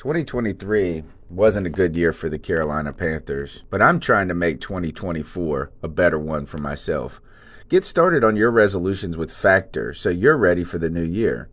2023 wasn't a good year for the Carolina Panthers, but I'm trying to make 2024 a better one for myself. Get started on your resolutions with Factor so you're ready for the new year.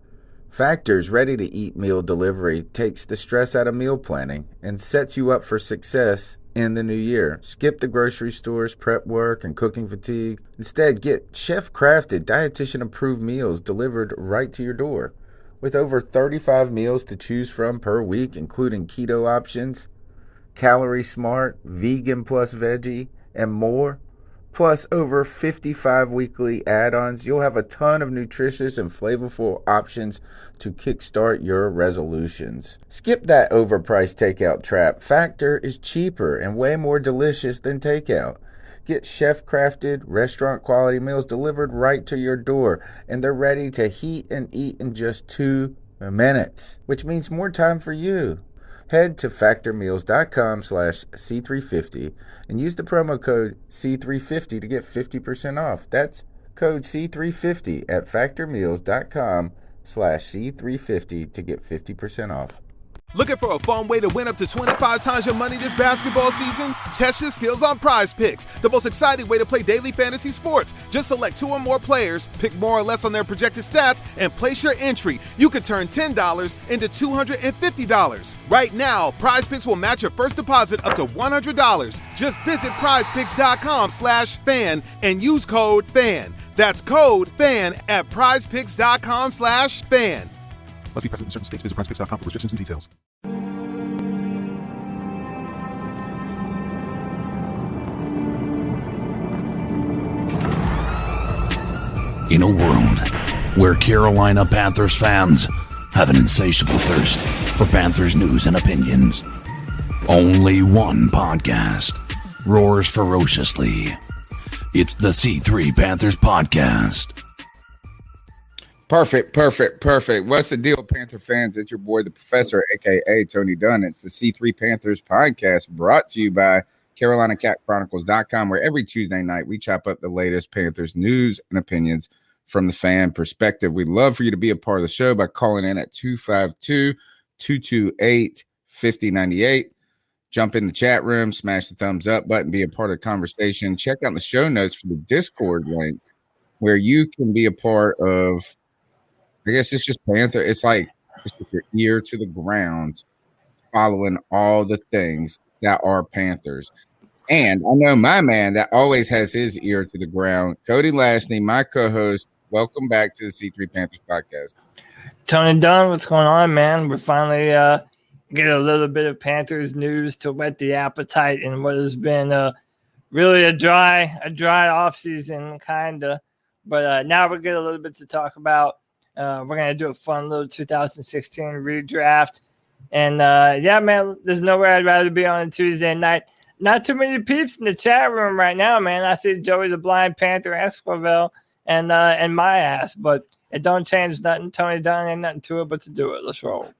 Factor's ready-to-eat meal delivery takes the stress out of meal planning and sets you up for success in the new year. Skip the grocery stores, prep work, and cooking fatigue. Instead, get chef-crafted, dietitian-approved meals delivered right to your door. With over 35 meals to choose from per week, including keto options, calorie smart, vegan plus veggie, and more, plus over 55 weekly add-ons, you'll have a ton of nutritious and flavorful options to kickstart your resolutions. Skip that overpriced takeout trap. Factor is cheaper and way more delicious than takeout. Get chef-crafted, restaurant-quality meals delivered right to your door, and they're ready to heat and eat in just 2 minutes, which means more time for you. Head to factormeals.com/C350 and use the promo code C350 to get 50% off. That's code C350 at factormeals.com/C350 to get 50% off. Looking for a fun way to win up to 25 times your money this basketball season? Test your skills on Prize Picks, the most exciting way to play daily fantasy sports. Just select 2 or more players, pick more or less on their projected stats, and place your entry. You could turn $10 into $250. Right now, Prize Picks will match your first deposit up to $100. Just visit prizepicks.com/fan and use code FAN. That's code FAN at prizepicks.com/fan. Must be present in certain states. Visit prizepicks.com for restrictions and details. In a world where Carolina Panthers fans have an insatiable thirst for Panthers news and opinions, only one podcast roars ferociously. It's the C3 Panthers Podcast. Perfect. What's the deal, Panther fans? It's your boy, the Professor, a.k.a. Tony Dunn. It's the C3 Panthers podcast brought to you by CarolinaCatChronicles.com, where every Tuesday night we chop up the latest Panthers news and opinions from the fan perspective. We'd love for you to be a part of the show by calling in at 252-228-5098. Jump in the chat room, smash the thumbs up button, be a part of the conversation. Check out the show notes for the Discord link where you can be a part of, I guess it's just Panther. It's like it's just your ear to the ground, following all the things that are Panthers. And I know my man that always has his ear to the ground, Cody Lashney, my co-host. Welcome back to the C3 Panthers podcast. Tony Dunn, what's going on, man? We're finally getting a little bit of Panthers news to whet the appetite in what has been really a dry offseason, kind of. But now we're getting a little bit to talk about. We're going to do a fun little 2016 redraft. And, yeah, man, there's nowhere I'd rather be on a Tuesday night. Not too many peeps in the chat room right now, man. I see Joey the Blind Panther, Esquivel, and my ass. But it don't change nothing. Tony Dunn ain't nothing to it but to do it. Let's roll.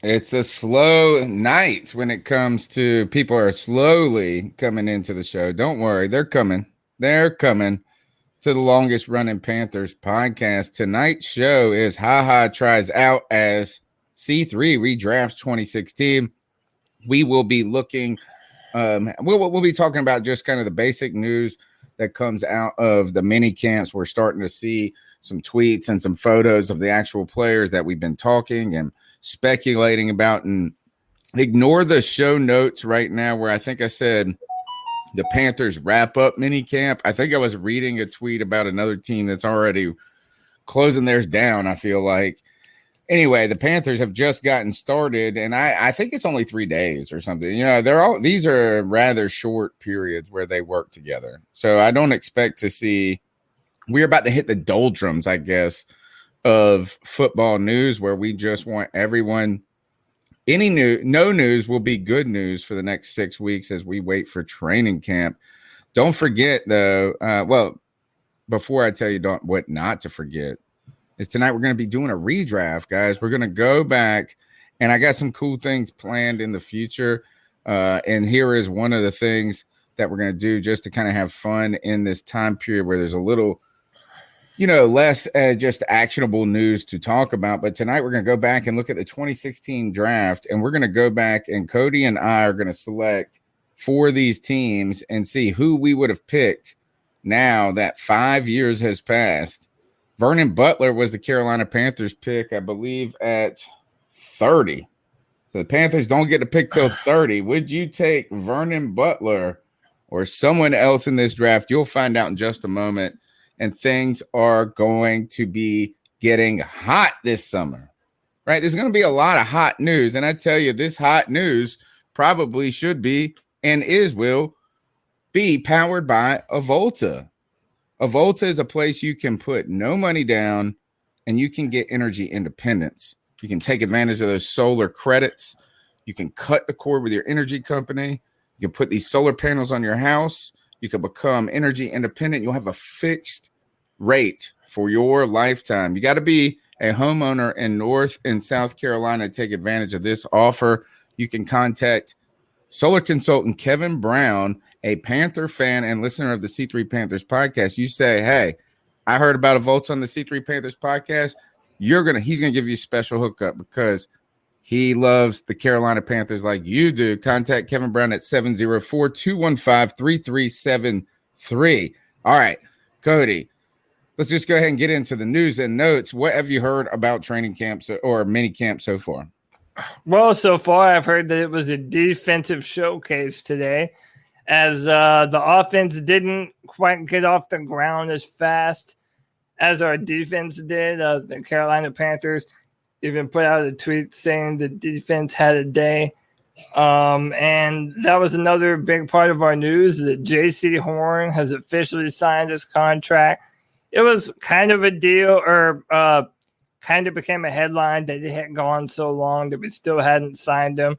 It's a slow night when it comes to people are slowly coming into the show. Don't worry. They're coming. To the longest running Panthers podcast. Tonight's show is Haha tries out as C3 redrafts 2016. We will be looking, we'll be talking about just kind of the basic news that comes out of the mini camps. We're starting to see some tweets and some photos of the actual players that we've been talking and speculating about. And ignore the show notes right now where I think I said the Panthers wrap up mini camp. I think I was reading a tweet about another team that's already closing theirs down, I feel like. Anyway, the Panthers have just gotten started, and I think it's only 3 days or something. You know, these are rather short periods where they work together. So I don't expect to see – we're about to hit the doldrums, I guess, of football news where we just want everyone – no news will be good news for the next 6 weeks as we wait for training camp. Don't forget, though, before I tell you what not to forget, is tonight we're going to be doing a redraft, guys. We're going to go back, and I got some cool things planned in the future. And here is one of the things that we're going to do just to kind of have fun in this time period where there's a little less just actionable news to talk about. But tonight we're going to go back and look at the 2016 draft, and we're going to go back, and Cody and I are going to select 4 of these teams and see who we would have picked now that 5 years has passed. Vernon Butler was the Carolina Panthers pick, I believe, at 30. So the Panthers don't get to pick till 30. Would you take Vernon Butler or someone else in this draft? You'll find out in just a moment. And things are going to be getting hot this summer, right? There's going to be a lot of hot news. And I tell you, this hot news probably should be and will be powered by Avolta. Avolta is a place you can put no money down and you can get energy independence. You can take advantage of those solar credits. You can cut the cord with your energy company. You can put these solar panels on your house. You can become energy independent. You'll have a fixed rate for your lifetime. You got to be a homeowner in North and South Carolina to take advantage of this offer. You can contact solar consultant Kevin Brown, a Panther fan and listener of the C3 Panthers podcast. You say, hey, I heard about Avolta on the C3 Panthers podcast. He's gonna give you a special hookup because he loves the Carolina Panthers like you do. Contact Kevin Brown at 704-215-3373. All right, Cody, let's just go ahead and get into the news and notes. What have you heard about training camps or mini camp so far? Well, so far I've heard that it was a defensive showcase today, as the offense didn't quite get off the ground as fast as our defense did. The Carolina Panthers even put out a tweet saying the defense had a day. And that was another big part of our news, that J.C. Horn has officially signed his contract. It was kind of a deal, or kind of became a headline that it had gone so long that we still hadn't signed him,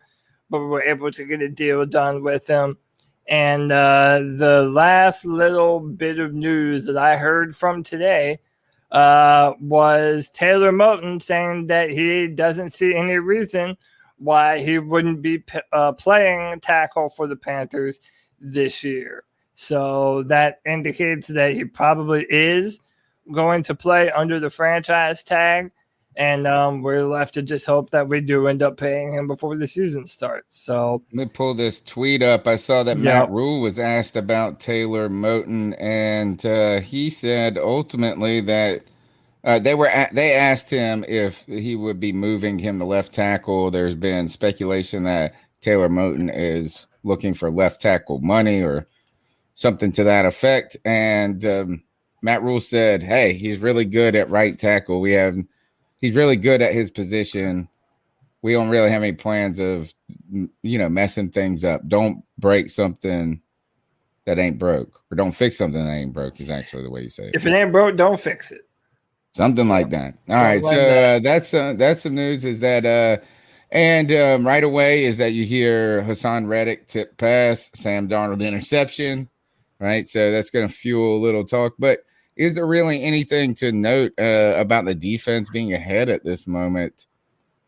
but we were able to get a deal done with him. And the last little bit of news that I heard from today was Taylor Moton saying that he doesn't see any reason why he wouldn't be playing tackle for the Panthers this year. So that indicates that he probably is going to play under the franchise tag. And we're left to just hope that we do end up paying him before the season starts. So let me pull this tweet up. I saw that Matt Rule was asked about Taylor Moton, and he said ultimately that they asked him if he would be moving him to left tackle. There's been speculation that Taylor Moton is looking for left tackle money or something to that effect. And Matt Rule said, hey, he's really good at right tackle. He's really good at his position. We don't really have any plans of, messing things up. Don't break something that ain't broke, or don't fix something that ain't broke is actually the way you say it. If it ain't broke, don't fix it. Something like that. All right. Like so that's some news is that, and right away is that you hear Hassan Reddick tip pass, Sam Darnold interception, right? So that's going to fuel a little talk, but is there really anything to note about the defense being ahead at this moment?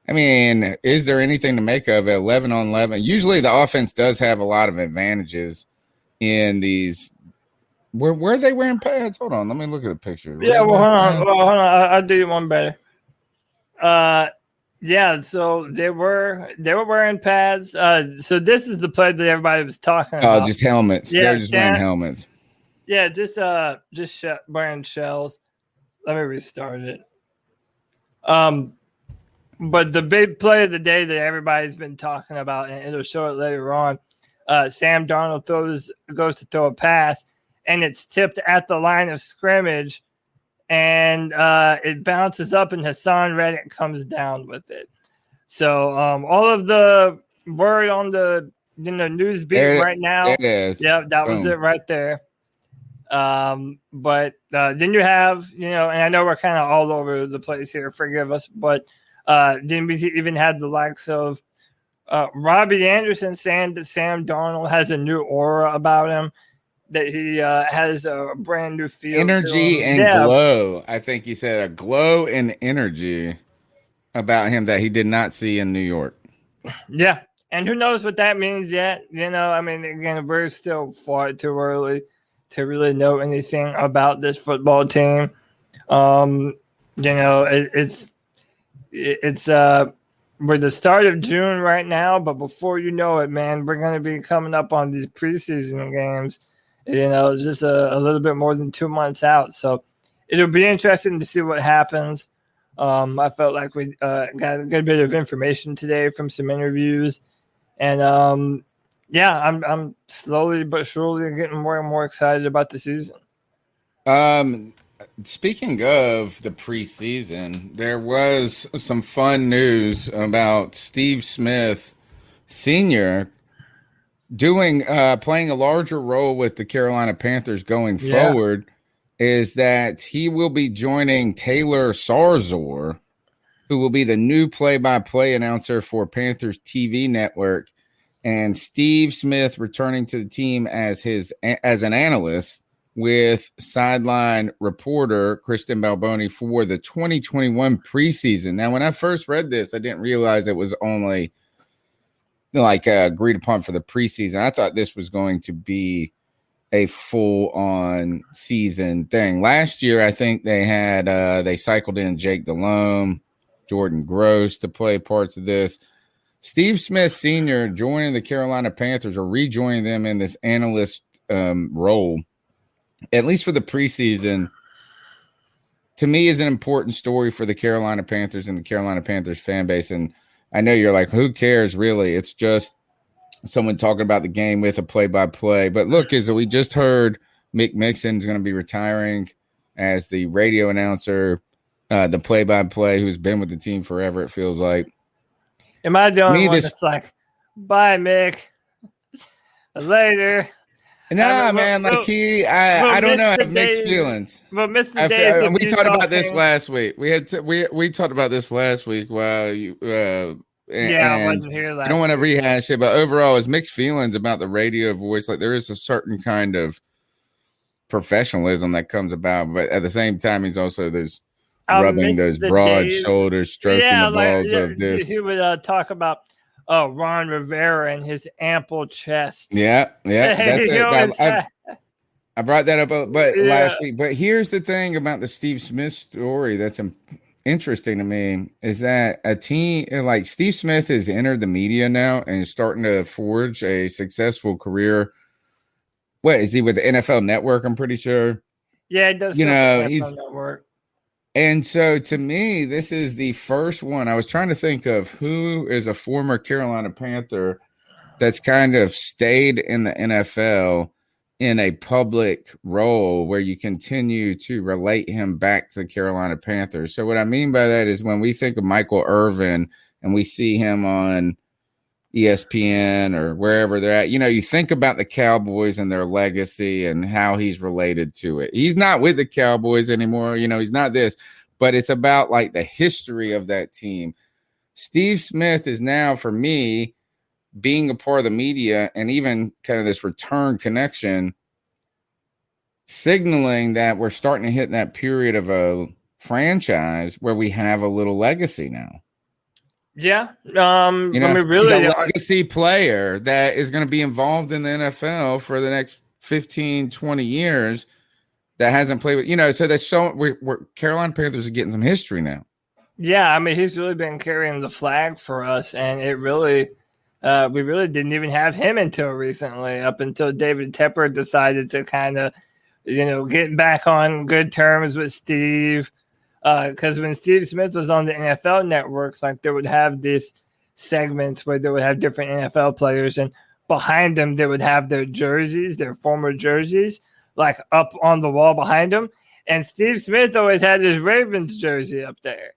I mean, is there anything to make of 11 on 11? Usually the offense does have a lot of advantages in these. Where are they wearing pads? Hold on. Let me look at the picture. Yeah, hold on. I'll do you one better. Yeah, so they were wearing pads. So this is the play that everybody was talking about. Oh, just helmets. Yeah, they're just wearing helmets. Yeah, just wearing shells. Let me restart it. But the big play of the day that everybody's been talking about, and it'll show it later on. Sam Darnold goes to throw a pass, and it's tipped at the line of scrimmage, and it bounces up, and Hassan Reddick comes down with it. So all of the word on the news beat right now. It is. Yeah, that was it right there. But then you have, and I know we're kind of all over the place here, forgive us, but then we even had the likes of Robbie Anderson saying that Sam Darnold has a new aura about him, that he has a brand new feel, energy and glow. I think he said a glow and energy about him that he did not see in New York. Yeah, and who knows what that means yet? I mean, again, we're still far too early to really know anything about this football team. It's we're the start of June right now, but before you know it, man, we're going to be coming up on these preseason games. It's just a little bit more than 2 months out. So it'll be interesting to see what happens. I felt like we got a good bit of information today from some interviews. And, I'm slowly but surely getting more and more excited about the season. Speaking of the preseason, there was some fun news about Steve Smith Sr. Playing a larger role with the Carolina Panthers going forward. Is that he will be joining Taylor Sarzor, who will be the new play-by-play announcer for Panthers TV network, and Steve Smith returning to the team as an analyst with sideline reporter Kristen Balboni for the 2021 preseason. Now, when I first read this, I didn't realize it was only agreed upon for the preseason. I thought this was going to be a full-on season thing. Last year, I think they cycled in Jake Delhomme, Jordan Gross to play parts of this. Steve Smith Sr. joining the Carolina Panthers or rejoining them in this analyst role, at least for the preseason, to me is an important story for the Carolina Panthers and the Carolina Panthers fan base. And I know you're like, who cares really? It's just someone talking about the game with a play-by-play. But look, as we just heard, Mick Mixon's going to be retiring as the radio announcer, the play-by-play, who's been with the team forever, it feels like. Am I the only one that's like, bye, Mick, later? Nah, man, I don't know. I have mixed feelings. But missed the days. We talked about this last week. We talked about this last week while you I wasn't here last week. I don't want to rehash it, but overall, it's mixed feelings about the radio voice. Like there is a certain kind of professionalism that comes about, but at the same time, there's rubbing those broad shoulders, stroking the balls of this. He would talk about Ron Rivera and his ample chest. Yeah, that's it. I brought that up last week. But here's the thing about the Steve Smith story that's interesting to me is that a team like Steve Smith has entered the media now and is starting to forge a successful career. What is he with the NFL Network? I'm pretty sure. Yeah, it does. He's Network. And so to me, this is the first one. I was trying to think of who is a former Carolina Panther that's kind of stayed in the NFL in a public role where you continue to relate him back to the Carolina Panthers. So what I mean by that is when we think of Michael Irvin and we see him on ESPN or wherever they're at, you think about the Cowboys and their legacy and how he's related to it. He's not with the Cowboys anymore. He's not this, but it's about like the history of that team. Steve Smith is now, for me, being a part of the media and even kind of this return connection, signaling that we're starting to hit that period of a franchise where we have a little legacy now. Yeah. He's a legacy player that is going to be involved in the NFL for the next 15, 20 years that hasn't played with, so that's we're Carolina Panthers are getting some history now. Yeah. I mean, he's really been carrying the flag for us, and it really, we really didn't even have him until recently, up until David Tepper decided to kind of, get back on good terms with Steve. Because when Steve Smith was on the NFL Network, like they would have these segments where they would have different NFL players, and behind them they would have their jerseys, their former jerseys, like up on the wall behind them. And Steve Smith always had his Ravens jersey up there,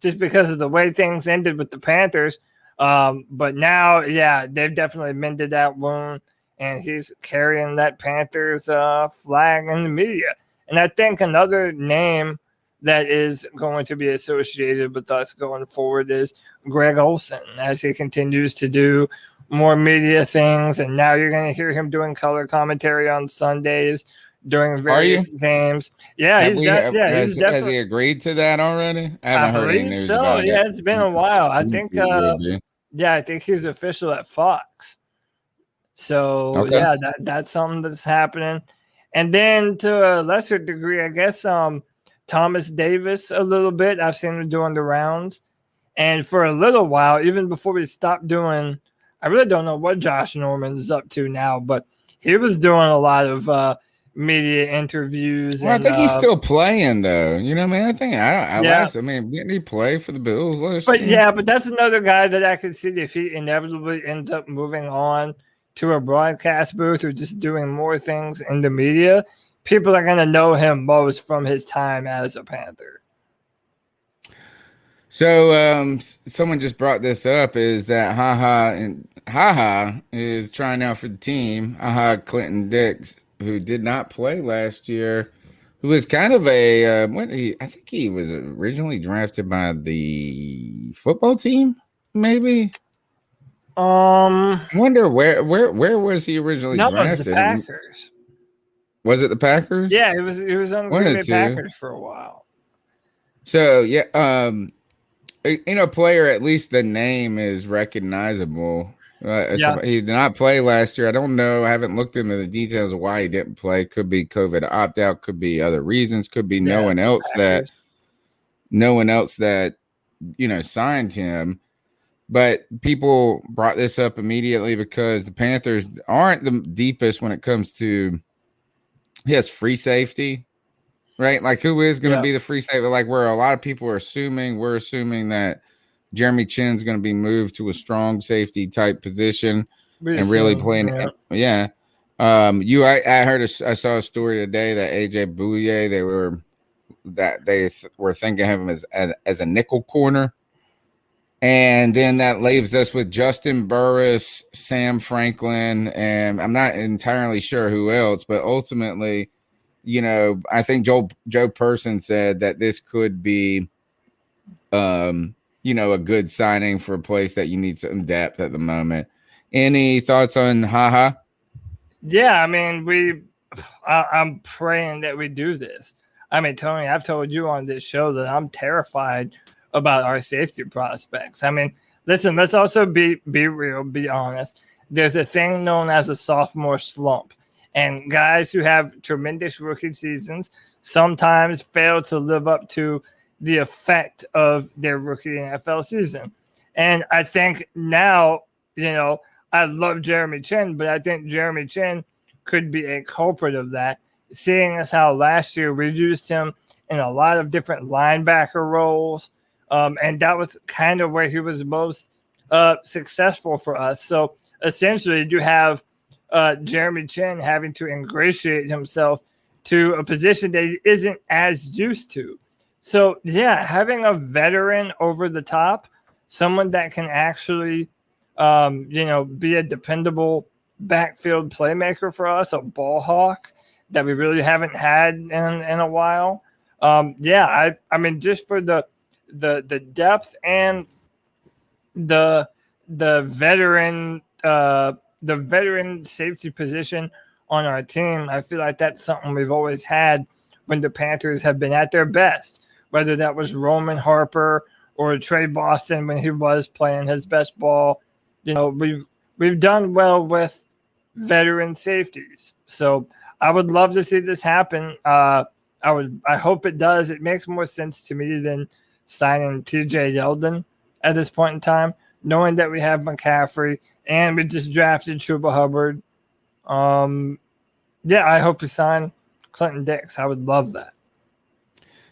just because of the way things ended with the Panthers. But now, they've definitely mended that wound, and he's carrying that Panthers flag in the media. And I think another name that is going to be associated with us going forward is Greg Olsen, as he continues to do more media things. And now you're going to hear him doing color commentary on Sundays during various games. Yeah, has he agreed to that already? I haven't heard any news about it. Yeah, it's been a while. I think I think he's official at Fox. So that's something that's happening. And then to a lesser degree, I guess Thomas Davis a little bit. I've seen him doing the rounds. And for a little while, even before we stopped doing, I really don't know what Josh Norman's up to now, but he was doing a lot of media interviews. Well, I think he's still playing, though. You know what I mean? I mean, didn't he play for the Bills last year? Yeah, but that's another guy that I could see if he inevitably ends up moving on to a broadcast booth or just doing more things in the media. People are going to know him most from his time as a Panther. So someone just brought this up, is that Haha is trying out for the team. Haha Clinton-Dix, who did not play last year, who was kind of I think he was originally drafted by the football team, maybe. I wonder where was he originally drafted? It was the Packers. Was it the Packers? Yeah, it was on the Green Bay Packers for a while. So yeah, player, at least the name is recognizable. He did not play last year. I don't know. I haven't looked into the details of why he didn't play. Could be COVID opt-out. Could be other reasons. Could be no one else that signed him. But people brought this up immediately because the Panthers aren't the deepest when it comes to free safety, right? Like, who is going to be the free safety? Like, where a lot of people are assuming, we're assuming that Jeremy Chinn's going to be moved to a strong safety type position and really playing. I saw a story today that AJ Boyue, they were thinking of him as a nickel corner. And then that leaves us with Justin Burris, Sam Franklin, and I'm not entirely sure who else, but ultimately, I think Joe Person said that this could be, a good signing for a place that you need some depth at the moment. Any thoughts on Haha? Yeah, I mean, I'm praying that we do this. I mean, Tony, I've told you on this show that I'm terrified about our safety prospects. I mean, listen, let's also be real, be honest. There's a thing known as a sophomore slump, and guys who have tremendous rookie seasons sometimes fail to live up to the effect of their rookie NFL season. And I think now, I love Jeremy Chinn, but I think Jeremy Chinn could be a culprit of that, seeing as how last year we used him in a lot of different linebacker roles. And that was kind of where he was most successful for us. So essentially you have Jeremy Chinn having to ingratiate himself to a position that he isn't as used to. So, yeah, having a veteran over the top, someone that can actually, be a dependable backfield playmaker for us, a ball hawk that we really haven't had in a while. I mean, just for the depth and the veteran safety position on our team, I feel like that's something we've always had when the Panthers have been at their best, whether that was Roman Harper or Trey Boston when he was playing his best ball. We've done well with veteran safeties. So I would love to see this happen. I hope it does. It makes more sense to me than signing TJ Yeldon at this point in time, knowing that we have McCaffrey and we just drafted Chuba Hubbard. I hope we sign Clinton-Dix. I would love that.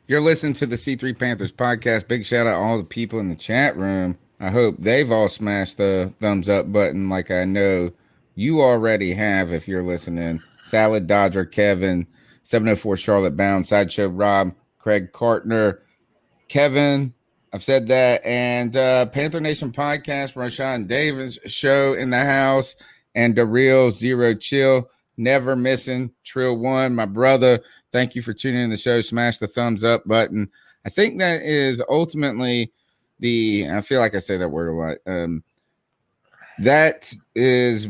You're listening to the C3 Panthers podcast. Big shout out to all the people in the chat room. I hope they've all smashed the thumbs up button like I know you already have if you're listening. Salad Dodger, Kevin, 704 Charlotte Bound, Sideshow Rob, Craig Cartner, Kevin, I've said that, and Panther Nation podcast, Rashawn Davis show in the house, and the real Zero Chill, never missing, Trill One, my brother. Thank you for tuning in the show. Smash the thumbs up button. I think that is ultimately I feel like I say that word a lot. That is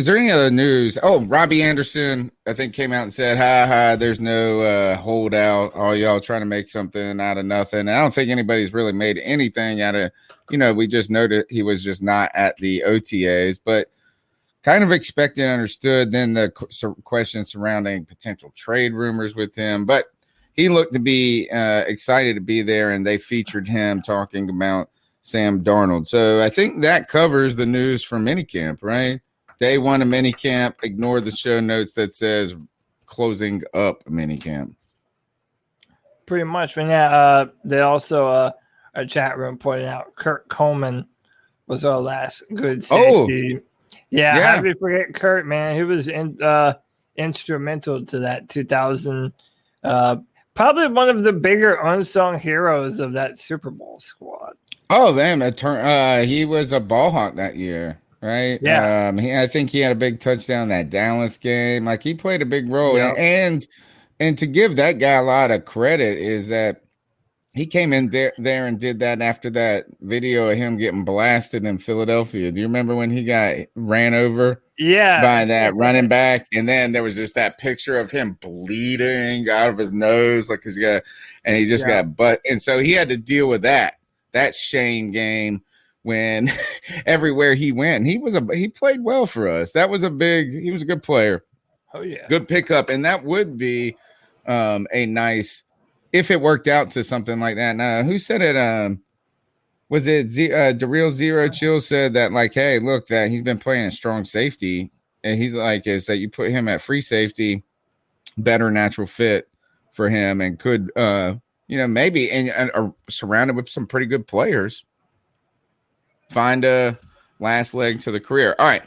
there any other news? Oh, Robbie Anderson, I think, came out and said, there's no holdout. All y'all trying to make something out of nothing. I don't think anybody's really made anything out of, we just noted he was just not at the OTAs, but kind of expected and understood. Then the question surrounding potential trade rumors with him. But he looked to be excited to be there, and they featured him talking about Sam Darnold. So I think that covers the news from minicamp, right? Day one of minicamp. Ignore the show notes that says closing up minicamp. Pretty much. But yeah, they also our chat room pointed out Kurt Coleman was our last good safety. Yeah, how do we forget Kurt, man? He was instrumental to that 2000. Probably one of the bigger unsung heroes of that Super Bowl squad. Oh, man, he was a ball hawk that year, right? Yeah. I think he had a big touchdown in that Dallas game. Like, he played a big role. Yep. And to give that guy a lot of credit is that he came in there and did that after that video of him getting blasted in Philadelphia. Do you remember when he got ran over by that running back? And then there was just that picture of him bleeding out of his nose, like he just got butt. And so he had to deal with that shame game when everywhere he went. He played well for us. He was a good player. Oh yeah. Good pickup. And that would be a nice, if it worked out to something like that. Now, who said it? Was it the real Zero Chill said that, like, hey, look, that he's been playing a strong safety, and he's like, is that you put him at free safety, better natural fit for him, and could maybe and surrounded with some pretty good players, find a last leg to the career. All right.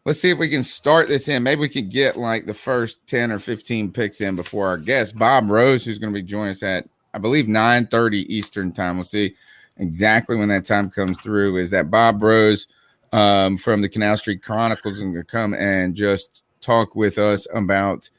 Let's see if we can start this in. Maybe we could get like the first 10 or 15 picks in before our guest, Bob Rose, who's going to be joining us at, I believe, 9:30 Eastern time. We'll see exactly when that time comes through. Is that Bob Rose from the Canal Street Chronicles is going to come and just talk with us about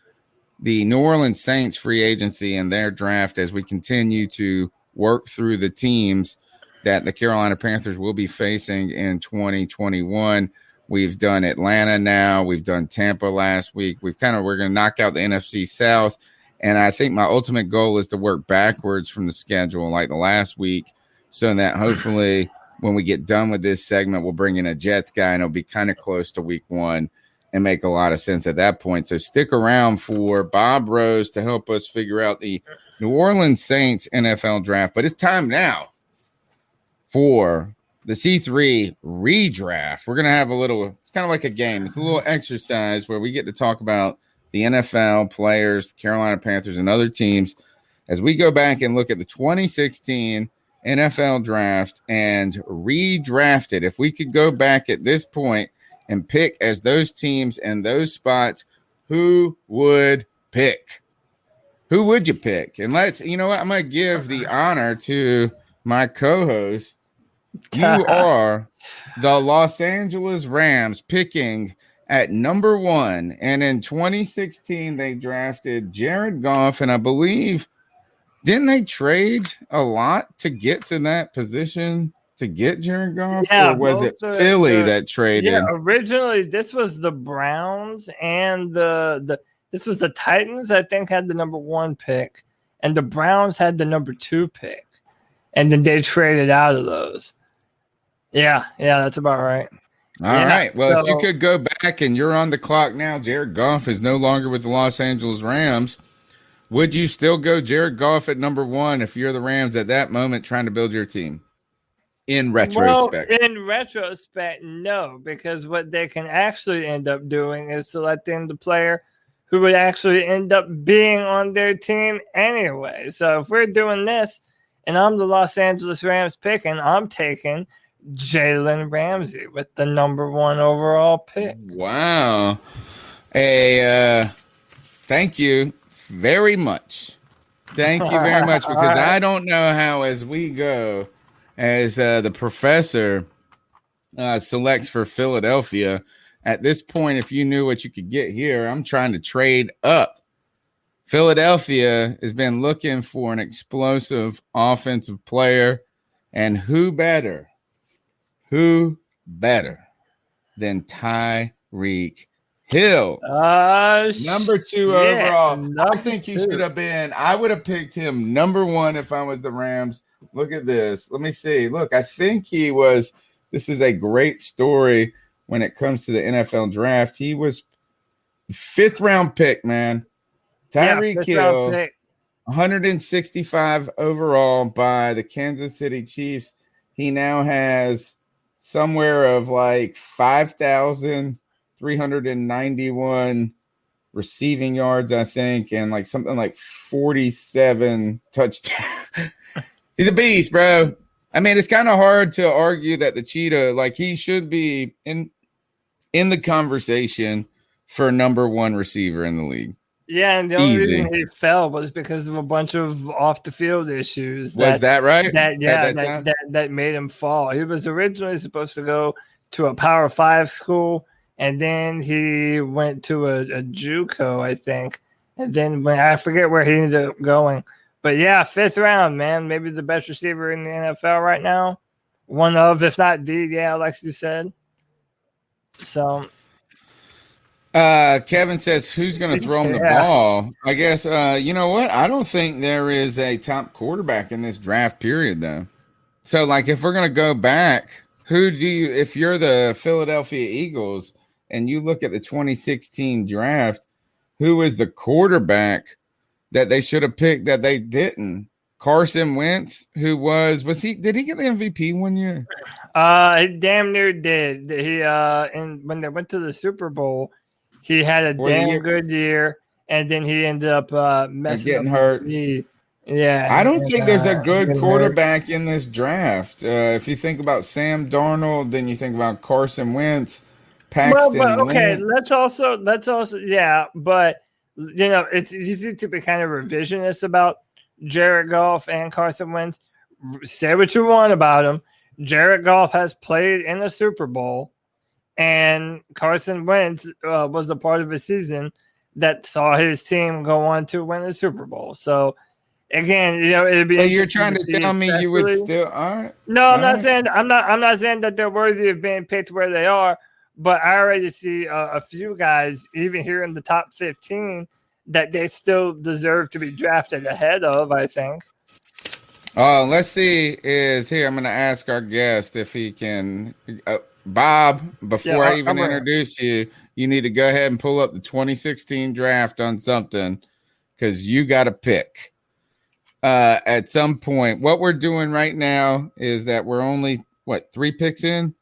the New Orleans Saints free agency and their draft as we continue to work through the teams that the Carolina Panthers will be facing in 2021. We've done Atlanta now. We've done Tampa last week. We're going to knock out the NFC South. And I think my ultimate goal is to work backwards from the schedule like the last week so that hopefully when we get done with this segment, we'll bring in a Jets guy and it'll be kind of close to week one and make a lot of sense at that point. So stick around for Bob Rose to help us figure out the New Orleans Saints NFL draft. But it's time now for the C3 redraft. We're going to have it's kind of like a game. It's a little exercise where we get to talk about the NFL players, the Carolina Panthers, and other teams as we go back and look at the 2016 NFL draft and redraft it. If we could go back at this point and pick as those teams and those spots, who would pick? Who would you pick? And I'm going to give the honor to my co-host. You are the Los Angeles Rams picking at number 1. And in 2016, they drafted Jared Goff. And I believe, didn't they trade a lot to get to that position to get Jared Goff? Yeah, or was it Philly that traded? Yeah, originally this was the Browns and this was the Titans, I think, had the number 1 pick. And the Browns had the number 2 pick. And then they traded out of those. Yeah, that's about right. All right. Well, if you could go back and you're on the clock now, Jared Goff is no longer with the Los Angeles Rams. Would you still go Jared Goff at number 1 if you're the Rams at that moment trying to build your team? In retrospect. Well, in retrospect, no, because what they can actually end up doing is selecting the player who would actually end up being on their team anyway. So if we're doing this and I'm the Los Angeles Rams pick and I'm taking Jalen Ramsey with the number 1 overall pick. Wow. Thank you very much. Thank you very much, because I don't know how, as we go, as the professor selects for Philadelphia, at this point, if you knew what you could get here, I'm trying to trade up. Philadelphia has been looking for an explosive offensive player, and who better than Tyreek Hill? Number 2 overall. I think he should have been. I would have picked him number 1 if I was the Rams. Look at this. Let me see. Look, I think he was. This is a great story when it comes to the NFL draft. He was the 5th round pick, man. Tyreek Hill 165 overall by the Kansas City Chiefs. He now has somewhere of like 5,391 receiving yards, I think, and like something like 47 touchdowns. He's a beast, bro. I mean, it's kind of hard to argue that the Cheetah, like, he should be in the conversation for number one receiver in the league. Yeah, and the only reason he fell was because of a bunch of off the field issues. Was that right? That made him fall. He was originally supposed to go to a Power 5 school, and then he went to a JUCO, I think. And then I forget where he ended up going. But yeah, 5th round, man. Maybe the best receiver in the NFL right now. One of, if not the, like you said. So Kevin says, who's going to throw him the ball? I guess, you know what? I don't think there is a top quarterback in this draft period, though. So, like, if we're going to go back, if you're the Philadelphia Eagles and you look at the 2016 draft, who is the quarterback that they should have picked that they didn't? Carson Wentz, did he get the MVP one year? He damn near did. And when they went to the Super Bowl, he had a good year, and then he ended up getting hurt. Yeah, I don't think there's a good quarterback in this draft. If you think about Sam Darnold, then you think about Carson Wentz, Paxton. But okay, let's also, yeah. But you know, it's easy to be kind of revisionist about Jared Goff and Carson Wentz. Say what you want about him. Jared Goff has played in a Super Bowl, and Carson Wentz was a part of a season that saw his team go on to win a Super Bowl. So again, you know, it'd be. But you're trying to tell me you would still. All right. No, I'm not saying. I'm not saying that they're worthy of being picked where they are. But I already see a few guys, even here in the top 15, that they still deserve to be drafted ahead of, I think. Let's see. I'm going to ask our guest if he can. Bob, before I even introduce you, you need to go ahead and pull up the 2016 draft on something because you got to pick. At some point, what we're doing right now is that we're only, 3 picks in?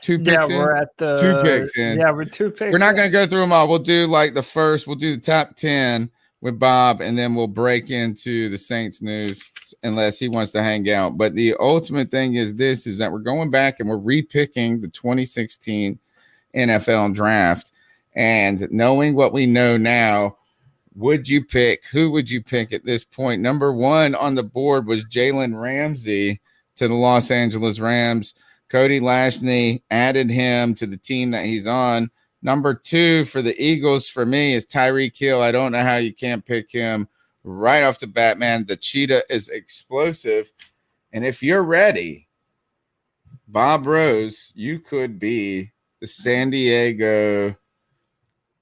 2 picks in? We're at the 2 picks in. Yeah, we're 2 picks. We're not going to go through them all. We'll do we'll do the top 10 with Bob, and then we'll break into the Saints news unless he wants to hang out. But the ultimate thing is that we're going back and we're repicking the 2016 NFL draft. And knowing what we know now, who would you pick at this point? Number 1 on the board was Jalen Ramsey to the Los Angeles Rams. Cody Lashney added him to the team that he's on. Number 2 for the Eagles for me is Tyreek Hill. I don't know how you can't pick him right off the bat, man. The Cheetah is explosive. And if you're ready, Bob Rose, you could be the San Diego.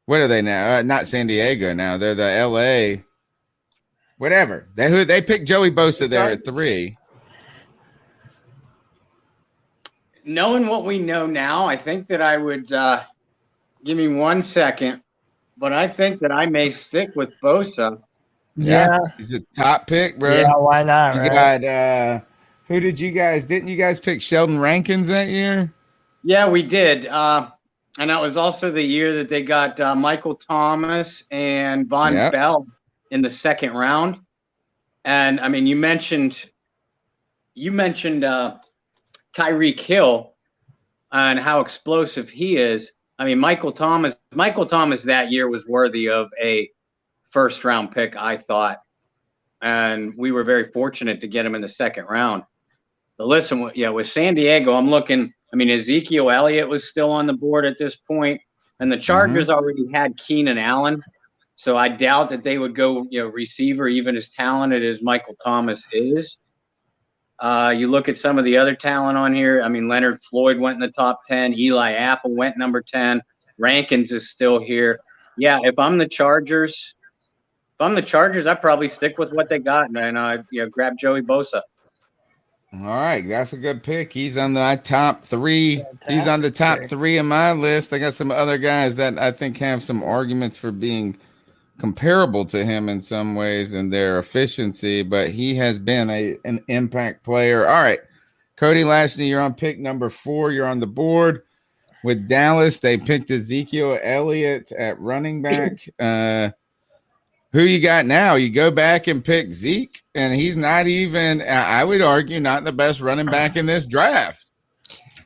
What are they now? Not San Diego now. They're the LA. Whatever. They picked Joey Bosa there at 3. Knowing what we know now, I think that I would give me 1 second, but I think that I may stick with Bosa. Yeah. He's a top pick, bro. Yeah, why not? You got who didn't you guys pick Sheldon Rankins that year? Yeah, we did. And that was also the year that they got Michael Thomas and Von Bell in the 2nd round. And I mean, you mentioned Tyreek Hill and how explosive he is. I mean, Michael Thomas that year was worthy of a 1st round pick, I thought. And we were very fortunate to get him in the 2nd round. But listen, with San Diego, I'm looking, I mean, Ezekiel Elliott was still on the board at this point, and the Chargers already had Keenan Allen. So I doubt that they would go, receiver, even as talented as Michael Thomas is. You look at some of the other talent on here. I mean, Leonard Floyd went in the top 10. Eli Apple went number 10. Rankins is still here. Yeah, if I'm the Chargers, I probably stick with what they got and grab Joey Bosa. All right, that's a good pick. He's on the top 3. Fantastic. He's on the top 3 of my list. I got some other guys that I think have some arguments for being comparable to him in some ways in their efficiency, but he has been an impact player. All right, Cody Lashley, you're on pick number 4. You're on the board with Dallas. They picked Ezekiel Elliott at running back. Who you got now? You go back and pick Zeke, and he's not even, I would argue, not the best running back in this draft.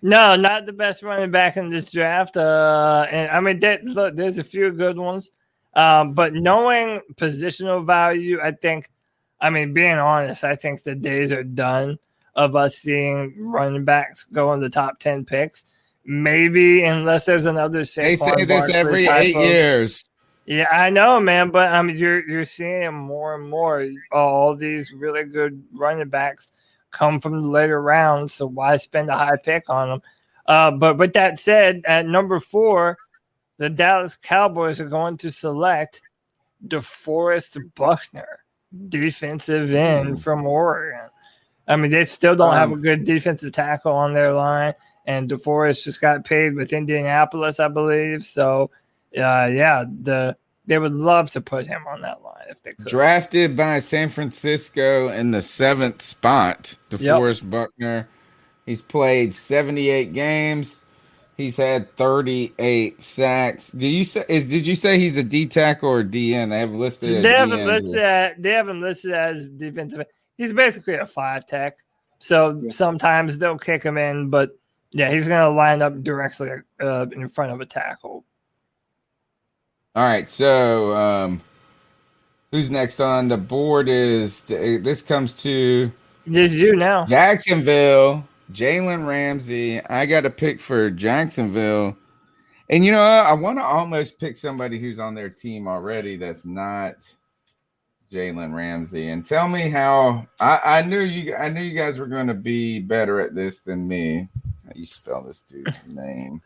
No, not the best running back in this draft. And I mean, look, there's a few good ones. But knowing positional value, being honest, I think the days are done of us seeing running backs go in the top 10 picks. Maybe unless there's another Saquon. They say this every 8 years. Yeah, I know, man, but I mean, you're seeing it more and more. All these really good running backs come from the later rounds, so why spend a high pick on them? But with that said, at number 4, the Dallas Cowboys are going to select DeForest Buckner, defensive end from Oregon. I mean, they still don't have a good defensive tackle on their line, and DeForest just got paid with Indianapolis, I believe. So, they would love to put him on that line if they could. Drafted by San Francisco in the 7th spot, DeForest Buckner. He's played 78 games. He's had 38 sacks. Did you say he's a D tackle or DN? They have listed. They have him listed as defensive. He's basically a 5 tech. So sometimes they'll kick him in, but yeah, he's going to line up directly in front of a tackle. All right, so who's next on the board? This comes to just you now. Jacksonville, Jalen Ramsey. I got a pick for Jacksonville, and you know I want to almost pick somebody who's on their team already that's not Jalen Ramsey. And tell me how I knew you guys were going to be better at this than me. How you spell this dude's name?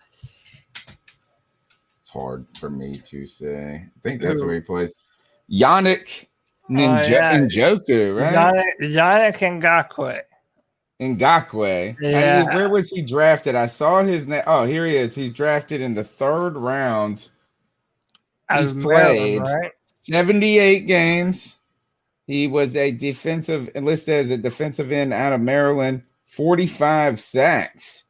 Hard for me to say. I think that's where he plays. Yannick Njoku, right? Yannick Ngakoue. Yeah. Where was he drafted? I saw his name. Oh, here he is. He's drafted in the 3rd round. He's played 78 games. He was listed as a defensive end out of Maryland. 45 sacks.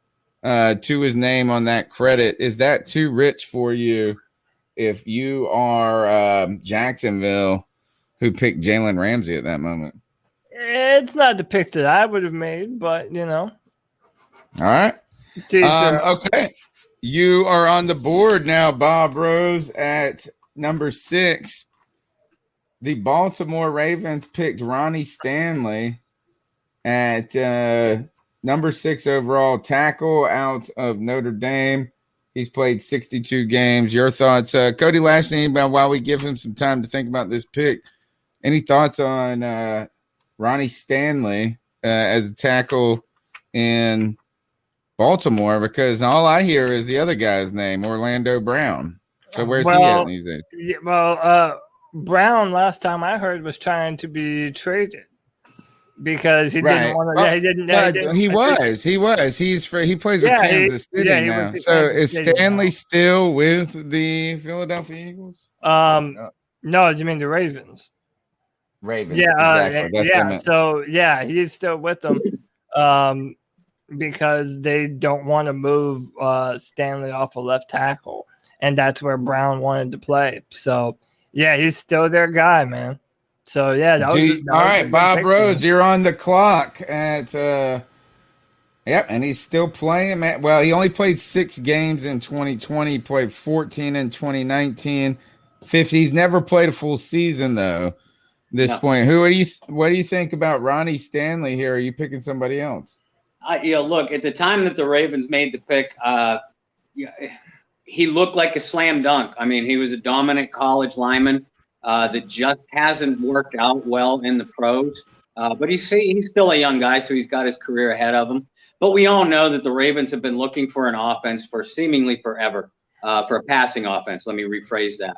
To his name on that credit. Is that too rich for you if you are Jacksonville who picked Jalen Ramsey at that moment? It's not the pick that I would have made, but you know. All right. Okay. You are on the board now, Bob Rose, at number 6. The Baltimore Ravens picked Ronnie Stanley at number 6 overall, tackle out of Notre Dame. He's played 62 games. Your thoughts, Cody Lashley, while we give him some time to think about this pick, any thoughts on Ronnie Stanley as a tackle in Baltimore? Because all I hear is the other guy's name, Orlando Brown. So where's he at these days? Brown, last time I heard, was trying to be traded. Because he didn't want to. He was. He plays with Kansas City now. So is Stanley still with the Philadelphia Eagles? No, you mean the Ravens? Ravens. Yeah, exactly. So he's still with them. Because they don't want to move Stanley off a left tackle, and that's where Brown wanted to play. So yeah, he's still their guy, man. So yeah, all right, Bob Rose, you're on the clock at and he's still playing. Well, he only played 6 games in 2020. He played 14 in 2019. 50. He's never played a full season though. At this point, what do you think about Ronnie Stanley here? Are you picking somebody else? Look, at the time that the Ravens made the pick, he looked like a slam dunk. I mean, he was a dominant college lineman. That just hasn't worked out well in the pros. But he's still a young guy, so he's got his career ahead of him. But we all know that the Ravens have been looking for an offense for seemingly forever, for a passing offense. Let me rephrase that.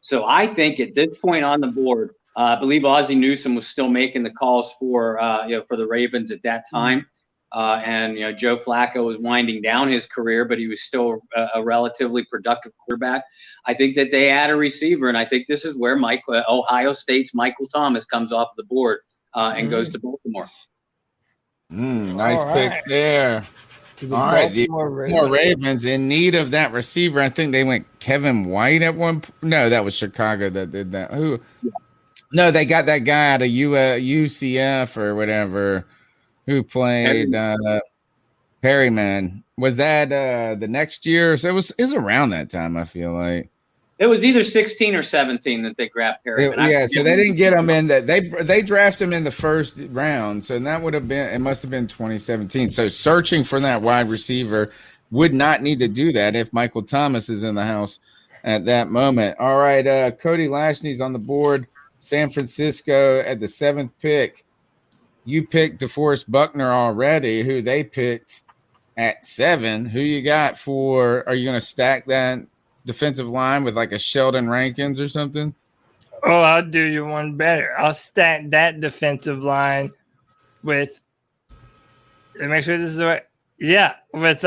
So I think at this point on the board, I believe Ozzie Newsome was still making the calls for the Ravens at that time. And Joe Flacco was winding down his career, but he was still a relatively productive quarterback. I think that they add a receiver, and I think this is where Ohio State's Michael Thomas comes off the board and goes to Baltimore. Nice pick there. All right, the Baltimore Ravens in need of that receiver. I think they went Kevin White at one point. No, that was Chicago that did that. Who? No, they got that guy out of UCF or whatever who played Perryman. Was that the next year? So it was around that time, I feel like. It was either 16 or 17 that they grabbed Perryman. So they didn't get him in that. They drafted him in the first round. So that would have been, it must have been 2017. So searching for that wide receiver would not need to do that if Michael Thomas is in the house at that moment. All right, Cody Lashney's on the board. San Francisco at the 7th pick. You picked DeForest Buckner already, who they picked at 7. Who you got for? Are you going to stack that defensive line with like a Sheldon Rankins or something? Oh, I'll do you one better. I'll stack that defensive line with. Let me make sure this is right. Yeah, with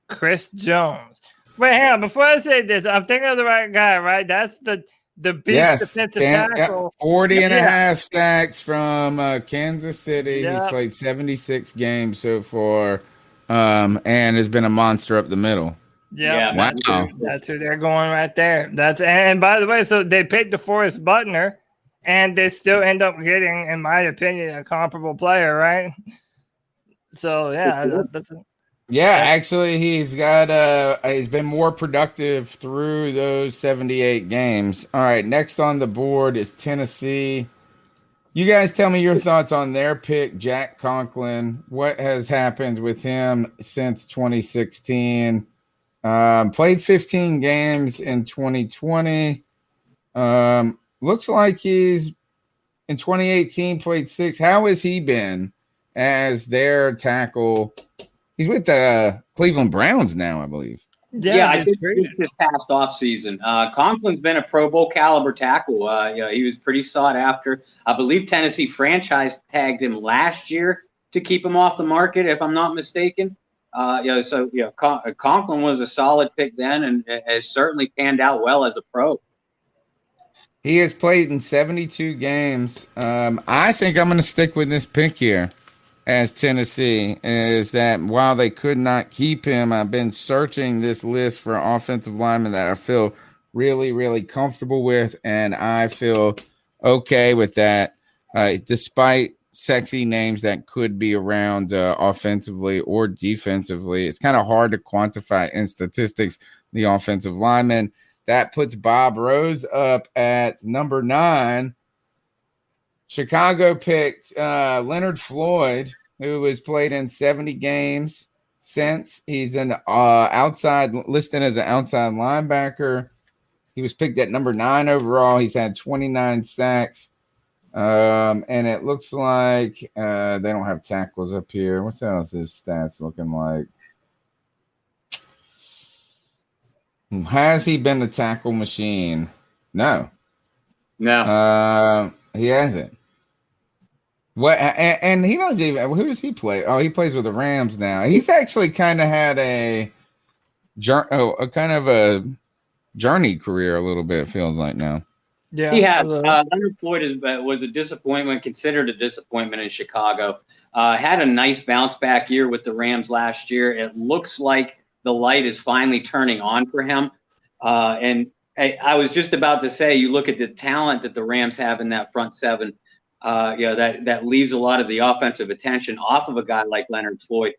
Chris Jones. Wait, hang on. Before I say this, I'm thinking of the right guy, right? That's the beast defensive tackle. 40 and a half sacks from Kansas City. Yep. He's played 76 games so far, and has been a monster up the middle. Yeah, wow. That's who they're going right there. And by the way, so they picked DeForest Buckner, and they still end up getting, in my opinion, a comparable player, right? So that's it. Yeah, actually, he's been more productive through those 78 games. All right, next on the board is Tennessee. You guys tell me your thoughts on their pick, Jack Conklin. What has happened with him since 2016? Played 15 games in 2020. Looks like he's in 2018 played 6. How has he been as their tackle? He's with the Cleveland Browns now, I believe. Yeah, I think this past offseason. Conklin's been a Pro Bowl caliber tackle. He was pretty sought after. I believe Tennessee franchise tagged him last year to keep him off the market, if I'm not mistaken. Conklin was a solid pick then and has certainly panned out well as a pro. He has played in 72 games. I think I'm going to stick with this pick here as Tennessee, is that while they could not keep him, I've been searching this list for offensive linemen that I feel really, really comfortable with, and I feel okay with that, despite sexy names that could be around offensively or defensively. It's kind of hard to quantify in statistics the offensive lineman. That puts Bob Rose up at number 9. Chicago picked Leonard Floyd, who has played in 70 games since. He's an listed as an outside linebacker. He was picked at number 9 overall. He's had 29 sacks. And it looks like they don't have tackles up here. What's else his stats looking like? Has he been a tackle machine? No. He hasn't. What? And he doesn't even. Who does he play? Oh, he plays with the Rams now. He's actually kind of had a kind of a journey career a little bit. It feels like now. Yeah, he has. Leonard Floyd was a disappointment, considered a disappointment in Chicago. Had a nice bounce back year with the Rams last year. It looks like the light is finally turning on for him. And I was just about to say, you look at the talent that the Rams have in that front seven. That leaves a lot of the offensive attention off of a guy like Leonard Floyd.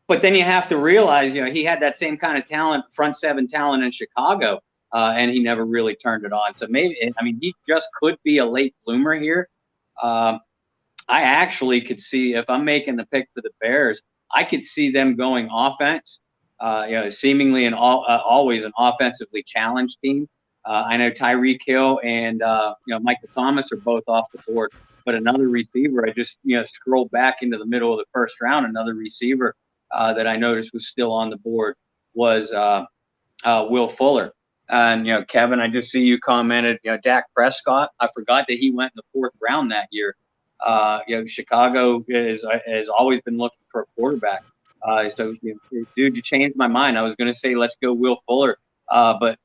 But then you have to realize, he had that same kind of talent, front seven talent in Chicago, and he never really turned it on. So he just could be a late bloomer here. I actually could see, if I'm making the pick for the Bears, I could see them going offense. Seemingly always an offensively challenged team. I know Tyreek Hill and Michael Thomas are both off the board, but another receiver, I just scrolled back into the middle of the first round. Another receiver that I noticed was still on the board was Will Fuller. And Kevin, I just see you commented. Dak Prescott. I forgot that he went in the 4th round that year. Chicago has always been looking for a quarterback. So, dude, you changed my mind. I was going to say let's go Will Fuller, but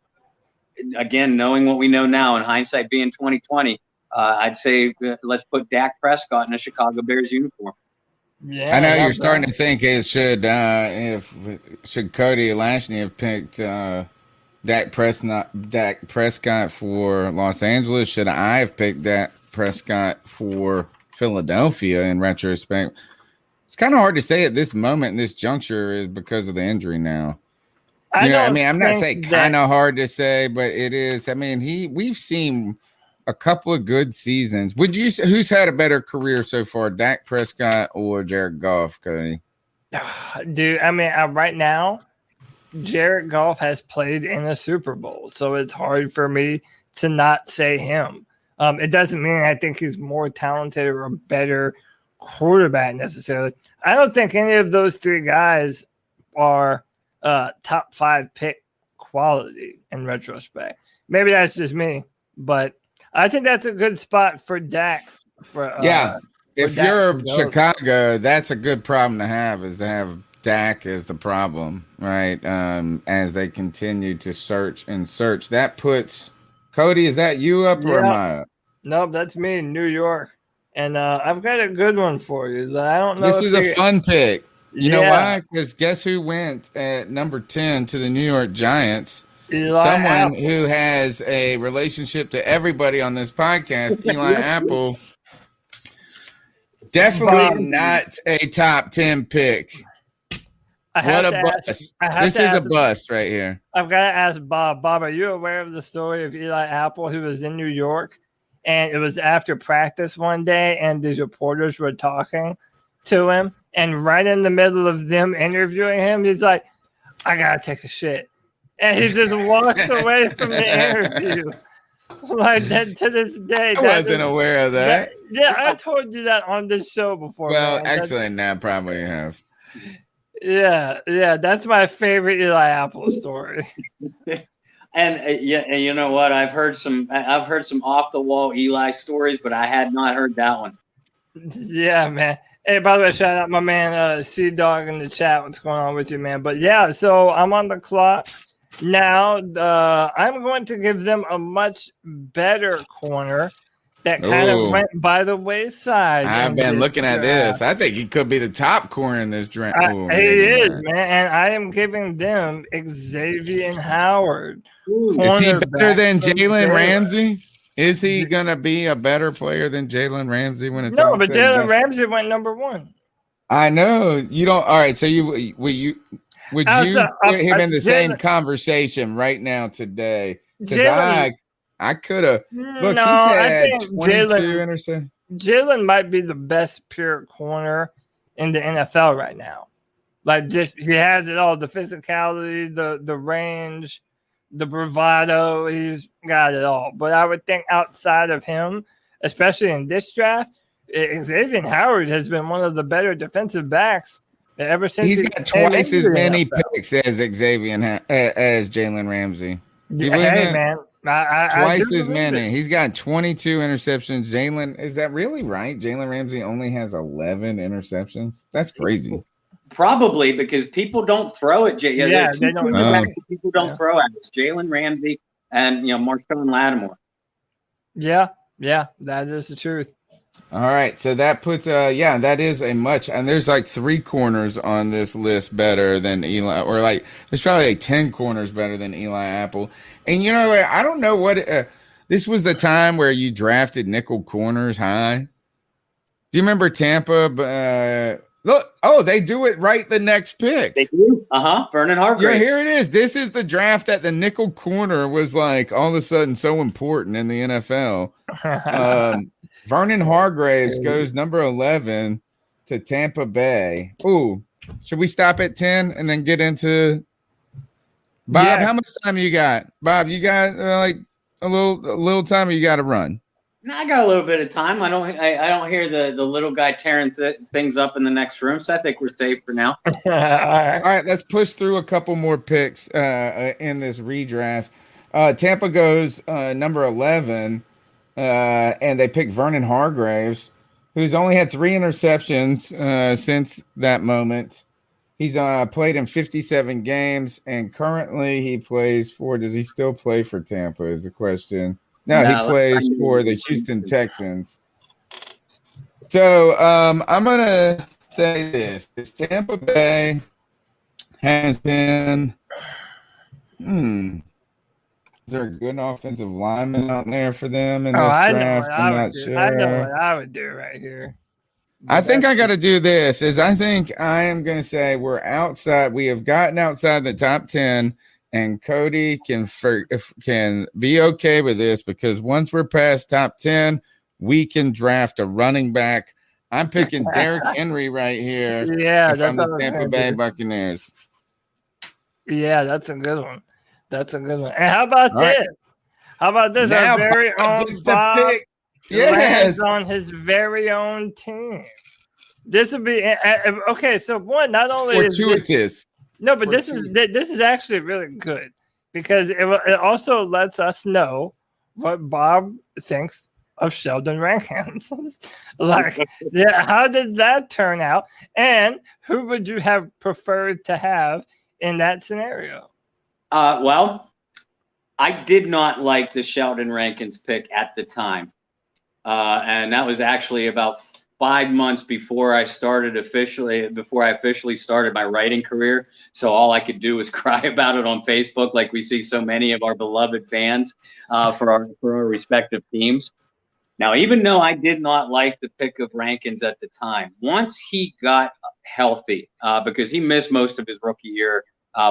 again, knowing what we know now, and hindsight being 2020, I'd say let's put Dak Prescott in a Chicago Bears uniform. Yeah, I know you're starting to think should Cody Lashney have picked Dak Prescott for Los Angeles? Should I have picked Dak Prescott for Philadelphia in retrospect? It's kind of hard to say at this moment in this juncture is because of the injury now. I'm not saying kind of hard to say, but it is. I mean, we've seen a couple of good seasons. Who's had a better career so far, Dak Prescott or Jared Goff, Cody? Dude, I mean, right now, Jared Goff has played in a Super Bowl, so it's hard for me to not say him. It doesn't mean I think he's more talented or a better quarterback necessarily. I don't think any of those three guys are top 5 pick quality in retrospect. Maybe that's just me, but I think that's a good spot for Dak. If you're Chicago, that's a good problem to have, is to have Dak as the problem, right? As they continue to search. That puts Cody, is that you up or am I up? Nope, that's me in New York. And I've got a good one for you. I don't know. This is a fun pick. You know why? Because guess who went at number 10 to the New York Giants? Someone who has a relationship to everybody on this podcast, Eli Apple. Definitely not a top 10 pick. What a bust. This is a bust right here. I've got to ask Bob. Bob, are you aware of the story of Eli Apple, who was in New York? And it was after practice one day, and these reporters were talking to him. And right in the middle of them interviewing him, he's like, I got to take a shit. And he just walks away from the interview. Like that to this day. I wasn't aware of that. I told you that on this show before. Well, excellent. Now probably have. Yeah, that's my favorite Eli Apple story. And you know what? I've heard some off the wall Eli stories, but I had not heard that one. Yeah, man. Hey, by the way, shout out my man Sea Dog in the chat. What's going on with you, man? But yeah, so I'm on the clock now. I'm going to give them a much better corner that kind of went by the wayside. I've been looking at this. I think he could be the top corner in this draft. He is, man. And I am giving them Xavier Howard. Is he better than Jalen Ramsey? Is he going to be a better player than Jalen Ramsey when it's all but Jalen Ramsey went number 1. I know. You don't. All right. So would you put him in the same conversation right now today? Because I could have. Look, he's had 22 interceptions. Jalen might be the best pure corner in the NFL right now. Like, just he has it all: the physicality, the range, the bravado. He's got it all. But I would think outside of him, especially in this draft, Xavier Howard has been one of the better defensive backs ever since. He's got twice as many picks as Xavier as Jalen Ramsey. Hey, man. Twice as many. He's got 22 interceptions. Jalen, is that really right? Jalen Ramsey only has 11 interceptions. That's crazy. Probably because people don't throw at Jalen. Yeah, they don't. People don't throw at it. Jalen Ramsey and Marshawn Lattimore. Yeah, that is the truth. All right, so that puts that is a much, and there's like 3 corners on this list better than Eli, or like there's probably like 10 corners better than Eli Apple. And I don't know what this was the time where you drafted nickel corners high. Do you remember Tampa? Look, they do it right the next pick. They do. Vernon Hargreaves. Yeah, here it is. This is the draft that the nickel corner was like all of a sudden so important in the NFL. Vernon Hargreaves goes number 11 to Tampa Bay. Ooh, should we stop at 10 and then get into Bob? Yeah. How much time you got? Bob, you got like a little time, or you got to run? No, I got a little bit of time. I don't hear the little guy tearing things up in the next room, so I think we're safe for now. All right, let's push through a couple more picks in this redraft. Tampa goes number 11. And they pick Vernon Hargreaves. who's only had 3 interceptions since that moment. He's played in 57 games, and currently he plays for. Does he still play for Tampa? Is the question. No, he plays for the Houston Texans. So I'm gonna say this: Tampa Bay has been. Is there a good offensive lineman out there for them in this draft? I'm not sure. I know what I would do right here. I think I got to do this. I think I am going to say we're outside. We have gotten outside the top 10, and Cody can be okay with this because once we're past top 10, we can draft a running back. I'm picking Derrick Henry right here. Yeah, if I'm the Tampa Bay Buccaneers. Yeah, that's a good one. That's a good one. And how about this? Right. How about this? Now Our very own Bob lands on his very own team. This would be okay. So one, not only fortuitous. This is actually really good because it also lets us know what Bob thinks of Sheldon Rankins. How did that turn out? And who would you have preferred to have in that scenario? Well, I did not like the Sheldon Rankins pick at the time. And that was actually about 5 months before I officially started my writing career. So all I could do was cry about it on Facebook, like we see so many of our beloved fans for our respective teams. Now, even though I did not like the pick of Rankins at the time, once he got healthy, because he missed most of his rookie year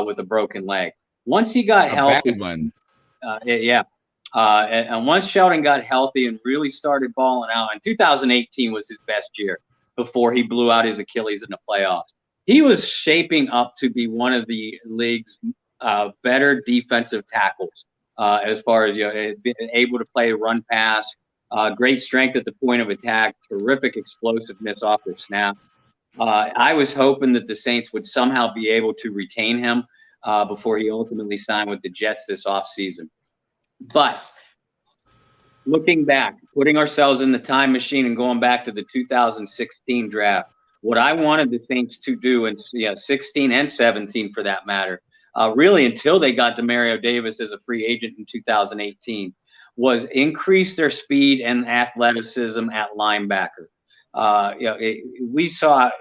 with a broken leg. Once he got healthy, and once Sheldon got healthy and really started balling out, and 2018 was his best year before he blew out his Achilles in the playoffs. He was shaping up to be one of the league's better defensive tackles as far as being able to play run pass, great strength at the point of attack, terrific explosiveness off the snap. I was hoping that the Saints would somehow be able to retain him before he ultimately signed with the Jets this offseason. But looking back, putting ourselves in the time machine and going back to the 2016 draft, what I wanted the Saints to do in 16 and 17 for that matter, really until they got Demario Davis as a free agent in 2018, was increase their speed and athleticism at linebacker. We saw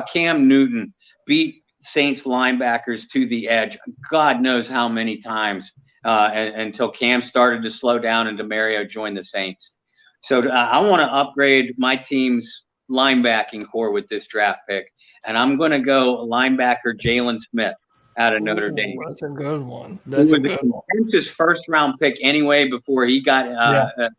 Cam Newton beat Saints linebackers to the edge God knows how many times until Cam started to slow down and Demario joined the Saints. So I want to upgrade my team's linebacking core with this draft pick, and I'm going to go linebacker Jalen Smith out of Notre Dame. That's a good one. That's a good one. His first-round pick anyway before he got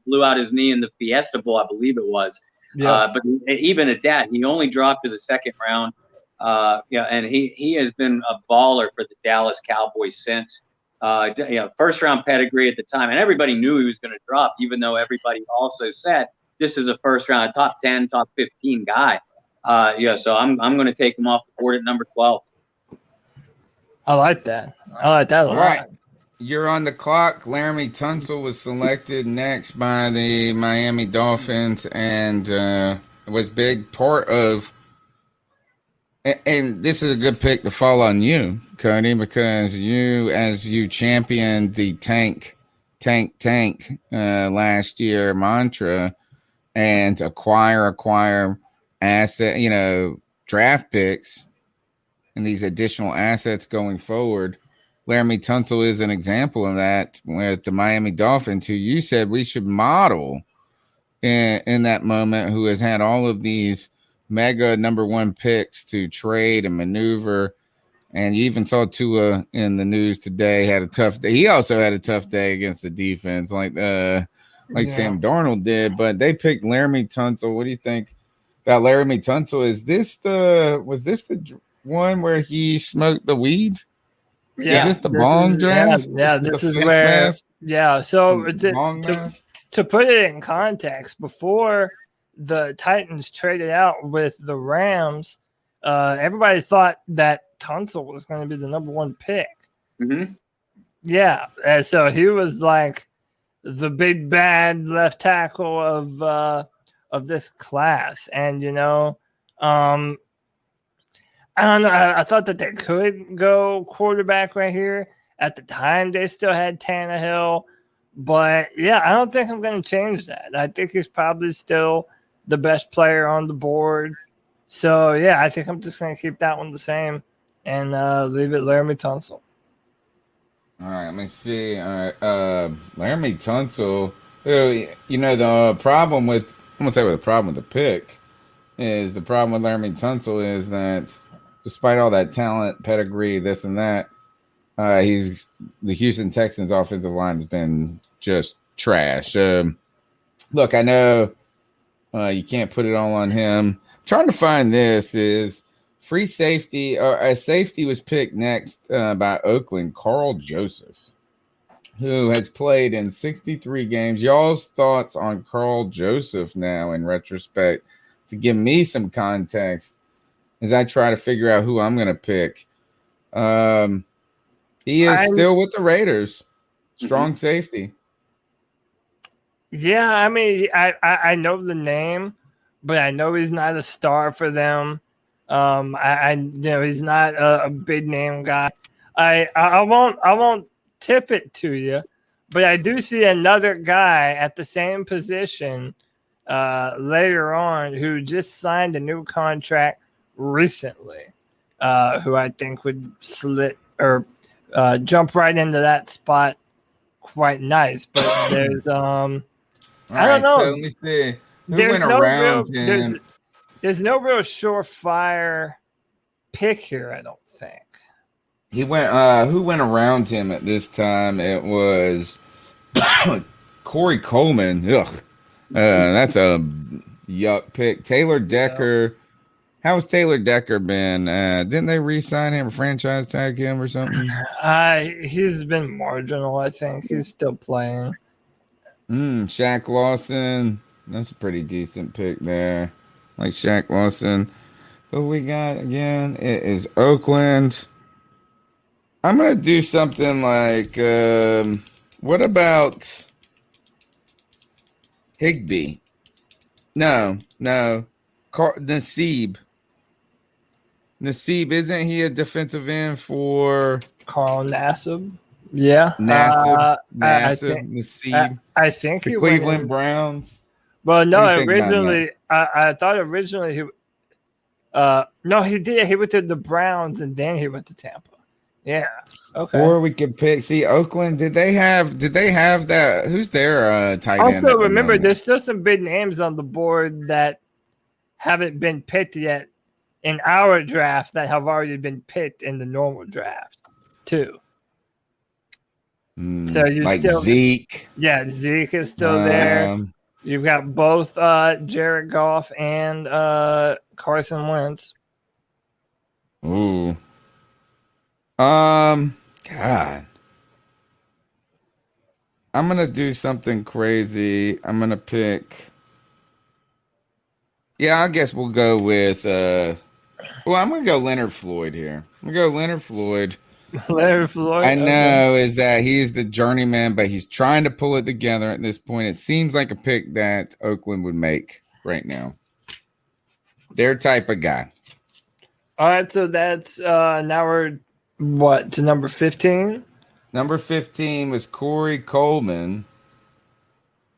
blew out his knee in the Fiesta Bowl, I believe it was. Yeah. But even at that, he only dropped to the second round. And he has been a baller for the Dallas Cowboys since. First round pedigree at the time, and everybody knew he was going to drop, even though everybody also said this is a first round, top 10, top 15 guy. So I'm going to take him off the board at number 12. I like that. I like that a lot. Right. You're on the clock. Laramie Tunsil was selected next by the Miami Dolphins, and was big part of. And this is a good pick to fall on you, Cody, because as you championed the tank last year mantra and acquire asset, draft picks and these additional assets going forward. Laramie Tunsil is an example of that with the Miami Dolphins, who you said we should model in that moment, who has had all of these mega number one picks to trade and maneuver. And you even saw Tua in the news today had a tough day. He also had a tough day against the defense, like Sam Darnold did. But they picked Laramie Tunsil. What do you think about Laramie Tunsil? Was this the one where he smoked the weed? Yeah, is this the bong draft? Yeah, this is where. Yeah, so to put it in context, before the Titans traded out with the Rams, everybody thought that Tunsil was going to be the number one pick. Mm-hmm. Yeah, and so he was like the big bad left tackle of of this class. And, I don't know. I thought that they could go quarterback right here. At the time, they still had Tannehill. But, yeah, I don't think I'm going to change that. I think he's probably still the best player on the board. So, yeah, I think I'm just going to keep that one the same and leave it Laramie Tunsil. All right, let me see. All right, Laramie Tunsil. The problem with the problem with the pick is the problem with Laramie Tunsil is that despite all that talent, pedigree, this and that, the Houston Texans offensive line has been just trash. Look, I know you can't put it all on him. I'm trying to find this is free safety, or a safety was picked next by Oakland, Carl Joseph, who has played in 63 games. Y'all's thoughts on Carl Joseph now in retrospect to give me some context as I try to figure out who I'm going to pick. He is still with the Raiders. Strong safety. Yeah, I mean, I know the name, but I know he's not a star for them. He's not a big name guy. I won't tip it to you, but I do see another guy at the same position later on who just signed a new contract recently, who I think would jump right into that spot quite nice. But there's I don't know. So let me see. There's no real surefire pick here, I don't think. He went who went around him at this time? It was Corey Coleman. Ugh. That's a yuck pick. Taylor Decker. How's Taylor Decker been? Didn't they re-sign him or franchise tag him or something? He's been marginal, I think. He's still playing. Shaq Lawson. That's a pretty decent pick there. Like Shaq Lawson. Who we got again? It is Oakland. I'm going to do something like, what about Higbee? No. Nassib. Nassib, isn't he a defensive end for Carl Nassib? Yeah. Nassib. I think the Cleveland Browns. Well, no, originally, I thought originally he no, he did. He went to the Browns and then he went to Tampa. Yeah. Okay. Or we could pick. See, Oakland. Did they have that? Who's their tight end? Also, remember, there's still some big names on the board that haven't been picked yet in our draft that have already been picked in the normal draft, too. So you like still Zeke. Yeah, Zeke is still there. You've got both Jared Goff and Carson Wentz. Ooh. God. I'm gonna do something crazy. I'm gonna pick. Yeah, I guess we'll go with. I'm gonna go Leonard Floyd here. I'm gonna go Leonard Floyd. Leonard Floyd. I know is that he's the journeyman, but he's trying to pull it together at this point. It seems like a pick that Oakland would make right now. Their type of guy. All right, so that's now we're to number 15? Number 15 was Corey Coleman,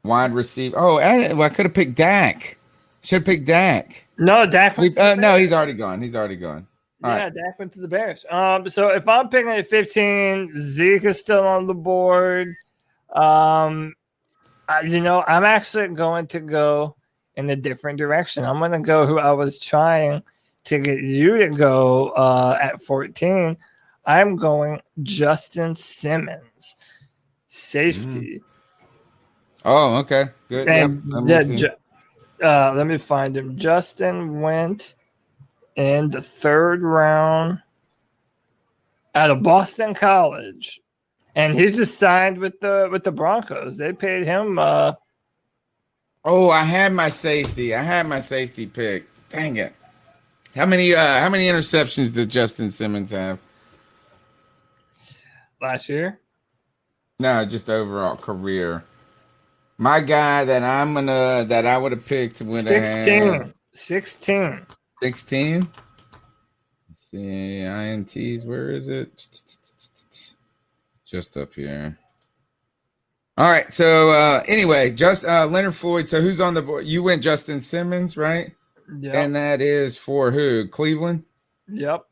wide receiver. Oh, I could have picked Dak. Should have picked Dak. No, Dak. No, he's already gone. All right. Dak went to the Bears. So if I'm picking at 15, Zeke is still on the board. I'm actually going to go in a different direction. I'm going to go who I was trying to get you to go at 14. I'm going Justin Simmons, safety. Oh, okay, good. And let me find him. Justin went in the 3rd round out of Boston College, and he just signed with the Broncos. They paid him. I had my safety. Pick. Dang it! How many interceptions did Justin Simmons have Last year? No, just overall career. My guy that I would have picked would have had 16. 16. Let's see, INTs, where is it? Just up here. All right. So anyway, just Leonard Floyd. So who's on the board? You went Justin Simmons, right? Yep. And that is for who? Cleveland? Yep.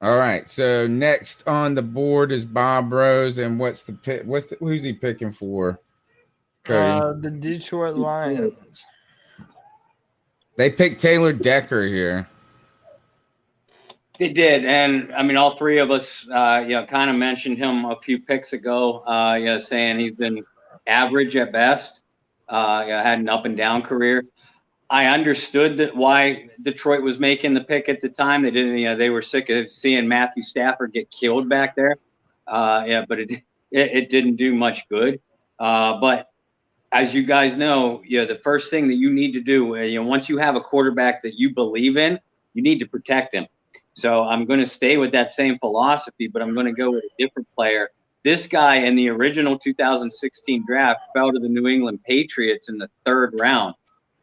All right. So next on the board is Bob Rose. And what's the pick? Who's he picking for? Cody? The Detroit Lions. They picked Taylor Decker here. They did, and I mean, all three of us, kind of mentioned him a few picks ago. Saying he's been average at best. Had an up and down career. I understood that why Detroit was making the pick at the time. They didn't, they were sick of seeing Matthew Stafford get killed back there. But it didn't do much good. But as you guys know, the first thing that you need to do, once you have a quarterback that you believe in, you need to protect him. So I'm going to stay with that same philosophy, but I'm going to go with a different player. This guy in the original 2016 draft fell to the New England Patriots in the 3rd round.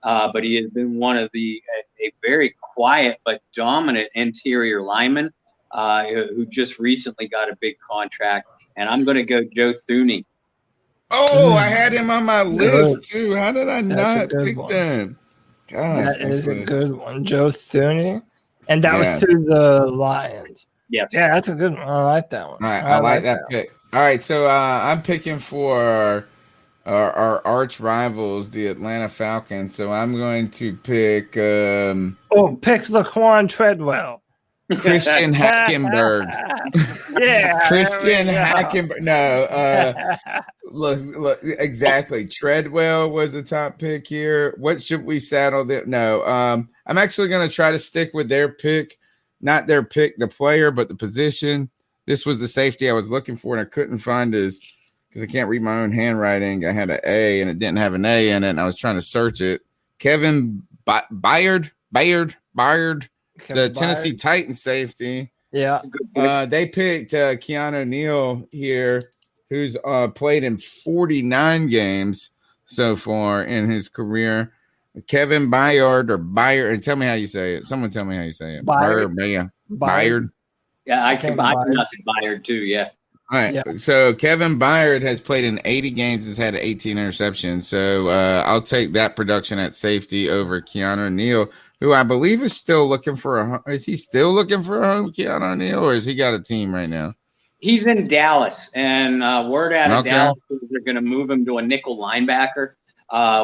But he has been one of a very quiet but dominant interior lineman who just recently got a big contract. And I'm going to go Joe Thuney. Oh, I had him on my list too. How did I not pick one. them? God, that is a good one, Joe Thuney. And that was to the Lions. Yes. Yeah, that's a good one. I like that one. All right, I like that pick. All right, so I'm picking for our arch rivals, the Atlanta Falcons. So I'm going to pick pick Laquan Treadwell. Christian Hackenberg. Yeah. Christian Hackenberg. No, look, exactly. Treadwell was the top pick here. What should we saddle there? No, I'm actually going to try to stick with their pick, not their pick, the player, but the position. This was the safety I was looking for, and I couldn't find his because I can't read my own handwriting. I had an A, and it didn't have an A in it, and I was trying to search it. Kevin Byard. The Tennessee Titans safety. Yeah. They picked Keanu Neal here, who's played in 49 games so far in his career. Kevin Byard or Byard, and tell me how you say it. Someone tell me how you say it. Byard. Yeah, I can pronounce it Byard too. Yeah. All right. Yeah. So Kevin Byard has played in 80 games and had 18 interceptions. So I'll take that production at safety over Keanu Neal, who I believe is still looking for a home. Is he still looking for a home, Keanu Neal, or has he got a team right now? He's in Dallas, and word out of Dallas is they're going to move him to a nickel linebacker,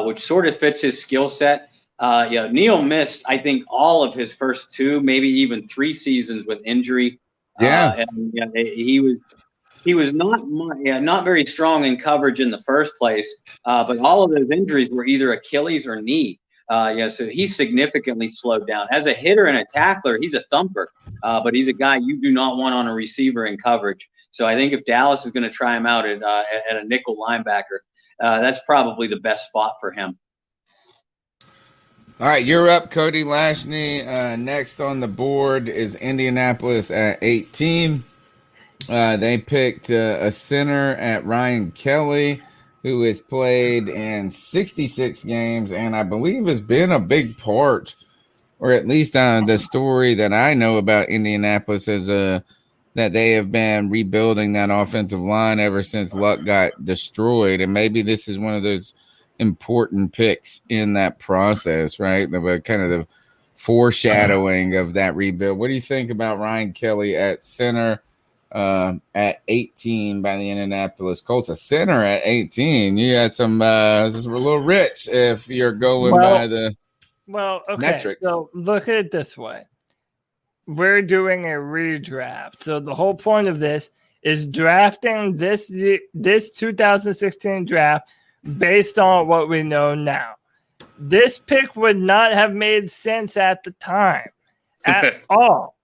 which sort of fits his skill set. Neal missed, I think, all of his first 2, maybe even 3 seasons with injury. He was not very strong in coverage in the first place, but all of those injuries were either Achilles or knee. So he's significantly slowed down. As a hitter and a tackler, he's a thumper, but he's a guy you do not want on a receiver in coverage. So I think if Dallas is going to try him out at a nickel linebacker, that's probably the best spot for him. All right, you're up, Cody Lashney. Next on the board is Indianapolis at 18. They picked a center at Ryan Kelly, who has played in 66 games and I believe has been a big part, or at least the story that I know about Indianapolis is that they have been rebuilding that offensive line ever since Luck got destroyed. And maybe this is one of those important picks in that process, right? The kind of the foreshadowing of that rebuild. What do you think about Ryan Kelly at center? At 18 by the Indianapolis Colts, a center at 18. You had some this is a little rich if you're going by the metrics. So look at it this way. We're doing a redraft. So the whole point of this is drafting this 2016 draft based on what we know now. This pick would not have made sense at the time at all.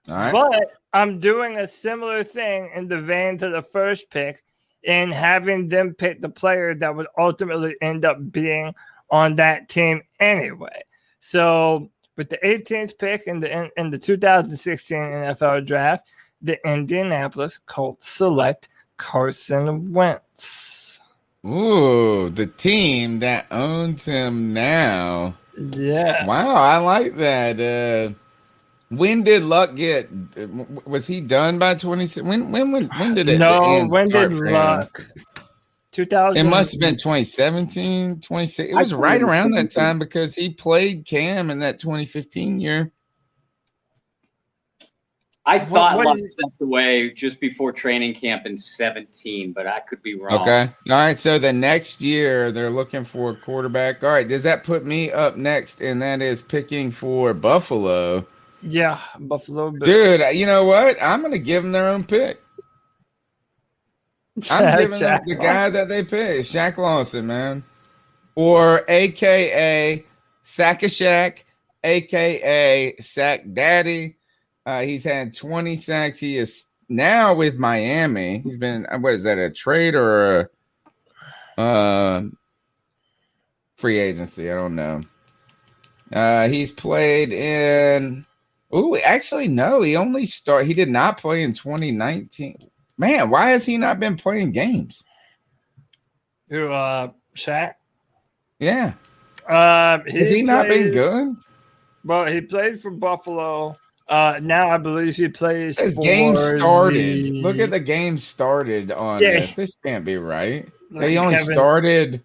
All right. But I'm doing a similar thing in the vein to the first pick and having them pick the player that would ultimately end up being on that team anyway. So with the 18th pick in the 2016 NFL draft, the Indianapolis Colts select Carson Wentz. Ooh, the team that owns him now. Yeah. Wow, I like that. When did Luck get? Was he done by 26? When did the No, end when start did for him? Luck? 2000. It must have been 2017, 26. It I was right around that 2017. time because he played Cam in that 2015 year. I thought what Luck is- stepped away just before training camp in 17, but I could be wrong. Okay. All right. So the next year they're looking for a quarterback. All right. Does that put me up next? And that is picking for Buffalo. Yeah, Buffalo Bills. Dude, you know what? I'm going to give them their own pick. I'm giving them the guy that they picked, Shaq Lawson, man. Or AKA Sack a Shack, AKA Sack Daddy. He's had 20 sacks. He is now with Miami. He's been, what is that, a trade or a free agency? I don't know. He's played in, actually, no, he did not play in 2019. Man, why has he not been playing games? Who, Shaq? Yeah. Has he not been good? Well, he played for Buffalo. Now I believe he plays This for game started. the- Look at the game started on Yeah. this. This can't be right. Look He at only Kevin. started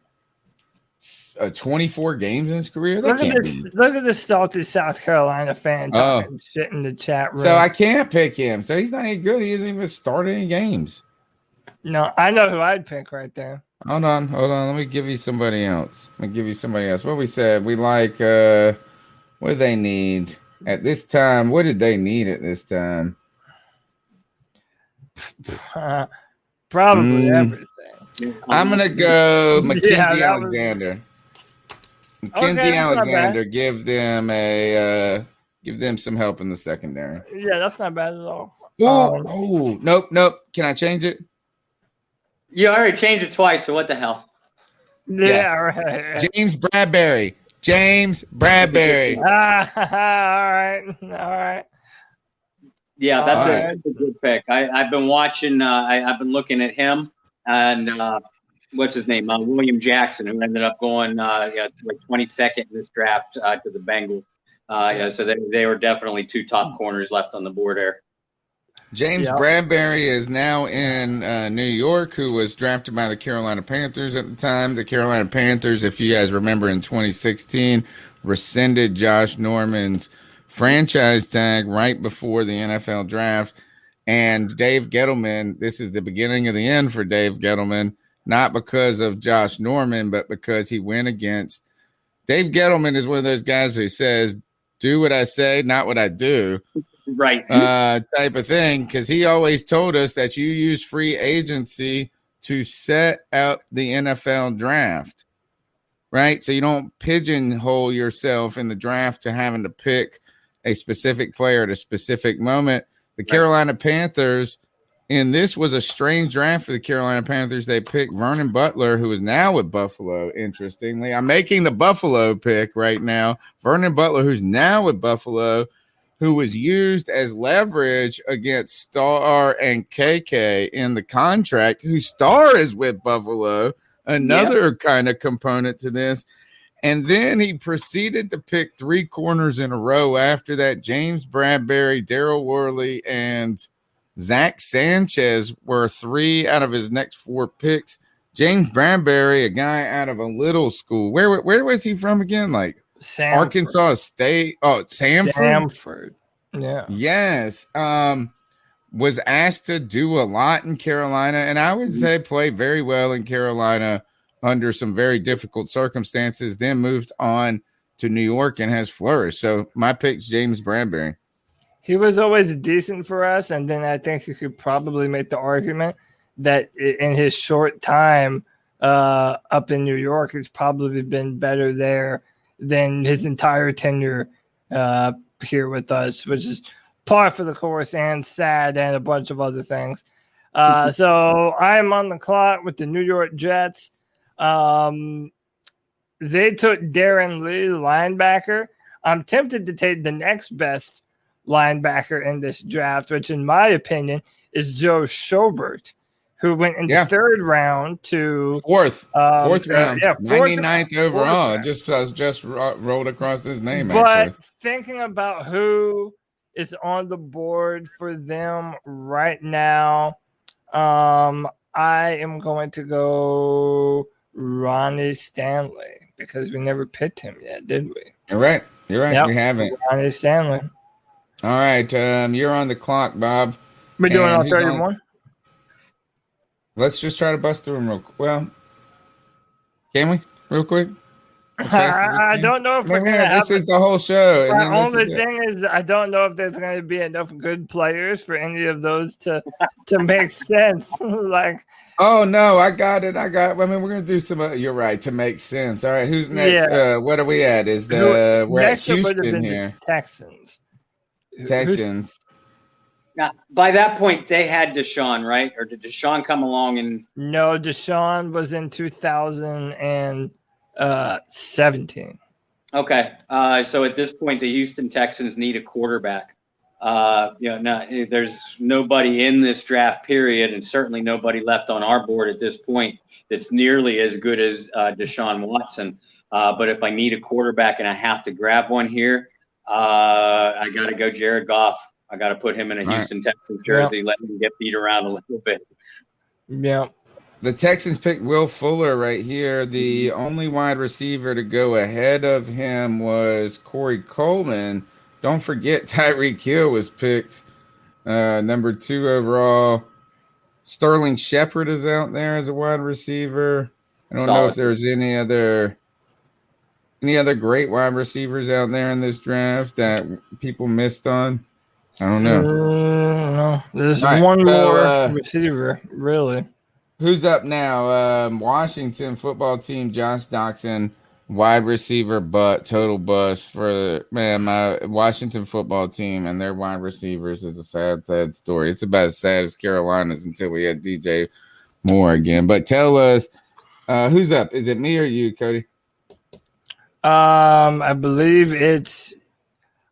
24 games in his career. That Look at can't this! be. Look at this salty South Carolina fan talking shit in the chat room. So I can't pick him. So he's not any good. He hasn't even started any games. No, I know who I'd pick right there. Hold on. Let me give you somebody else. What we said. We like what do they need at this time? What did they need at this time? Probably everything. I'm gonna go Mackenzie Yeah, that was- Alexander. Okay, Mackenzie that's not Alexander, give them some help in the secondary. Yeah, that's not bad at all. Nope. Can I change it? You already changed it twice, so what the hell? Yeah, right. James Bradbury. All right. Yeah, that's All right. a good pick. I've been watching. I've been looking at him and what's his name, William Jackson, who ended up going like 22nd in this draft to the Bengals. So they were definitely two top corners left on the board there. James Bradbury is now in New York, who was drafted by the Carolina Panthers at the time. The Carolina Panthers, if you guys remember, in 2016, rescinded Josh Norman's franchise tag right before the NFL draft. And Dave Gettleman, this is the beginning of the end for Dave Gettleman, not because of Josh Norman, but because he went against Dave Gettleman is one of those guys who says, do what I say, not what I do. Right. Type of thing, because he always told us that you use free agency to set up the NFL draft, right? So you don't pigeonhole yourself in the draft to having to pick a specific player at a specific moment. The Carolina Panthers, and this was a strange draft for the Carolina Panthers. They picked Vernon Butler, who is now with Buffalo, interestingly. I'm making the Buffalo pick right now. Vernon Butler, who's now with Buffalo, who was used as leverage against Starr and KK in the contract, whose Starr is with Buffalo, another kind of component to this. And then he proceeded to pick three corners in a row after that. James Bradbury, Daryl Worley, and Zach Sanchez were three out of his next four picks. James Bradbury, a guy out of a little school. Where was he from again? Like Samford. Arkansas State. Oh, Samford. Yeah. Yes. Was asked to do a lot in Carolina, and I would say played very well in Carolina under some very difficult circumstances, then moved on to New York and has flourished. So my pick's James Bradbury. He was always decent for us, and then I think you could probably make the argument that in his short time up in New York, he's probably been better there than his entire tenure here with us, which is par for the course and sad and a bunch of other things. So I'm on the clock with the New York Jets. They took Darren Lee, linebacker. I'm tempted to take the next best linebacker in this draft, which in my opinion is Joe Schobert, who went in the third round to fourth round, yeah, 99th overall. Just rolled across his name. But actually, thinking about who is on the board for them right now, I am going to go Ronnie Stanley because we never picked him yet, did we? You're right. Yep. We haven't. Ronnie Stanley. All right, you're on the clock, Bob. We're doing all 31. Let's just try to bust through them real quick. Well, can we? Real quick? I don't know if we're going to have... This is the whole show. The only thing is I don't know if there's going to be enough good players for any of those to make sense. Like, oh, no, I got it. I mean, we're going to do some... you're right, to make sense. All right, who's next? Yeah. What are we at? We're at Houston here. Texans. Now, by that point, they had Deshaun, right? Or did Deshaun come along and... No, Deshaun was in 2017. Okay. So at this point, the Houston Texans need a quarterback. There's nobody in this draft period, and certainly nobody left on our board at this point that's nearly as good as Deshaun Watson. But if I need a quarterback and I have to grab one here, I got to go Jared Goff. I got to put him in a Houston Texans jersey, let him get beat around a little bit. Yeah. The Texans picked Will Fuller right here. The only wide receiver to go ahead of him was Corey Coleman. Don't forget Tyreek Hill was picked number 2 overall. Sterling Shepard is out there as a wide receiver. I don't know if there's any other great wide receivers out there in this draft that people missed on. I don't know. No, there's one more receiver, really. Who's up now? Washington football team, Josh Doxson, wide receiver, but total bust for my Washington football team and their wide receivers is a sad, sad story. It's about as sad as Carolina's until we had DJ Moore again. But tell us, who's up? Is it me or you, Cody? I believe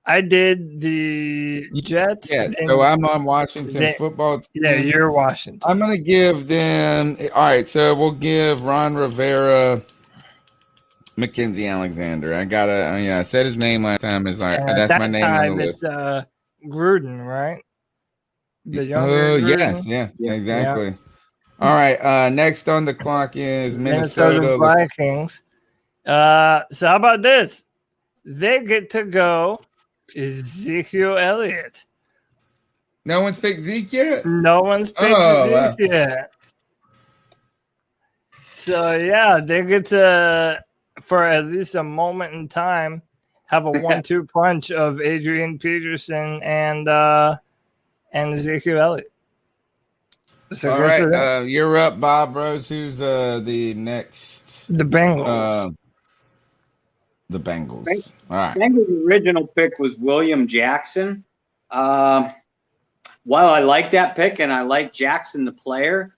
I did the Jets. Yeah, so I'm on Washington football team. Yeah, you're Washington. I'm going to give them – all right, so we'll give Ron Rivera Mackenzie Alexander. I said his name last time. That's my name on the list. It's Gruden, right? The younger Gruden? Yes, exactly. Yeah. All right, next on the clock is Minnesota Vikings. So how about this? They get to go – Ezekiel Elliott. No one's picked Zeke yet? No one's picked Zeke yet. So, yeah, they get to, for at least a moment in time, have a 1-2 punch of Adrian Peterson and Ezekiel Elliott. So all right, you're up, Bob Rose. Who's the next? The Bengals. The Bengals. All right. Bengals' original pick was William Jackson. While I like that pick and I like Jackson the player,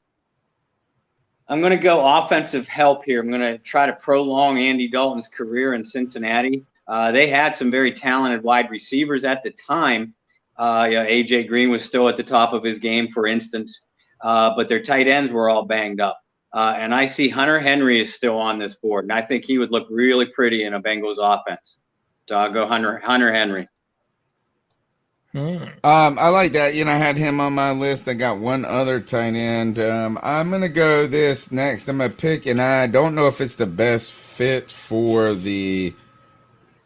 I'm going to go offensive help here. I'm going to try to prolong Andy Dalton's career in Cincinnati. They had some very talented wide receivers at the time. A.J. Green was still at the top of his game, for instance, but their tight ends were all banged up. And I see Hunter Henry is still on this board, and I think he would look really pretty in a Bengals offense. So I'll go Hunter Henry. I like that. I had him on my list. I got one other tight end. I'm going to go this next. I'm going to pick, and I don't know if it's the best fit for the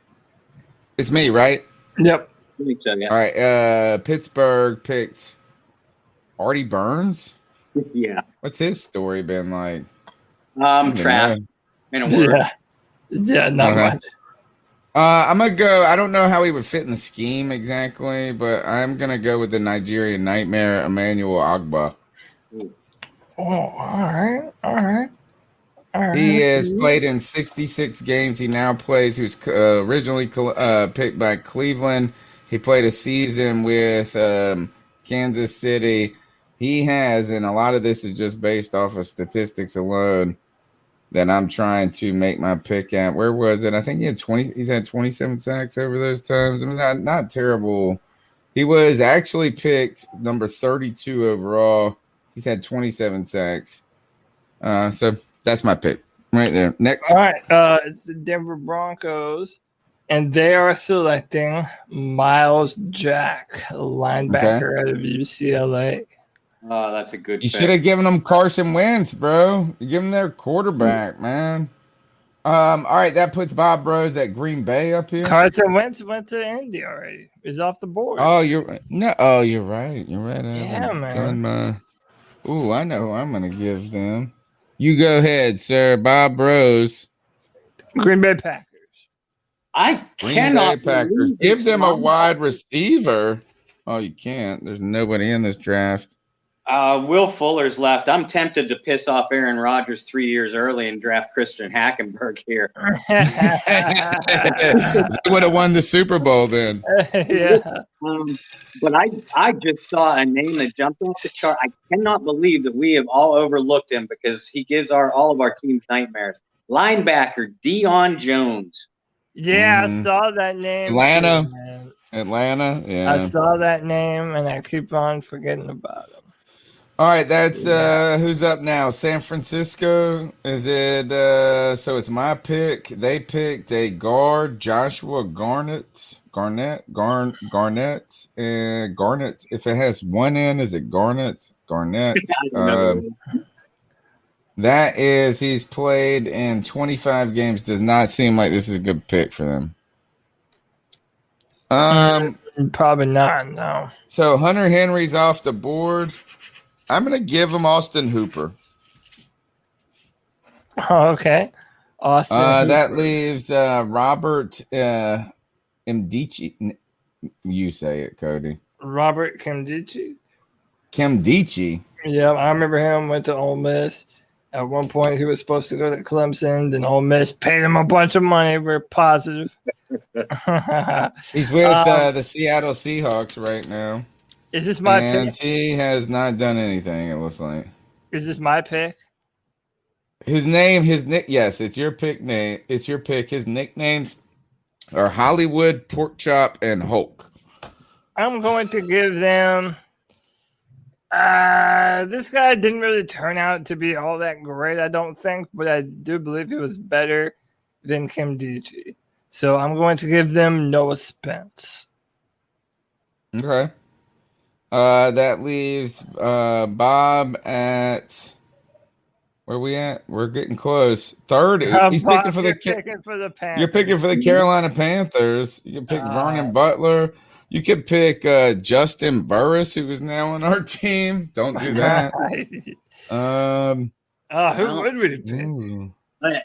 – it's me, right? Yep. I think so, yeah. All right. Pittsburgh picked Artie Burns. Yeah. What's his story been like? Trapped in a word. Yeah, not much. I'm going to go. I don't know how he would fit in the scheme exactly, but I'm going to go with the Nigerian Nightmare, Emmanuel Agba. Oh, all right. He has played in 66 games. He now plays. He was originally picked by Cleveland. He played a season with Kansas City. He has, and a lot of this is just based off of statistics alone that I'm trying to make my pick at. Where was it? I think he's had 27 sacks over those times. I mean, not terrible. He was actually picked number 32 overall. He's had 27 sacks. So that's my pick right there. Next. All right. It's the Denver Broncos, and they are selecting Miles Jack, linebacker out of UCLA. Oh, that's a good You pick. should have given them Carson Wentz, bro. You give them their quarterback, man. All right, that puts Bob Rose at Green Bay up here. Carson Wentz went to Indy already. He's off the board. Oh, you're right. You're right. I Yeah, man. done my. Ooh, I know who I'm gonna give them. You go ahead, sir. Bob Rose. Green Bay Packers. I Green cannot Bay Packers. believe Give this them a one. wide receiver. Oh, you can't. There's nobody in this draft. Will Fuller's left. I'm tempted to piss off Aaron Rodgers 3 years early and draft Christian Hackenberg here. They would have won the Super Bowl then. Yeah. But I just saw a name that jumped off the chart. I cannot believe that we have all overlooked him because he gives all of our teams nightmares. Linebacker Deion Jones. Yeah, I saw that name. Atlanta. Yeah. I saw that name and I keep on forgetting about him. All right, that's who's up now? San Francisco. Is it so it's my pick. They picked a guard, Joshua Garnett. Garnett. If it has one N, is it Garnett? Garnett. That is, he's played in 25 games. Does not seem like this is a good pick for them. Probably not, no. So Hunter Henry's off the board. I'm going to give him Austin Hooper. Oh, okay. Austin Hooper. That leaves Robert Mdici. You say it, Cody. Robert Kimdichi. Kimdichi. Yeah, I remember him. Went to Ole Miss. At one point, he was supposed to go to Clemson. Then Ole Miss paid him a bunch of money. We're positive. He's with the Seattle Seahawks right now. Is this my and pick? He has not done anything, it looks like. Is this my pick? Yes, it's your pick name. It's your pick. His nicknames are Hollywood, Porkchop, and Hulk. I'm going to give them. This guy didn't really turn out to be all that great, I don't think, but I do believe he was better than Kimdichi. So I'm going to give them Noah Spence. Okay. That leaves Bob at where are we at? We're getting close. Third. He's picking for the Panthers. You're picking for the Carolina Panthers. You can pick Vernon Butler. You could pick Justin Burris, who is now on our team. Don't do that. Who would we pick?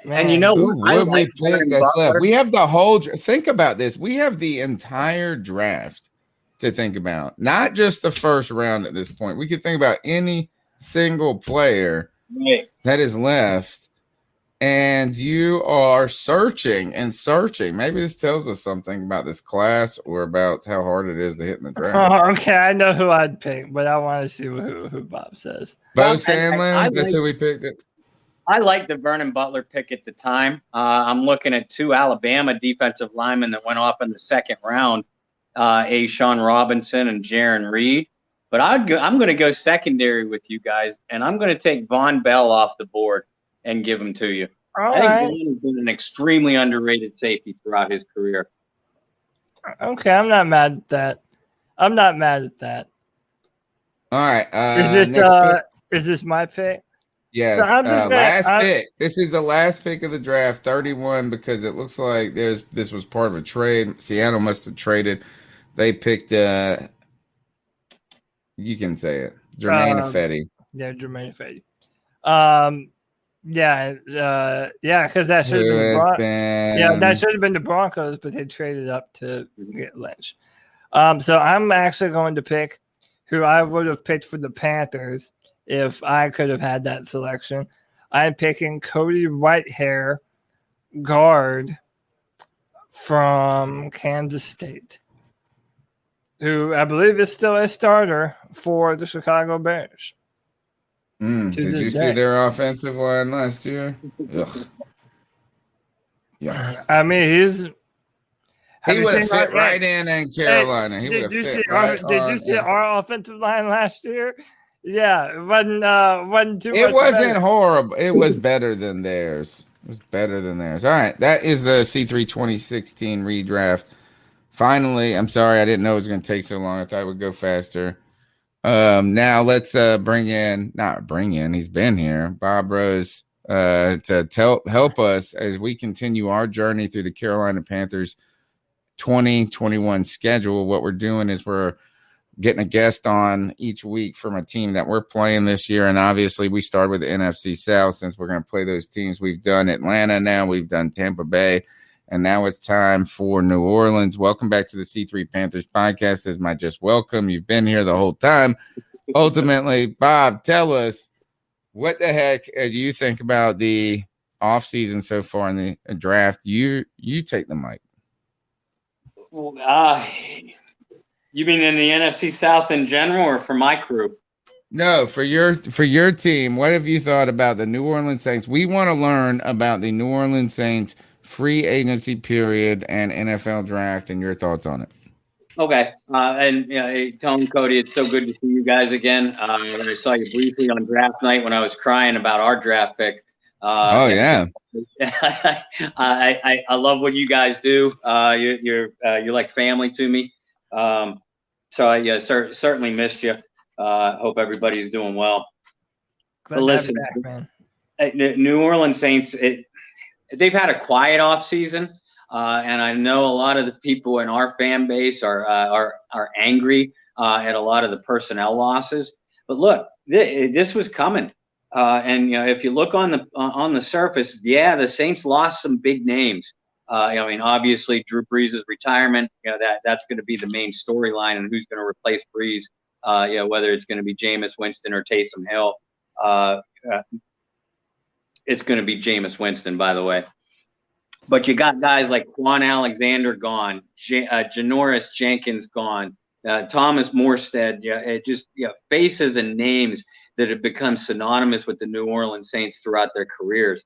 And you know who would we pick that's left? We have the whole. Think about this. We have the entire draft to think about, not just the first round at this point. We could think about any single player that is left, and you are searching and searching. Maybe this tells us something about this class or about how hard it is to hit in the draft. Oh, okay, I know who I'd pick, but I want to see who Bob says. Bo Sandlin, that's who we picked it. I like the Vernon Butler pick at the time. I'm looking at 2 Alabama defensive linemen that went off in the second round. Sean Robinson and Jaron Reed, but I'm going to go secondary with you guys, and I'm going to take Von Bell off the board and give him to you. I think Von has been an extremely underrated safety throughout his career. Okay, I'm not mad at that. All right. Is this my pick? Yes. So I'm just pick. This is the last pick of the draft, 31, because it looks like this was part of a trade. Seattle must have traded. They picked you can say it. Jermaine Ifedi. Yeah, Jermaine Ifedi. Because that should have been that should have been the Broncos, but they traded up to get Lynch. So I'm actually going to pick who I would have picked for the Panthers if I could have had that selection. I'm picking Cody Whitehair, guard from Kansas State, who I believe is still a starter for the Chicago Bears. Did you see their offensive line last year? Ugh. Yeah. I mean, he would have fit right in Carolina. He would have fit right on. Did you see our offensive line last year? Yeah, wasn't too much It wasn't better. horrible. It was better than theirs. It was better than theirs. All right. That is the C3 2016 redraft. Finally, I'm sorry. I didn't know it was going to take so long. I thought it would go faster. Now let's not bring in, he's been here, Bob Rose, to help us as we continue our journey through the Carolina Panthers 2021 schedule. What we're doing is we're getting a guest on each week from a team that we're playing this year. And obviously we started with the NFC South since we're going to play those teams. We've done Atlanta now, we've done Tampa Bay, and now it's time for New Orleans. Welcome back to the C3 Panthers podcast. As my just welcome. You've been here the whole time. Ultimately, Bob, tell us what the heck do you think about the offseason so far in the draft? You take the mic. You mean in the NFC South in general, or for my crew? No, for your team. What have you thought about the New Orleans Saints? We want to learn about the New Orleans Saints free agency period and NFL draft and your thoughts on it. Okay. Tell Cody, it's so good to see you guys again. I saw you briefly on draft night when I was crying about our draft pick. Yeah. I love what you guys do. You're like family to me. Certainly missed you. Hope everybody's doing well. Glad listen, to have you back, man. New Orleans Saints, they've had a quiet off season, and I know a lot of the people in our fan base are angry at a lot of the personnel losses. But look, this was coming, and if you look on the surface, the Saints lost some big names. Obviously Drew Brees' retirement, that's going to be the main storyline, and who's going to replace Brees. Whether it's going to be Jameis Winston or Taysom Hill. It's going to be Jameis Winston, by the way. But you got guys like Quan Alexander gone, Janoris Jenkins gone, Thomas Morstead. Faces and names that have become synonymous with the New Orleans Saints throughout their careers.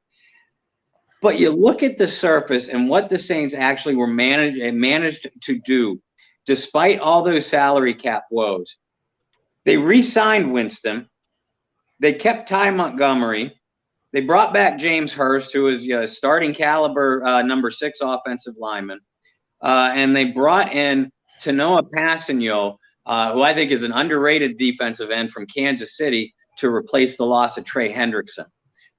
But you look at the surface and what the Saints actually were managed to do, despite all those salary cap woes. They re-signed Winston. They kept Ty Montgomery. They brought back James Hurst, who was starting caliber number 6 offensive lineman. And they brought in Tanoa Passanio, who I think is an underrated defensive end from Kansas City, to replace the loss of Trey Hendrickson.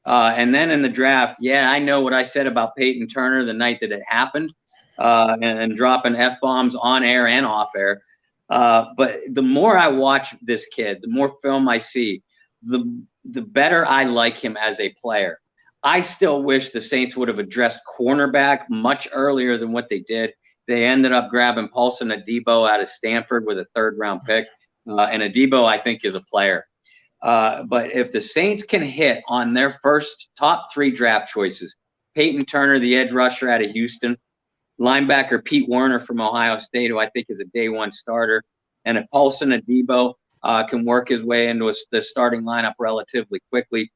And then in the draft, I know what I said about Peyton Turner the night that it happened, and dropping F-bombs on air and off air. But the more I watch this kid, the more film I see, the better I like him as a player. I still wish the Saints would have addressed cornerback much earlier than what they did. They ended up grabbing Paulson Adebo out of Stanford with a 3rd-round pick. And Adebo, I think, is a player. But if the Saints can hit on their first top 3 draft choices, Peyton Turner, the edge rusher out of Houston, linebacker Pete Werner from Ohio State, who I think is a day 1 starter, and if Paulson Adebo can work his way into the starting lineup relatively quickly,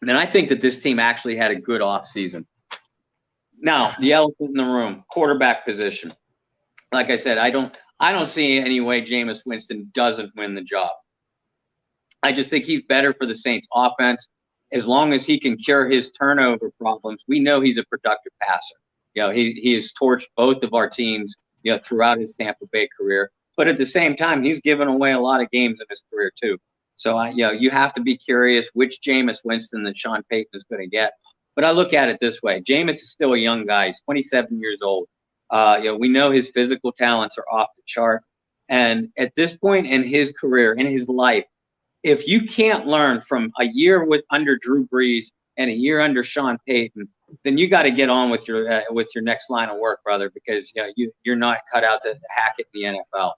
then I think that this team actually had a good offseason. Now, the elephant in the room, quarterback position. Like I said, I don't see any way Jameis Winston doesn't win the job. I just think he's better for the Saints offense. As long as he can cure his turnover problems, we know he's a productive passer. He has torched both of our teams, throughout his Tampa Bay career. But at the same time, he's given away a lot of games in his career too. So, you have to be curious which Jameis Winston that Sean Payton is going to get. But I look at it this way. Jameis is still a young guy. He's 27 years old. We know his physical talents are off the chart. And at this point in his career, in his life, if you can't learn from a year under Drew Brees and a year under Sean Payton, then you got to get on with your next line of work, brother, because you're not cut out to hack it in the NFL.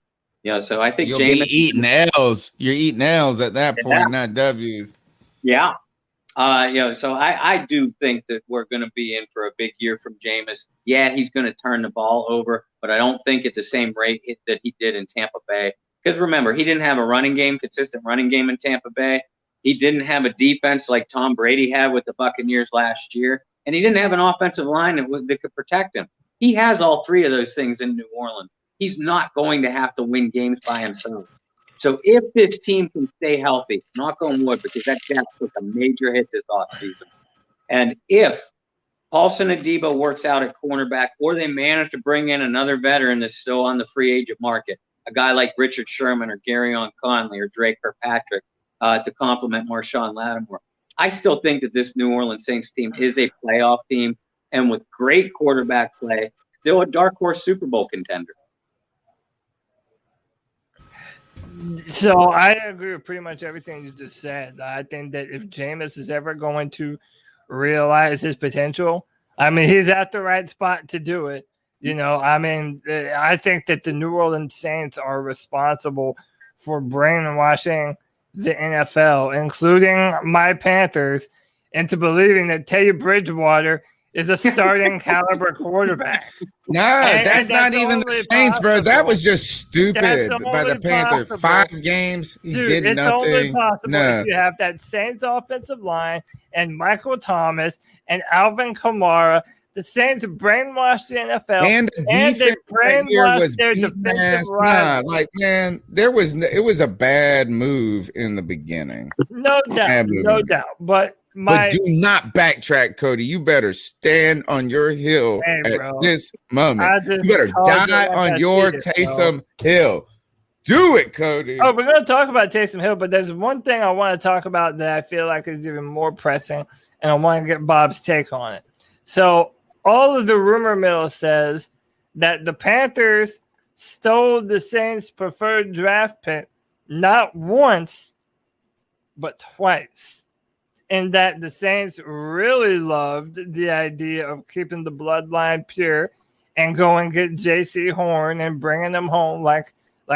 So I think you'll Jameis be eating L's. You're eating L's at that point, not W's. Yeah. So I do think that we're going to be in for a big year from Jameis. Yeah, he's going to turn the ball over, but I don't think at the same rate that he did in Tampa Bay. Because remember, he didn't have a consistent running game in Tampa Bay. He didn't have a defense like Tom Brady had with the Buccaneers last year. And he didn't have an offensive line that could protect him. He has all 3 of those things in New Orleans. He's not going to have to win games by himself. So if this team can stay healthy, knock on wood, because that depth took a major hit this offseason, and if Paulson Adebo works out at cornerback, or they manage to bring in another veteran that's still on the free agent market, a guy like Richard Sherman or Garyon Conley or Drake Kirkpatrick to complement Marshawn Lattimore, I still think that this New Orleans Saints team is a playoff team, and with great quarterback play, still a dark horse Super Bowl contender. So I agree with pretty much everything you just said. I think that if Jameis is ever going to realize his potential, I mean, he's at the right spot to do it. You know, I mean, I think that the New Orleans Saints are responsible for brainwashing the NFL, including my Panthers, into believing that Teddy Bridgewater is a starting caliber quarterback. No, that's not even the Saints, bro. That was just stupid by the Panthers. 5 games, he did it's nothing. Only possible no. if you have that Saints offensive line and Michael Thomas and Alvin Kamara. The Saints brainwashed the NFL, and the defense they brainwashed was their defensive rivals. Like, man, it was a bad move in the beginning. No doubt. But do not backtrack, Cody. You better stand on your hill at this moment. You better die on your Taysom Hill. Do it, Cody. Oh, we're going to talk about Taysom Hill, but there's one thing I want to talk about that I feel like is even more pressing, and I want to get Bob's take on it. So all of the rumor mill says that the Panthers stole the Saints' preferred draft pick not once, but twice. And that the Saints really loved the idea of keeping the bloodline pure and go and get J.C. Horn and bringing him home like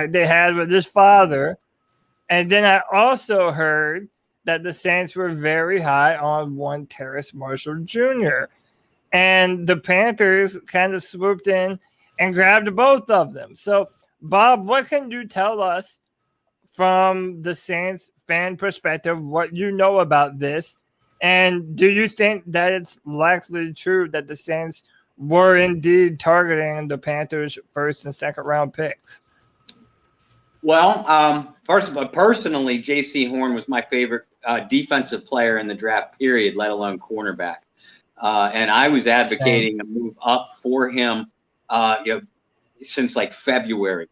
they had with his father. And then I also heard that the Saints were very high on one Terrace Marshall Jr., and the Panthers kind of swooped in and grabbed both of them. So, Bob, what can you tell us from the Saints fan perspective, what you know about this? And do you think that it's likely true that the Saints were indeed targeting the Panthers' first and second round picks? Well, first of all, personally, J.C. Horn was my favorite defensive player in the draft period, let alone cornerback. And I was advocating a move up for him, since like February.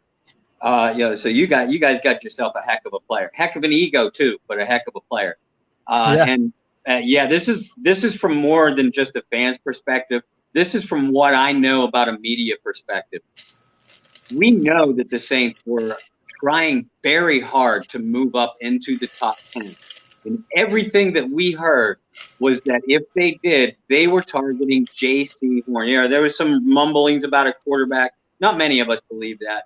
So you guys got yourself a heck of a player, heck of an ego too, but a heck of a player. This is from more than just a fan's perspective. This is from what I know about a media perspective. We know that the Saints were trying very hard to move up into the top 10. And everything that we heard was that if they did, they were targeting J.C. Horn. There was some mumblings about a quarterback. Not many of us believe that.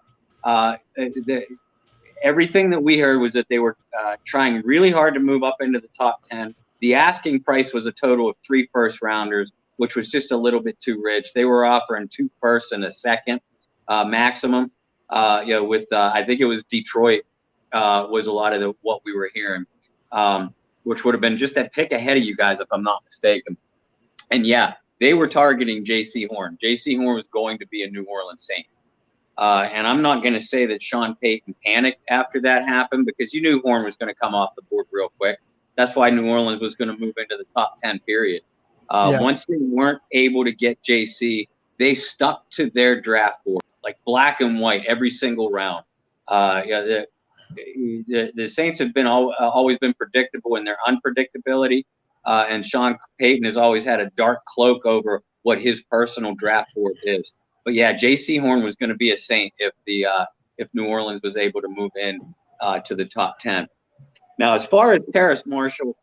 Everything that we heard was that they were trying really hard to move up into the top 10. The asking price was a total of 3 first-rounders, which was just a little bit too rich. They were offering 2 firsts and a second maximum. I think it was Detroit was a lot of what we were hearing. Which would have been just that pick ahead of you guys, if I'm not mistaken. And they were targeting J.C. Horn. J.C. Horn was going to be a New Orleans Saint. And I'm not going to say that Sean Payton panicked after that happened, because you knew Horn was going to come off the board real quick. That's why New Orleans was going to move into the top 10 period. Once they weren't able to get J.C., they stuck to their draft board, like black and white, every single round. The Saints have been always been predictable in their unpredictability, and Sean Payton has always had a dark cloak over what his personal draft board is. But J.C. Horn was going to be a Saint if New Orleans was able to move in to the top 10. Now, as far as Terrace Marshall,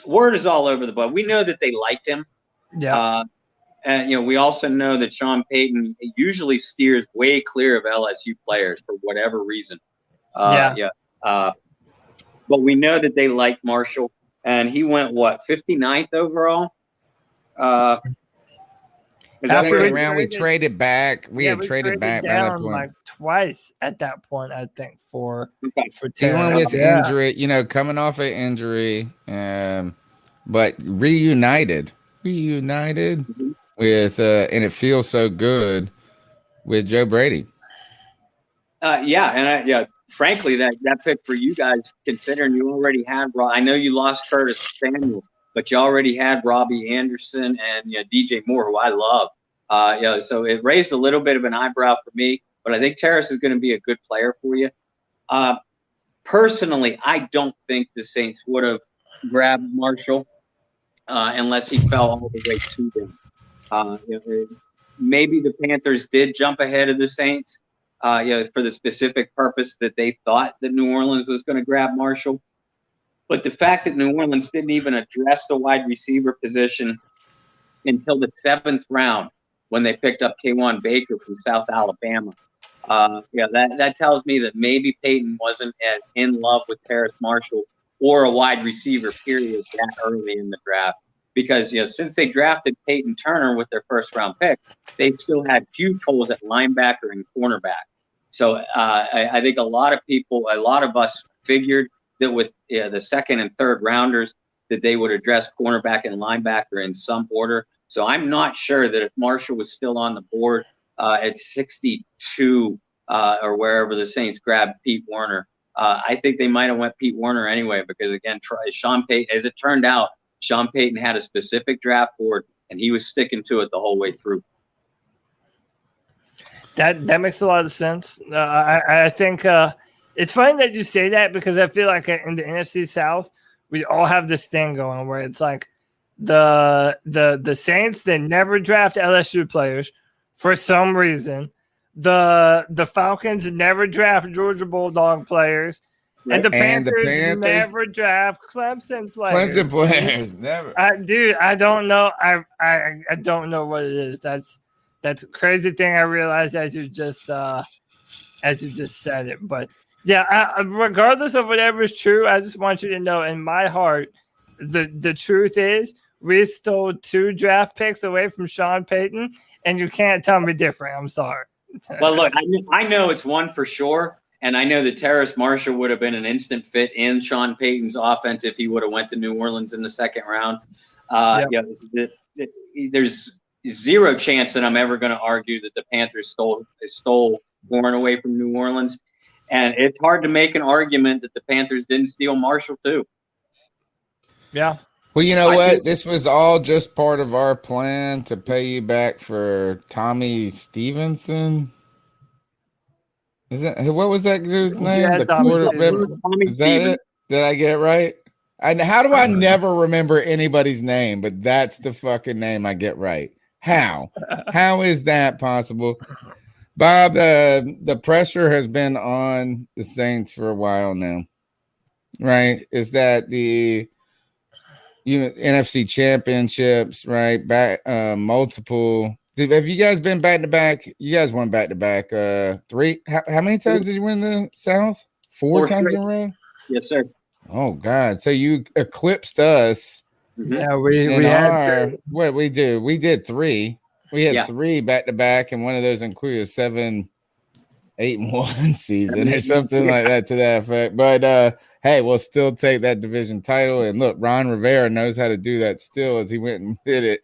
word is all over the board. We know that they liked him. And we also know that Sean Payton usually steers way clear of LSU players for whatever reason. But we know that they liked Marshall, and he went 59th overall. Second round, we traded back. We had traded back by that point. Like twice at that point, I think, for dealing with injury. Coming off an injury, but reunited. With and it feels so good with Joe Brady. Yeah, frankly, that pick for you guys, considering you already had I know you lost Curtis Samuel, but you already had Robbie Anderson and DJ Moore, who I love. So it raised a little bit of an eyebrow for me, but I think Terrace is going to be a good player for you. Personally, I don't think the Saints would have grabbed Marshall unless he fell all the way to them. Maybe the Panthers did jump ahead of the Saints, for the specific purpose that they thought that New Orleans was going to grab Marshall. But the fact that New Orleans didn't even address the wide receiver position until the 7th round when they picked up K'Wan Baker from South Alabama, that tells me that maybe Peyton wasn't as in love with Terrace Marshall or a wide receiver, period, that early in the draft. Because, since they drafted Peyton Turner with their first-round pick, they still had huge holes at linebacker and cornerback. So I think a lot of us figured that with the second and third rounders that they would address cornerback and linebacker in some order. So I'm not sure that if Marshall was still on the board at 62 or wherever the Saints grabbed Pete Werner, I think they might have went Pete Werner anyway, because, again, Sean Payton, as it turned out, Sean Payton had a specific draft board, and he was sticking to it the whole way through. That makes a lot of sense. I think it's funny that you say that, because I feel like in the NFC South, we all have this thing going where it's like the Saints, they never draft LSU players for some reason. The Falcons never draft Georgia Bulldog players. And the Panthers never draft Clemson players. Clemson players never. I don't know. I don't know what it is. That's a crazy thing I realized as you just said it. But yeah, regardless of whatever is true, I just want you to know, in my heart, the truth is we stole 2 draft picks away from Sean Payton, and you can't tell me different. I'm sorry. Well, look, I know it's one for sure. And I know that Terrace Marshall would have been an instant fit in Sean Payton's offense if he would have went to New Orleans in the 2nd round. There's zero chance that I'm ever going to argue that the Panthers stole Warren away from New Orleans. And it's hard to make an argument that the Panthers didn't steal Marshall too. Yeah. Well, you know what? This was all just part of our plan to pay you back for Tommy Stevenson. What was that dude's name? Yeah, the quarterback. Is that it? Did I get it right? How do I never remember anybody's name, but that's the fucking name I get right? How? How is that possible? Bob, the pressure has been on the Saints for a while now, right? Is that the NFC championships, right? Back multiple. Have you guys been back to back? You guys won back to back 3. How many times did you win the South? 4 times in a row? Yes, sir. Oh God! So you eclipsed us. Yeah, we had what we do. We did 3. We had 3 back to back, and one of those included a 7-8-1 season or something like that to that effect. But hey, we'll still take that division title. And look, Ron Rivera knows how to do that still, as he went and did it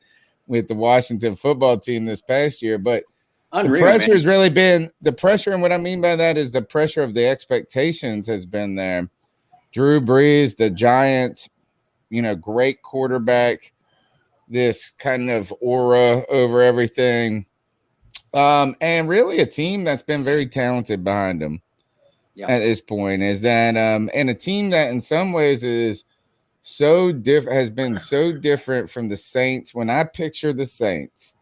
with the Washington football team this past year. But the pressure has really been the pressure. And what I mean by that is the pressure of the expectations has been there. Drew Brees, the giant, great quarterback, this kind of aura over everything. And really a team that's been very talented behind him at this point is that, and a team that in some ways is so different, has been so different from the Saints. When I picture the Saints,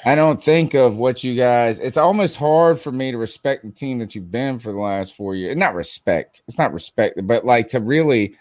I don't think of what you guys, it's almost hard for me to respect the team that you've been for the last 4 years. Not respect, it's not respect, but like to really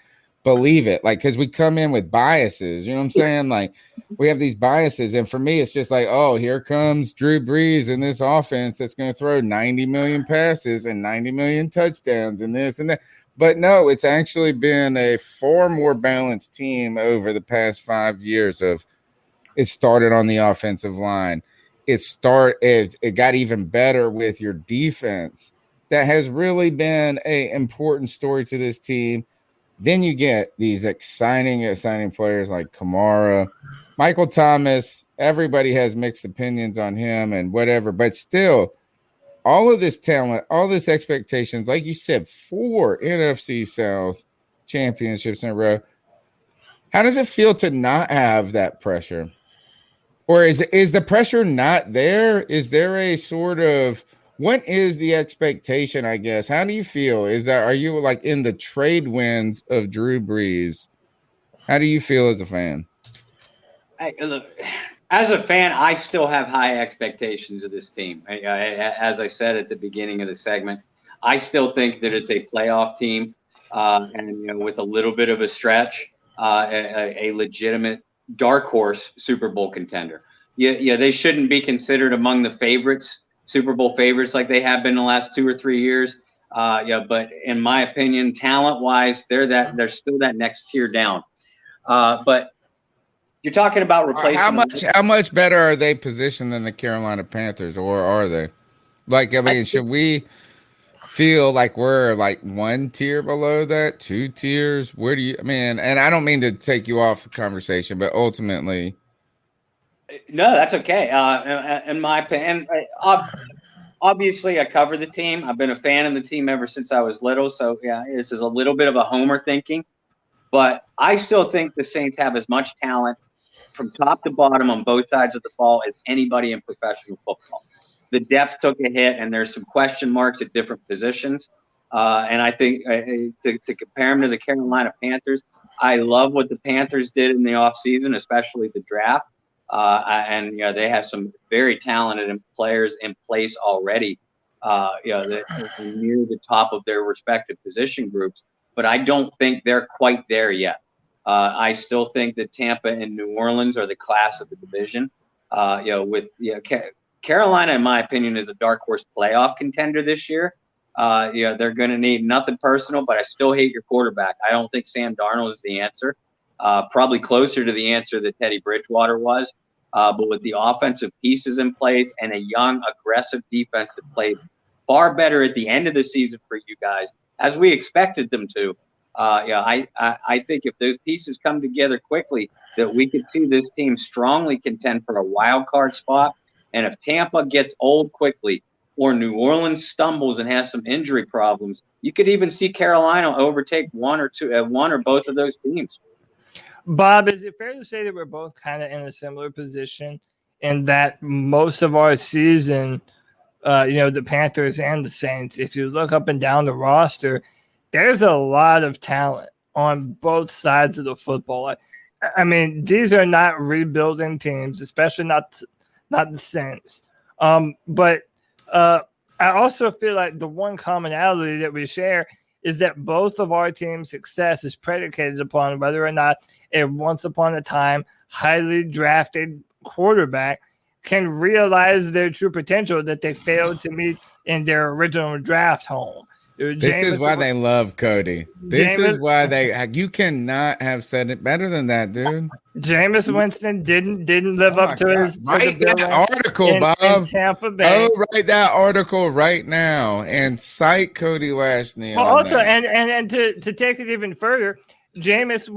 believe it. Like, because we come in with biases, you know what I'm saying? Like, we have these biases. And for me, it's just like, oh, here comes Drew Brees in this offense that's going to throw 90 million passes and 90 million touchdowns and this and that. But no, it's actually been a far more balanced team over the past 5 years. It started on the offensive line. It got even better with your defense. That has really been an important story to this team. Then you get these exciting players like Kamara, Michael Thomas. Everybody has mixed opinions on him and whatever, but still, all of this talent, all this expectations, like you said, 4 NFC South championships in a row. How does it feel to not have that pressure? Or is the pressure not there? Is there a sort of, what is the expectation, I guess? How do you feel? Are you like in the trade winds of Drew Brees? How do you feel as a fan? Look, as a fan, I still have high expectations of this team. As I said at the beginning of the segment, I still think that it's a playoff team, and with a little bit of a stretch, a legitimate dark horse Super Bowl contender. Yeah, they shouldn't be considered among the favorites, Super Bowl favorites, like they have been the last 2 or 3 years. But in my opinion, talent-wise, they're still that next tier down. But you're talking about replacing. How much better are they positioned than the Carolina Panthers, or are they? Like, I mean, should we feel like we're like 1 tier below that, 2 tiers? Where do you? I mean, and I don't mean to take you off the conversation, but ultimately, No, that's okay. In my opinion, obviously, I cover the team. I've been a fan of the team ever since I was little. So yeah, this is a little bit of a homer thinking, but I still think the Saints have as much talent from top to bottom on both sides of the ball as anybody in professional football. The depth took a hit, and there's some question marks at different positions. And I think to compare them to the Carolina Panthers, I love what the Panthers did in the offseason, especially the draft. And they have some very talented players in place already. They're near the top of their respective position groups, but I don't think they're quite there yet. I still think that Tampa and New Orleans are the class of the division. Carolina, in my opinion, is a dark horse playoff contender this year. They're going to need nothing personal, but I still hate your quarterback. I don't think Sam Darnold is the answer. Probably closer to the answer that Teddy Bridgewater was. But with the offensive pieces in place and a young, aggressive defense that played far better at the end of the season for you guys, as we expected them to, I think if those pieces come together quickly, that we could see this team strongly contend for a wild card spot. And if Tampa gets old quickly, or New Orleans stumbles and has some injury problems, you could even see Carolina overtake one or both of those teams. Bob, is it fair to say that we're both kind of in a similar position in that most of our season, the Panthers and the Saints, if you look up and down the roster, there's a lot of talent on both sides of the football. I mean, these are not rebuilding teams, especially not the Saints. But I also feel like the one commonality that we share is that both of our team's success is predicated upon whether or not a once upon a time highly drafted quarterback can realize their true potential that they failed to meet in their original draft home. This is why they love Cody. This is why you cannot have said it better than that, dude. Jameis Winston didn't live up to his write that article, Bob. In Tampa Bay. Write that article right now and cite Cody Lashney. Well, also, and to take it even further, Jameis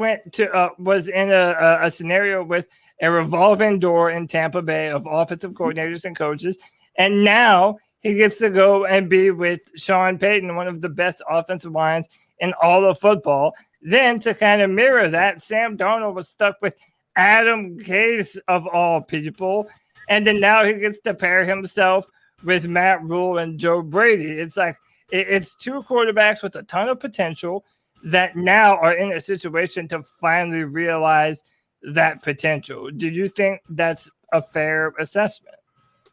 was in a scenario with a revolving door in Tampa Bay of offensive coordinators and coaches, and now he gets to go and be with Sean Payton, one of the best offensive lines in all of football. Then to kind of mirror that, Sam Darnold was stuck with Adam Gase of all people. And then now he gets to pair himself with Matt Rule and Joe Brady. It's like it's 2 quarterbacks with a ton of potential that now are in a situation to finally realize that potential. Do you think that's a fair assessment?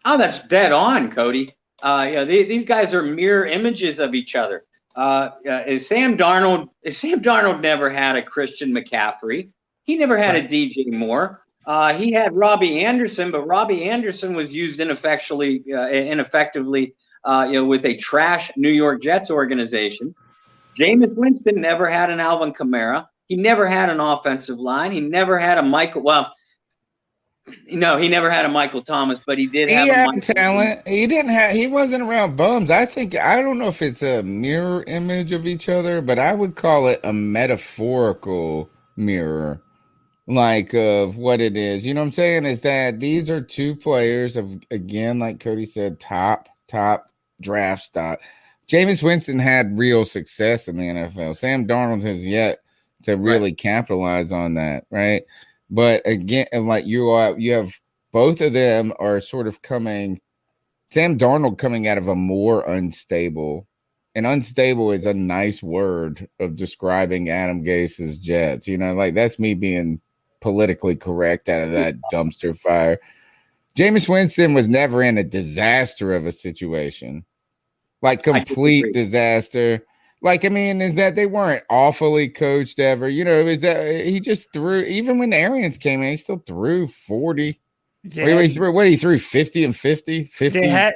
Oh, that's dead on, Cody. These guys are mirror images of each other. Sam Darnold never had a Christian McCaffrey. He never had a DJ Moore. He had Robbie Anderson, but Robbie Anderson was used ineffectively with a trash New York Jets organization. Jameis Winston never had an Alvin Kamara. He never had an offensive line. He never had a Michael. Well, no, he never had a Michael Thomas, but he did have. He had talent. He didn't have. He wasn't around bums. I don't know if it's a mirror image of each other, but I would call it a metaphorical mirror, like of what it is. You know what I'm saying? Is that these are 2 players of, again, like Cody said, top draft stock. Jameis Winston had real success in the NFL. Sam Darnold has yet to really capitalize on that, right? But again, like you have both of them are sort of coming. Sam Darnold coming out of a more unstable, and unstable is a nice word of describing Adam Gase's Jets. You know, like that's me being politically correct out of that dumpster fire. Jameis Winston was never in a disaster of a situation, like complete disaster. Like, I mean, is that they weren't awfully coached ever? You know, is that he just threw, even when Arians came in, he still threw 40. He threw 50 and 50, 50 they had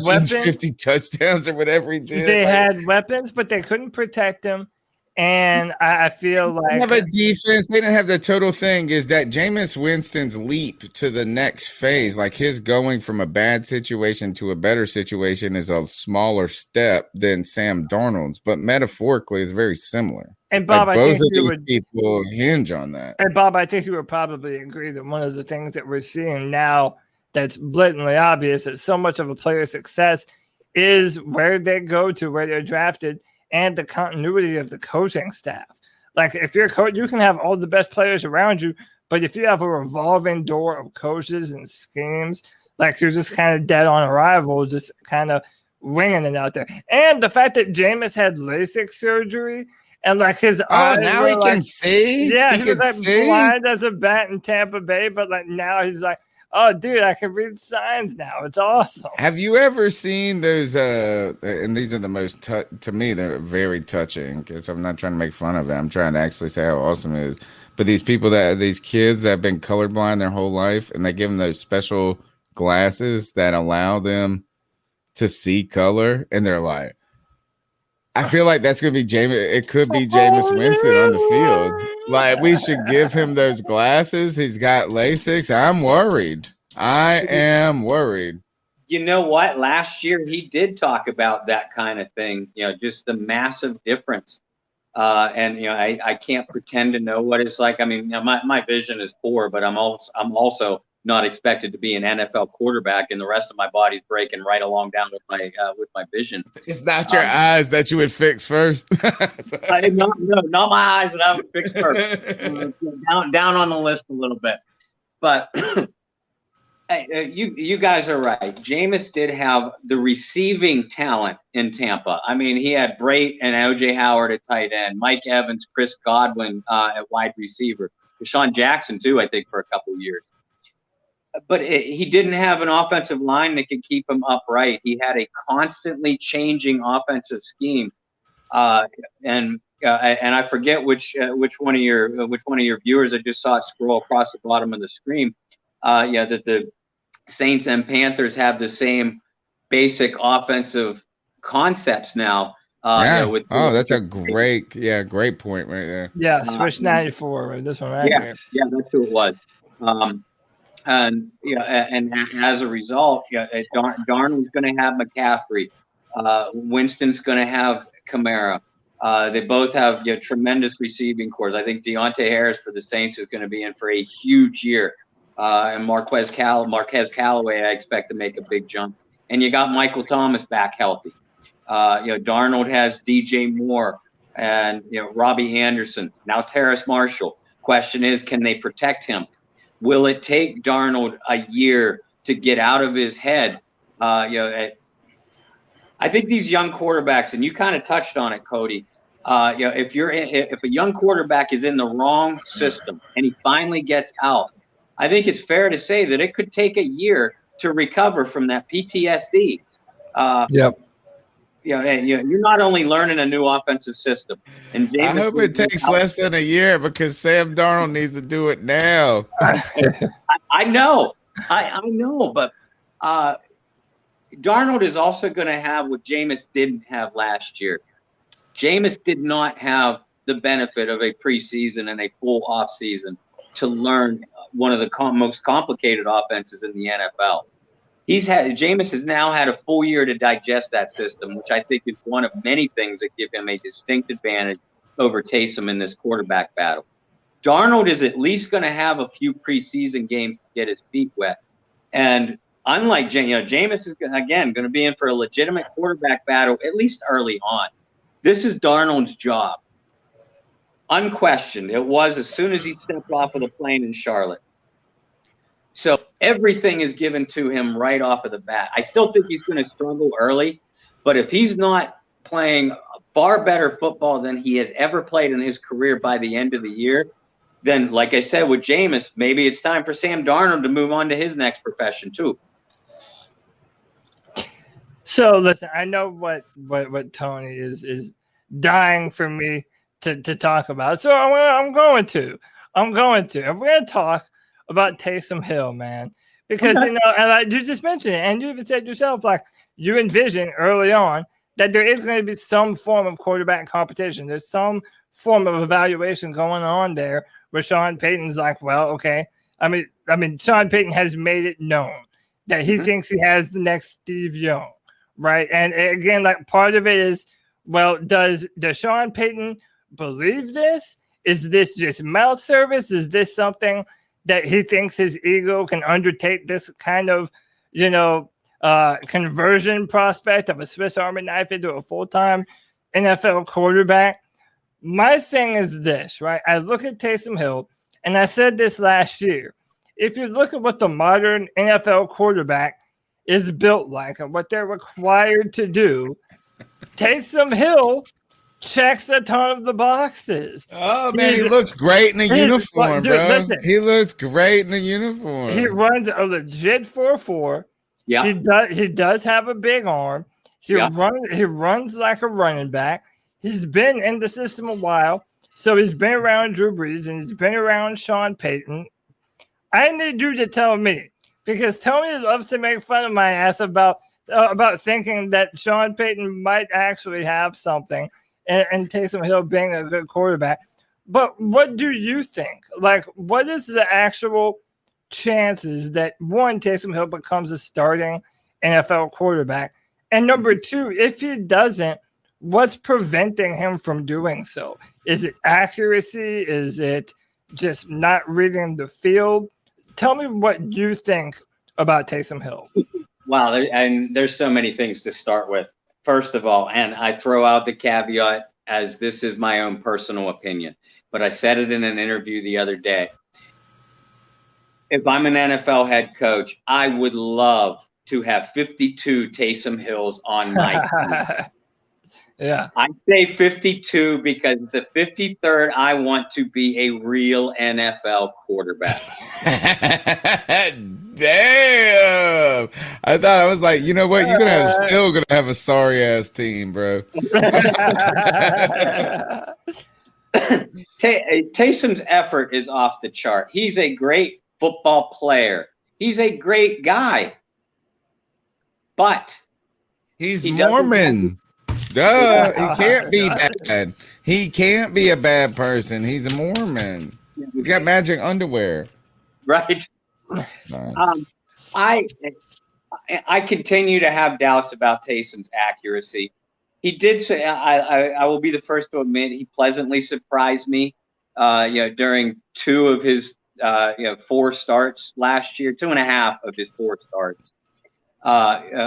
weapons, 50 touchdowns or whatever he did. They had weapons, but they couldn't protect him. And I feel like they didn't have a defense. They didn't have the total thing. Is that Jameis Winston's leap to the next phase, like his going from a bad situation to a better situation, is a smaller step than Sam Darnold's, but metaphorically is very similar. And Bob, like both of these people hinge on that. And Bob, I think you would probably agree that one of the things that we're seeing now that's blatantly obvious that so much of a player's success is where they go to, where they're drafted, and the continuity of the coaching staff. Like if you're a coach, you can have all the best players around you, but if you have a revolving door of coaches and schemes, like you're just kind of dead on arrival, just kind of winging it out there. And the fact that Jameis had LASIK surgery and like his eyes now he can see. Yeah, he was like blind as a bat in Tampa Bay, but like now he's like, oh, dude, I can read signs now. It's awesome. Have you ever seen those? And these are the most, to me, they're very touching. Because I'm not trying to make fun of it. I'm trying to actually say how awesome it is. But these kids that have been colorblind their whole life, and they give them those special glasses that allow them to see color, and they're like, I feel like that's going to be Jameis. It could be Jameis Winston on the field. Like, we should give him those glasses. He's got LASIK. I'm worried. I am worried. You know what? Last year, he did talk about that kind of thing, you know, just the massive difference. And, you know, I can't pretend to know what it's like. I mean, you know, my vision is poor, but I'm also not expected to be an NFL quarterback, and the rest of my body's breaking right along down with my vision. It's not your eyes that you would fix first. Not my eyes that I would fix first. Down on the list a little bit, but hey, you guys are right. Jameis did have the receiving talent in Tampa. I mean, he had Brait and O.J. Howard at tight end, Mike Evans, Chris Godwin at wide receiver, Deshaun Jackson too, I think, for a couple of years. But he didn't have an offensive line that could keep him upright. He had a constantly changing offensive scheme, and I forget which one of your viewers, I just saw it scroll across the bottom of the screen. That the Saints and Panthers have the same basic offensive concepts now. That's a great point right there. Yeah, Swish 94, this one right here. Yeah, that's who it was. And as a result, Darnold's going to have McCaffrey. Winston's going to have Kamara. They both have tremendous receiving cores. I think Deontay Harris for the Saints is going to be in for a huge year. And Marquez Callaway, I expect to make a big jump. And you got Michael Thomas back healthy. Darnold has DJ Moore and Robbie Anderson. Now Terrace Marshall. Question is, can they protect him? Will it take Darnold a year to get out of his head? I think these young quarterbacks, and you kind of touched on it, Cody. If a young quarterback is in the wrong system and he finally gets out, I think it's fair to say that it could take a year to recover from that PTSD. Yep. You're not only learning a new offensive system. And I hope it takes less than a year because Sam Darnold needs to do it now. I know, but Darnold is also going to have what Jameis didn't have last year. Jameis did not have the benefit of a preseason and a full offseason to learn one of the most complicated offenses in the NFL. Jameis has now had a full year to digest that system, which I think is one of many things that give him a distinct advantage over Taysom in this quarterback battle. Darnold is at least going to have a few preseason games to get his feet wet. And unlike Jameis is again going to be in for a legitimate quarterback battle at least early on. This is Darnold's job, unquestioned. It was as soon as he stepped off of the plane in Charlotte. So everything is given to him right off of the bat. I still think he's going to struggle early, but if he's not playing far better football than he has ever played in his career by the end of the year, then, like I said with Jameis, maybe it's time for Sam Darnold to move on to his next profession too. So listen, I know what Tony is dying for me to talk about. So I'm going to. I'm going to. And we're going to talk about Taysom Hill, man. Because, and like you just mentioned it, and you even said yourself, like, you envision early on that there is going to be some form of quarterback competition. There's some form of evaluation going on there where Sean Payton's like, well, okay. I mean, Sean Payton has made it known that he thinks he has the next Steve Young, right? And again, like, part of it is, well, does Sean Payton believe this? Is this just mouth service? Is this something that he thinks his ego can undertake, this kind of, conversion prospect of a Swiss Army knife into a full-time NFL quarterback? My thing is this, right? I look at Taysom Hill, and I said this last year. If you look at what the modern NFL quarterback is built like and what they're required to do, Taysom Hill checks a ton of the boxes. Oh, man, he looks great in a uniform, bro. Listen, he looks great in a uniform. He runs a legit 4.4. Yeah. He does have a big arm. He runs like a running back. He's been in the system a while, so he's been around Drew Brees and he's been around Sean Payton. I need you to tell me, because Tony loves to make fun of my ass about thinking that Sean Payton might actually have something and Taysom Hill being a good quarterback. But what do you think? Like, what is the actual chances that, one, Taysom Hill becomes a starting NFL quarterback? And number two, if he doesn't, what's preventing him from doing so? Is it accuracy? Is it just not reading the field? Tell me what you think about Taysom Hill. Wow, there's so many things to start with. First of all, and I throw out the caveat as this is my own personal opinion, but I said it in an interview the other day. If I'm an NFL head coach, I would love to have 52 Taysom Hills on my team. Yeah. I say 52 because the 53rd, I want to be a real NFL quarterback. Damn. I thought, I was like, you know what? You're still going to have a sorry ass team, bro. Taysom's effort is off the chart. He's a great football player. He's a great guy. But he's Mormon. Duh, he can't be bad. He can't be a bad person. He's a Mormon. He's got magic underwear. Right. Nice. I continue to have doubts about Taysom's accuracy. He did say, I will be the first to admit, he pleasantly surprised me. During two of his 4 starts last year, 2.5 of his 4 starts,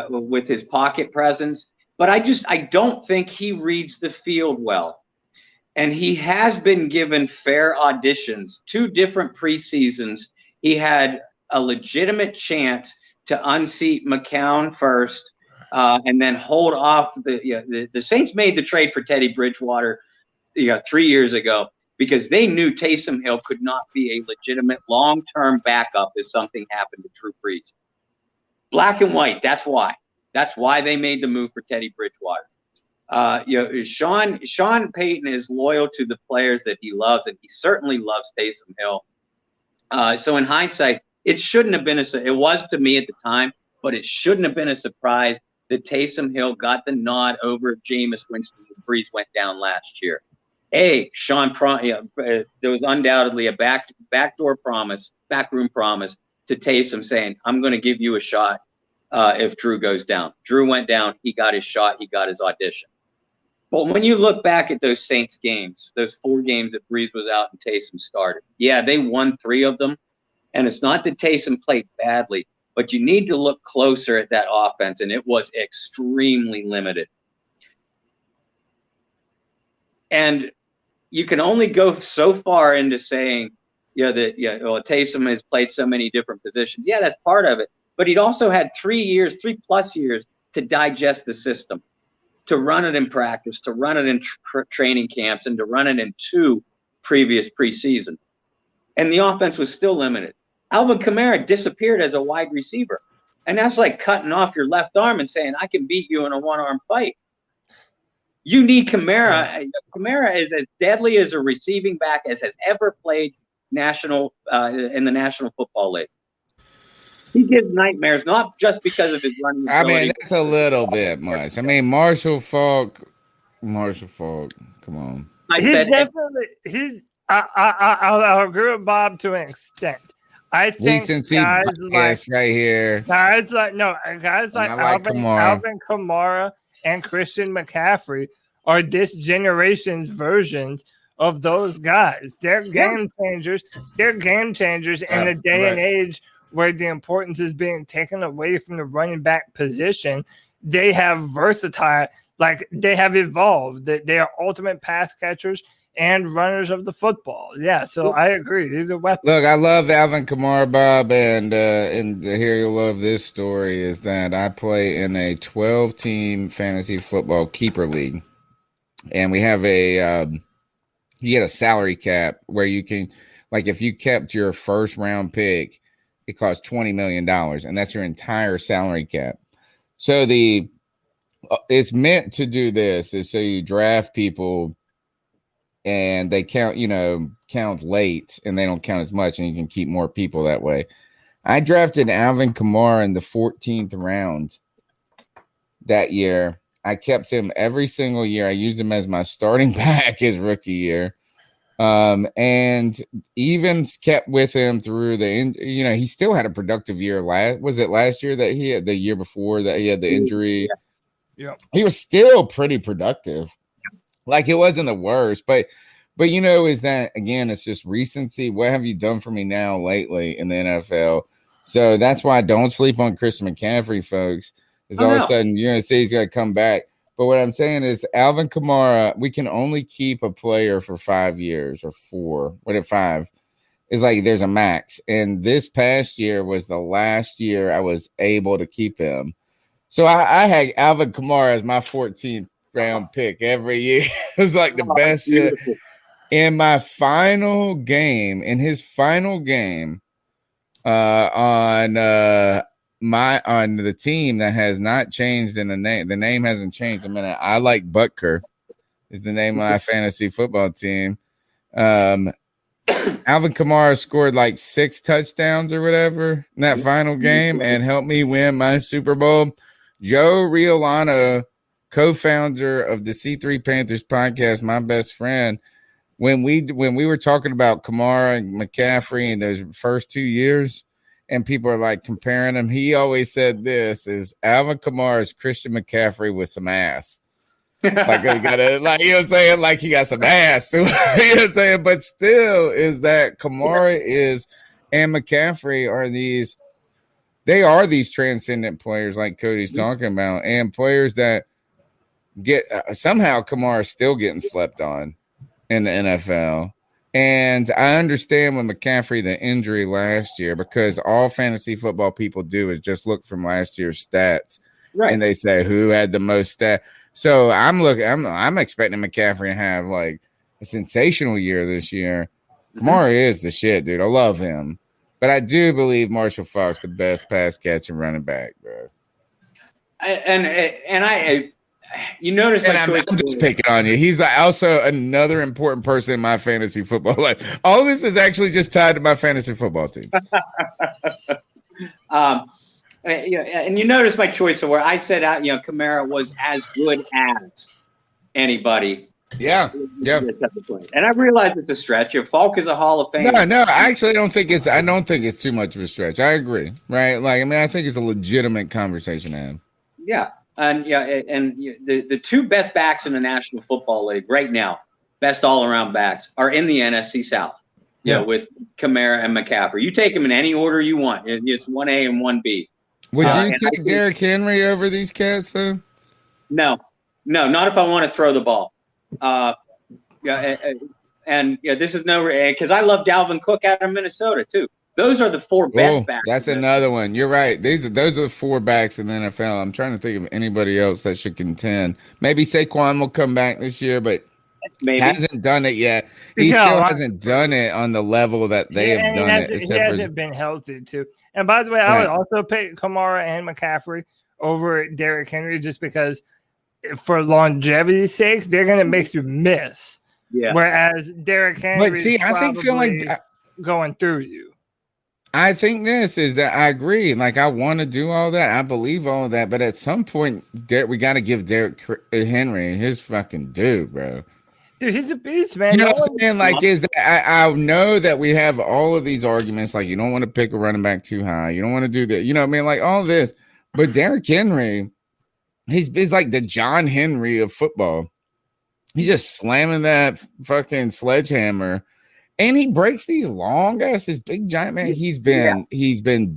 with his pocket presence. But I don't think he reads the field well. And he has been given fair auditions. 2 different preseasons, he had a legitimate chance to unseat McCown first and then hold off. The Saints made the trade for Teddy Bridgewater 3 years ago because they knew Taysom Hill could not be a legitimate long-term backup if something happened to Drew Brees. Black and white, that's why. That's why they made the move for Teddy Bridgewater. Sean Payton is loyal to the players that he loves, and he certainly loves Taysom Hill. So in hindsight, it shouldn't have been it was to me at the time, but it shouldn't have been a surprise that Taysom Hill got the nod over Jameis Winston when Brees went down last year. There was undoubtedly a backroom promise to Taysom saying, I'm going to give you a shot. If Drew goes down. Drew went down. He got his shot. He got his audition. But when you look back at those Saints games, those 4 games that Brees was out and Taysom started, yeah, they won 3 of them. And it's not that Taysom played badly, but you need to look closer at that offense, and it was extremely limited. And you can only go so far into saying, Taysom has played so many different positions. Yeah, that's part of it. But he'd also had 3 plus years to digest the system, to run it in practice, to run it in training camps, and to run it in 2 previous preseason. And the offense was still limited. Alvin Kamara disappeared as a wide receiver. And that's like cutting off your left arm and saying, I can beat you in a one-arm fight. You need Kamara. Kamara is as deadly as a receiving back as has ever played in the National Football League. He gives nightmares, not just because of his running ability. I mean, that's a little bit much. I mean, Marshall Faulk, come on. I'll agree with Bob to an extent. I think recency bias right here. Guys like Alvin Kamara and Christian McCaffrey are this generation's versions of those guys. They're game changers. They're game changers in a day and age where the importance is being taken away from the running back position. They have versatile, they have evolved. They are ultimate pass catchers and runners of the football. Yeah, so I agree. These are weapons. Look, I love Alvin Kamara, Bob, and here you'll love this story is that I play in a 12-team fantasy football keeper league, and we have you get a salary cap where you can, if you kept your first round pick, it costs $20 million, and that's your entire salary cap. So it's meant to do this is so you draft people and they count late and they don't count as much and you can keep more people that way. I drafted Alvin Kamara in the 14th round that year. I kept him every single year. I used him as my starting back his rookie year. And even kept with him through he still had a productive year. Was it last year that he had the year before that he had the injury? Yeah. He was still pretty productive. It wasn't the worst, but is that again, it's just recency. What have you done for me now lately in the NFL? So that's why I don't sleep on Christian McCaffrey, folks. Because all of a sudden you're going to say he's going to come back. But what I'm saying is Alvin Kamara, we can only keep a player for 5 years or 4. What if 5? It's there's a max. And this past year was the last year I was able to keep him. So I had Alvin Kamara as my 14th round pick every year. It was the best year. In my final game, on the team that has not changed in the name. The name hasn't changed. I like Butker is the name of my fantasy football team. Alvin Kamara scored 6 touchdowns or whatever in that final game and helped me win my Super Bowl. Joe Riolano, co-founder of the C3 Panthers podcast, my best friend, when we were talking about Kamara and McCaffrey in those first 2 years, and people are comparing them, he always said this is Alvin Kamara's Christian McCaffrey with some ass. He got he got some ass. But still is that Kamara and McCaffrey are these transcendent players like Cody's talking about, and players that get somehow Kamara still getting slept on in the NFL. And I understand with McCaffrey, the injury last year, because all fantasy football people do is just look from last year's stats. Right. And they say who had the most stats. So I'm expecting McCaffrey to have a sensational year this year. Kamara is the shit, dude. I love him. But I do believe Marshall Faulk's the best pass catching running back, bro. You notice I'm just picking on you. He's also another important person in my fantasy football life. All this is actually just tied to my fantasy football team. And you notice my choice of where I said out, Kamara was as good as anybody. Yeah. And I realize it's a stretch. Falk is a Hall of Fame. No, I actually don't think it's too much of a stretch. I agree. Right? I think it's a legitimate conversation to have. Yeah. And the 2 best backs in the National Football League right now, best all-around backs, are in the NFC South. with Kamara and McCaffrey. You take them in any order you want. It's 1A and 1B. Would you take Derrick Henry over these cats, though? No, not if I want to throw the ball. This is because I love Dalvin Cook out of Minnesota too. Those are the four best backs. That's another one. You're right. Those are the four backs in the NFL. I'm trying to think of anybody else that should contend. Maybe Saquon will come back this year, but hasn't done it yet. He still hasn't done it on the level that they have done it. He hasn't been healthy too. And by the way, I would also pick Kamara and McCaffrey over Derrick Henry just because for longevity's sake, they're going to make you miss. Yeah. Whereas Derrick Henry feel like going through you. I think this is that I agree. Like, I want to do all that. I believe all of that. But at some point, we got to give Derrick Henry his fucking due, bro. Dude, he's a beast, man. You know what I'm saying? Like, I know that we have all of these arguments. Like, you don't want to pick a running back too high. You don't want to do that. You know what I mean? Like, all this. But Derrick Henry, he's like the John Henry of football. He's just slamming that fucking sledgehammer. And he breaks these long ass, this big giant man. He's been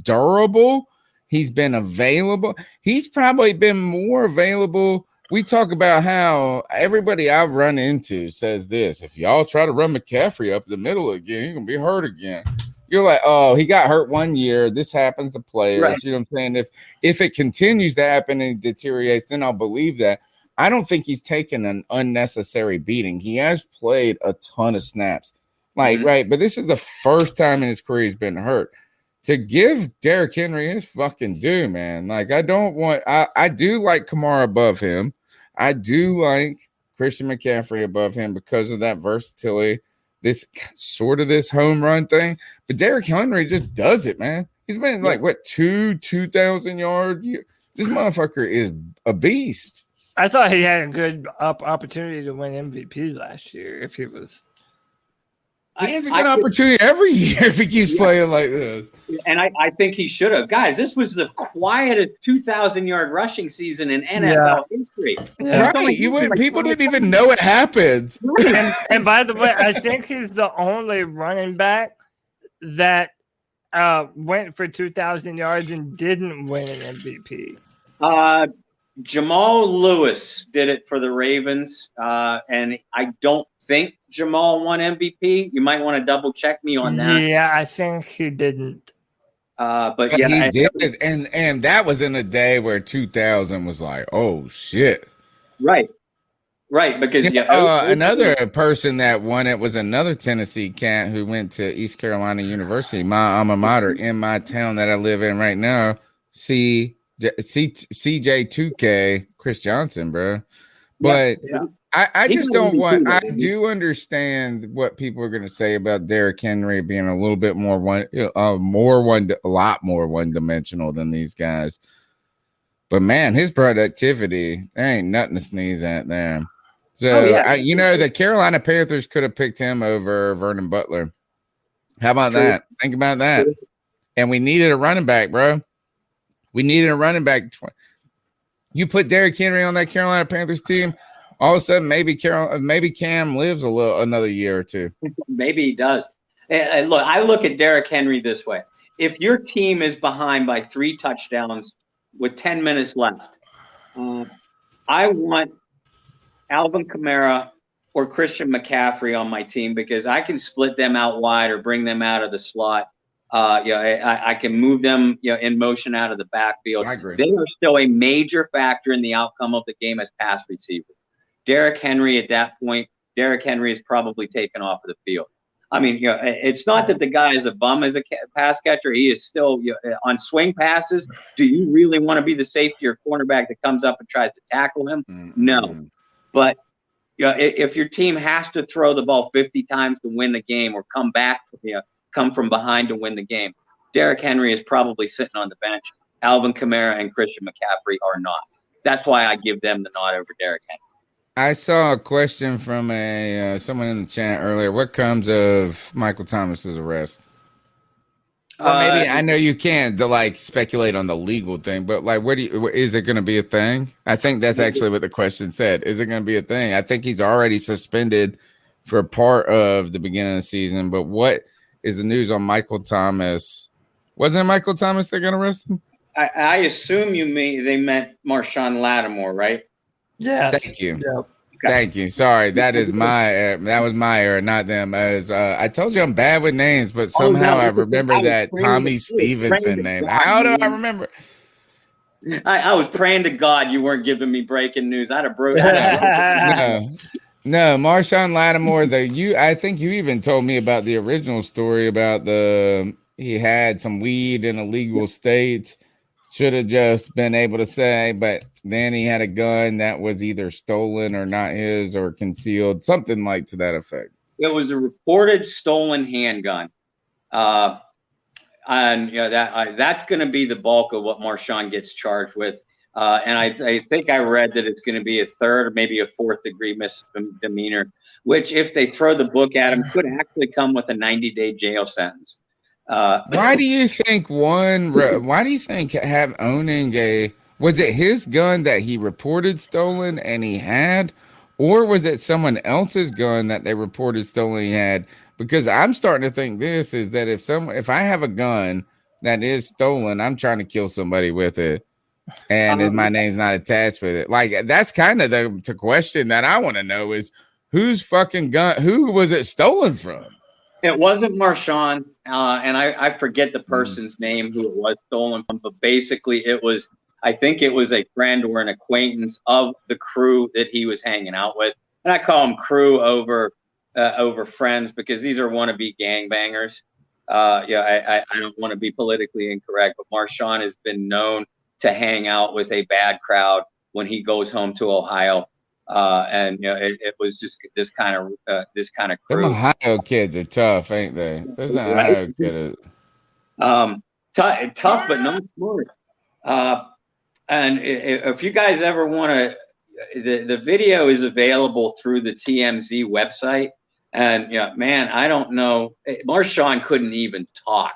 durable. He's been available. He's probably been more available. We talk about how everybody I run into says this: if y'all try to run McCaffrey up the middle again, he's gonna be hurt again. You're like, oh, he got hurt 1 year. This happens to players. Right. You know what I'm saying? If it continues to happen and deteriorates, then I'll believe that. I don't think he's taken an unnecessary beating. He has played a ton of snaps. Right, but this is the first time in his career he's been hurt. To give Derrick Henry his fucking due, man. Like, I do like Kamara above him. I do like Christian McCaffrey above him because of that versatility, this home run thing. But Derrick Henry just does it, man. He's been 2,000 yards. This motherfucker is a beast. I thought he had a good opportunity to win MVP last year if he was. He has a good opportunity every year if he keeps playing like this. And I think he should have. Guys, this was the quietest 2,000-yard rushing season in NFL history. Yeah. Right. People didn't even know it happened. And by the way, I think he's the only running back that went for 2,000 yards and didn't win an MVP. Jamal Lewis did it for the Ravens, and I don't think Jamal won MVP. You might want to double check me on that. Yeah, I think he didn't. But he did, and that was in a day where 2000 was like, oh shit. Right. Because another person that won it was another Tennessee cat who went to East Carolina University, my alma mater, in my town that I live in right now. CJ2K, Chris Johnson, bro. But I just don't want. I do understand what people are going to say about Derrick Henry being a little bit more a lot more one-dimensional than these guys. But man, his productivity, there ain't nothing to sneeze at there. So the Carolina Panthers could have picked him over Vernon Butler. How about that? Think about that. And we needed a running back, bro. We needed a running back. You put Derrick Henry on that Carolina Panthers team. All of a sudden, maybe Cam lives another year or two. Maybe he does. And look, I look at Derrick Henry this way: if your team is behind by 3 touchdowns with 10 minutes left, I want Alvin Kamara or Christian McCaffrey on my team because I can split them out wide or bring them out of the slot. I can move them in motion out of the backfield. I agree. They are still a major factor in the outcome of the game as pass receivers. Derrick Henry at that point, Derrick Henry is probably taken off of the field. I mean, it's not that the guy is a bum as a pass catcher. He is still on swing passes. Do you really want to be the safety or cornerback that comes up and tries to tackle him? Mm-hmm. No. But if your team has to throw the ball 50 times to win the game or come from behind to win the game, Derrick Henry is probably sitting on the bench. Alvin Kamara and Christian McCaffrey are not. That's why I give them the nod over Derrick Henry. I saw a question from someone in the chat earlier. What comes of Michael Thomas's arrest? Well, maybe I know you can't speculate on the legal thing, but is it going to be a thing? I think that's actually what the question said. Is it going to be a thing? I think he's already suspended for part of the beginning of the season, but what is the news on Michael Thomas. Wasn't it Michael Thomas that got arrested? I assume they meant Marshawn Lattimore, right? Yes. Thank you. Yep. Thank you. Sorry, that was my error, not them. As I told you, I'm bad with names, but somehow I remember that Tommy Stevenson name. How do I remember? I was praying to God you weren't giving me breaking news. I'd have broken. No, Marshawn Lattimore. I think you even told me about the original story about he had some weed in a legal state. Should have just been able to say, but then he had a gun that was either stolen or not his or concealed, something like to that effect. It was a reported stolen handgun. And that's going to be the bulk of what Marshawn gets charged with. And I think I read that it's going to be a third or maybe a fourth degree misdemeanor, which if they throw the book at him could actually come with a 90-day jail sentence. Why do you think was it his gun that he reported stolen and he had, or was it someone else's gun that they reported stolen he had? Because I'm starting to think this is that if I have a gun that is stolen, I'm trying to kill somebody with it, and if my name's not attached with it. Like, that's kind of the question that I want to know is whose fucking gun, who was it stolen from? It wasn't Marshawn, and I forget the person's name who it was stolen from, but basically I think it was a friend or an acquaintance of the crew that he was hanging out with. And I call them crew over friends because these are wannabe gangbangers. I don't want to be politically incorrect, but Marshawn has been known to hang out with a bad crowd when he goes home to Ohio. And it was just this kind of crew. Them Ohio kids are tough, ain't they? There's an Ohio kid. Tough, but not smart. And if you guys ever want to, the video is available through the TMZ website. And man, I don't know. Marshawn couldn't even talk.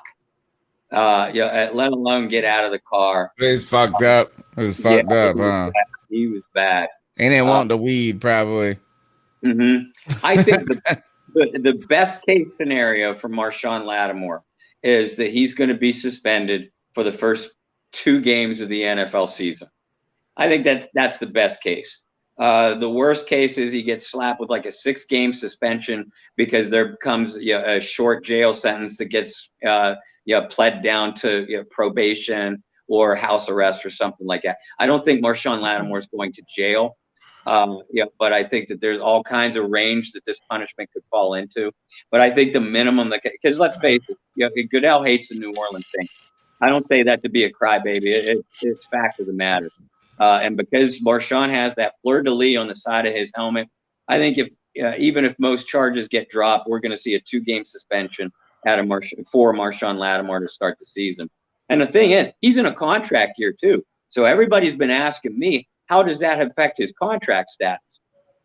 Let alone get out of the car. It was fucked up. It was fucked up, huh? He was bad. And they want the weed, probably. Mm-hmm. I think the best case scenario for Marshawn Lattimore is that he's going to be suspended for the first 2 games of the NFL season. I think that's the best case. The worst case is he gets slapped with like a 6-game suspension because there comes a short jail sentence that gets pled down to probation or house arrest or something like that. I don't think Marshawn Lattimore is going to jail. But I think that there's all kinds of range that this punishment could fall into. But I think the minimum because let's face it, Goodell hates the New Orleans Saints. I don't say that to be a crybaby. It's fact of the matter. And because Marshawn has that fleur-de-lis on the side of his helmet, I think even if most charges get dropped, we're going to see a 2-game suspension for Marshawn Lattimore to start the season. And the thing is, he's in a contract year too. So everybody's been asking me, how does that affect his contract status?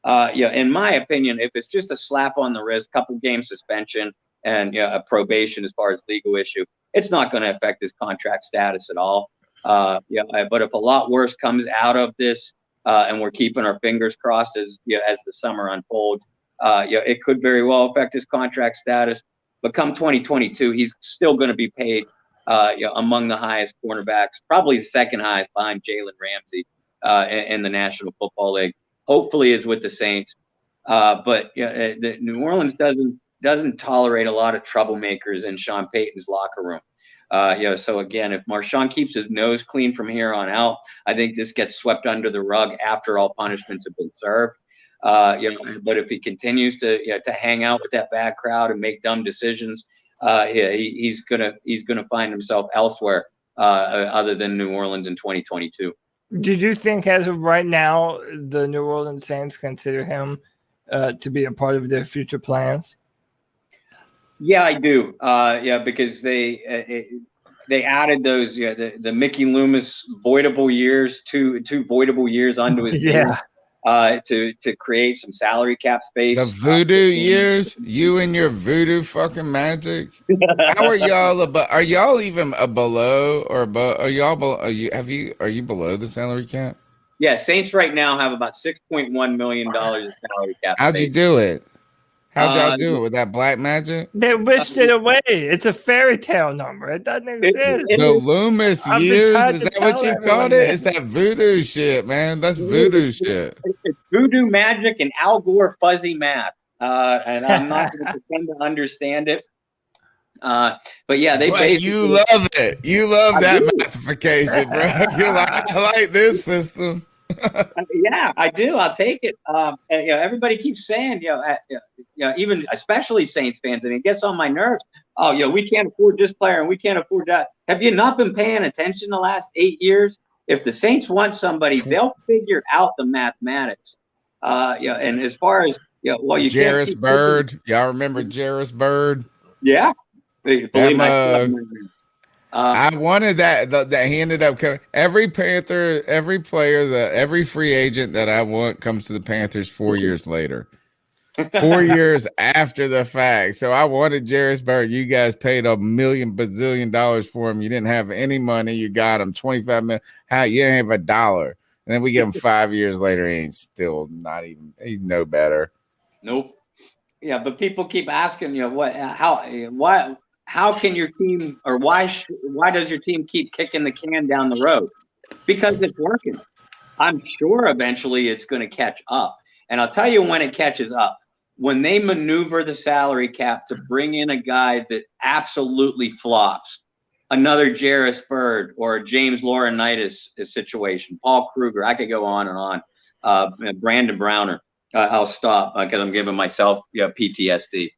In my opinion, if it's just a slap on the wrist, couple game suspension, and a probation as far as legal issue, it's not going to affect his contract status at all. But if a lot worse comes out of this, and we're keeping our fingers crossed as the summer unfolds, it could very well affect his contract status. But come 2022, he's still going to be paid among the highest cornerbacks, probably the second highest behind Jalen Ramsey. In the National Football League, hopefully is with the Saints, but the New Orleans doesn't tolerate a lot of troublemakers in Sean Payton's locker room. So again, if Marshawn keeps his nose clean from here on out, I think this gets swept under the rug after all punishments have been served. But if he continues to hang out with that bad crowd and make dumb decisions, he's gonna find himself elsewhere other than New Orleans in 2022. Did you think, as of right now, the New Orleans Saints consider him to be a part of their future plans? Yeah, I do. Because they added those the Mickey Loomis voidable years, two voidable years onto his deal, to create some salary cap space. The voodoo years, you and your voodoo fucking magic. How are y'all? Are y'all even below or above? Are you below the salary cap? Yeah, Saints right now have about $6.1 million of salary cap. How'd you do it? How'd y'all do it with that black magic? They wished it away. It's a fairy tale number. It doesn't exist. The Loomis I've been years? trying Is to that what tell you everyone called it? that. It's that voodoo shit, man. That's voodoo shit. It's voodoo magic and Al Gore fuzzy math. And I'm not going to pretend to understand it. But yeah, they But you love it. You love that mathification, bro. You're like, I like this system. Yeah, I do. I'll take it. And, everybody keeps saying, even especially Saints fans, and it gets on my nerves. Oh, we can't afford this player and we can't afford that. Have you not been paying attention the last 8 years? If the Saints want somebody, they'll figure out the mathematics. And as far as you Jarris Bird, y'all remember Jarris Bird? Yeah, I wanted that. That he ended up coming. Every Panther, every player, every free agent that I want comes to the Panthers 4 years later, 4 years after the fact. So I wanted Jarris Bird. You guys paid $1 million bazillion for him. You didn't have any money. You got him $25 million. How you didn't have $1? And then we get him 5 years later. He ain't still not even. He's no better. Nope. Yeah, but people keep asking, how can your team, or why does your team keep kicking the can down the road? Because it's working. I'm sure eventually it's going to catch up. And I'll tell you when it catches up. When they maneuver the salary cap to bring in a guy that absolutely flops, another Jarris Bird or a James Laurinaitis situation, Paul Kruger, I could go on and on, Brandon Browner. I'll stop because I'm giving myself PTSD.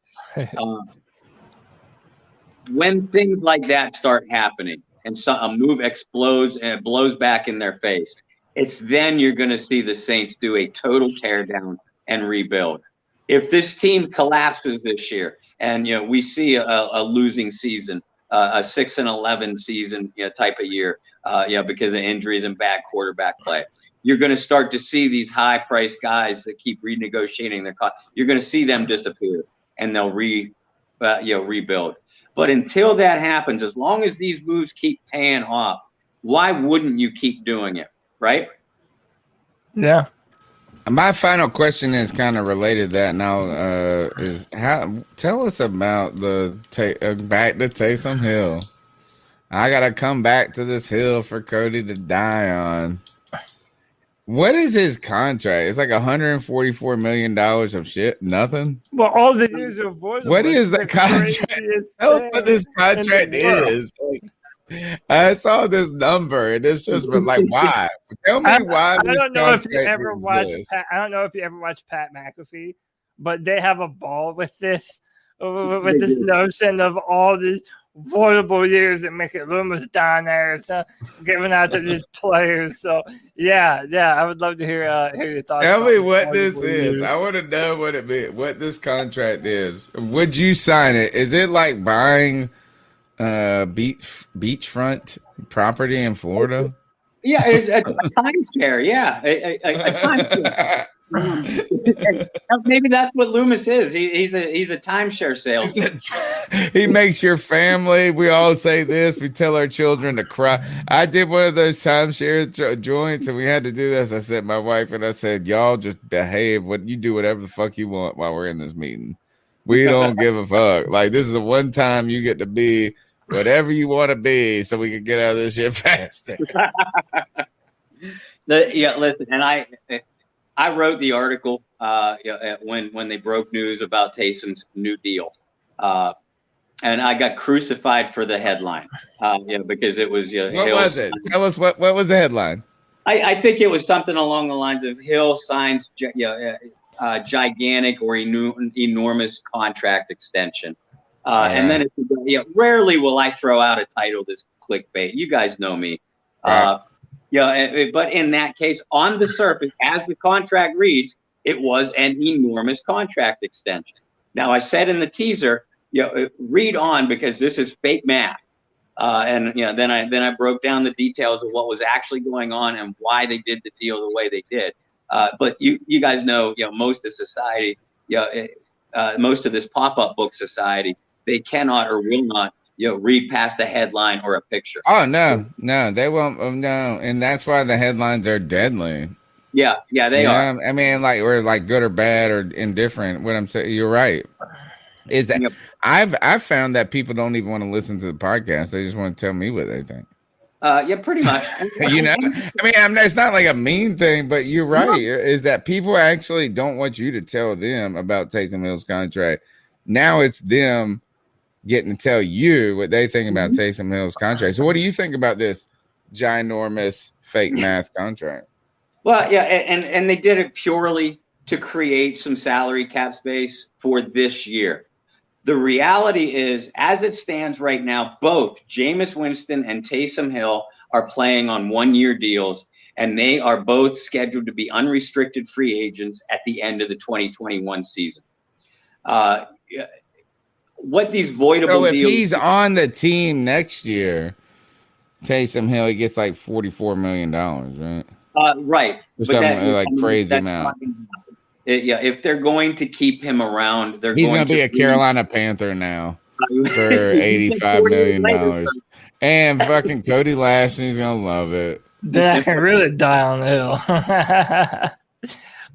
When things like that start happening and a move explodes and blows back in their face, it's then you're going to see the Saints do a total teardown and rebuild. If this team collapses this year and we see a losing season, a 6-11 season type of year, because of injuries and bad quarterback play, you're going to start to see these high-priced guys that keep renegotiating their cost. You're going to see them disappear, and they'll rebuild. But until that happens, as long as these moves keep paying off, why wouldn't you keep doing it, right? Yeah. My final question is kind of related to that now. Tell us about back to Taysom Hill. I gotta come back to this hill for Cody to die on. What is his contract? It's like $144 million of shit. Nothing. Well, all the years are avoidable. What is the contract? Tell us what this contract is. I saw this number, and it's just like, why? Tell me why. I don't know if you ever watched Pat McAfee, but they have a ball with this notion of all these avoidable years that make it Loomis down there, so given out to these players. So yeah, I would love to hear your thoughts. Tell me what this is. I want to know what it means. What this contract is. Would you sign it? Is it like buying beachfront property in Florida? Yeah, it's a timeshare. Yeah, a timeshare. Maybe that's what Loomis is. He's a timeshare salesman. He makes your family. We all say this. We tell our children to cry. I did one of those timeshare joints, and we had to do this. I said, my wife and I said, y'all just behave. You do whatever the fuck you want while we're in this meeting. We don't give a fuck. Like, this is the one time you get to be whatever you want to be, so we can get out of this shit faster. Listen, and I wrote the article when they broke news about Taysom's new deal, and I got crucified for the headline, because it was. What was it? Tell us what was the headline? I think it was something along the lines of Hill signs gigantic or enormous contract extension, and then rarely will I throw out a title that's clickbait. You guys know me. Right. But in that case, on the surface, as the contract reads, it was an enormous contract extension. Now, I said in the teaser, read on, because this is fake math. And then I broke down the details of what was actually going on and why they did the deal the way they did. But you guys know, most of society, most of this pop-up book society, they cannot or will not read past a headline or a picture. Oh, no, they won't. No. And that's why the headlines are deadly. Yeah, they are. I mean, like we're like good or bad or indifferent. What I'm saying, you're right. Is that Yep. I've found that people don't even want to listen to the podcast. They just want to tell me what they think. Yeah, pretty much. You know, I mean, it's not like a mean thing, but you're right. Is that people actually don't want you to tell them about Taysom Hill's contract. Now it's them getting to tell you what they think about Taysom Hill's contract. So what do you think about this ginormous fake math contract? Well, yeah, and they did it purely to create some salary cap space for this year. The reality is, as it stands right now, both Jameis Winston and Taysom Hill are playing on one-year deals, and they are both scheduled to be unrestricted free agents at the end of the 2021 season. What these voidable So if deals, he's on the team next year, Taysom Hill, he gets like $44 million, right? right? Or something like crazy that's amount. Yeah, if they're going to keep him around, He's going to be a Carolina Panther now for $85 million. And fucking Cody Lashley's going to love it. Then I can really die on the hill.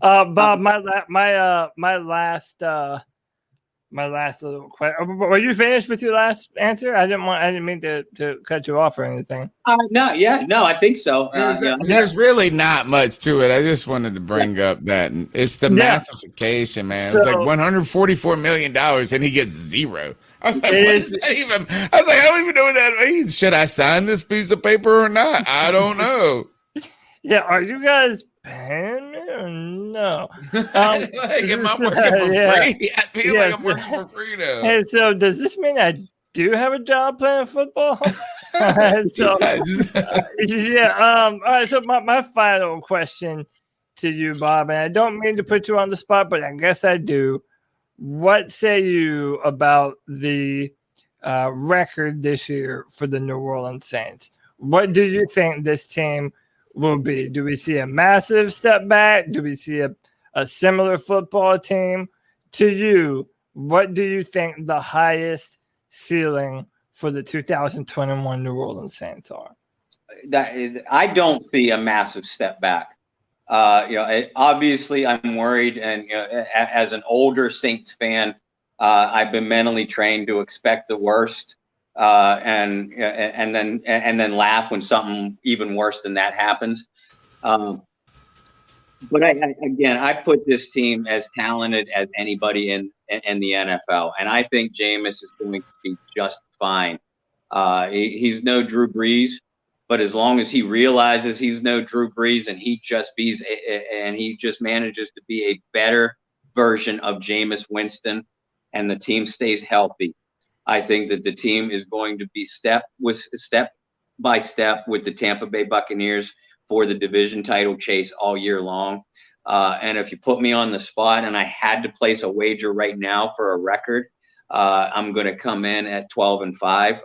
Bob, my last little question. Were you finished with your last answer? I didn't mean to cut you off or anything. No, I think so. There's really not much to it. I just wanted to bring up that it's the mathification, man. So, it's like $144 million and he gets zero. I was like, what is that even? I was like, I don't even know what that means. Should I sign this piece of paper or not? I don't know. Yeah, are you guys paying me or no? Like, am I working for free? I feel like I'm working for free now. Hey, so does this mean I do have a job playing football? All right. So my final question to you, Bob, and I don't mean to put you on the spot, but I guess I do. What say you about the record this year for the New Orleans Saints? What do you think this team will be? Do we see a massive step back? Do we see a similar football team? To you, what do you think the highest ceiling for the 2021 New Orleans Saints are? I don't see a massive step back. Obviously I'm worried, and as an older Saints fan, I've been mentally trained to expect the worst. And then laugh when something even worse than that happens. But I put this team as talented as anybody in the NFL, and I think Jameis is going to be just fine. He's no Drew Brees, but as long as he realizes he's no Drew Brees and he just manages to be a better version of Jameis Winston, and the team stays healthy, I think that the team is going to be step by step with the Tampa Bay Buccaneers for the division title chase all year long. And if you put me on the spot and I had to place a wager right now for a record, I'm going to come in at 12-5,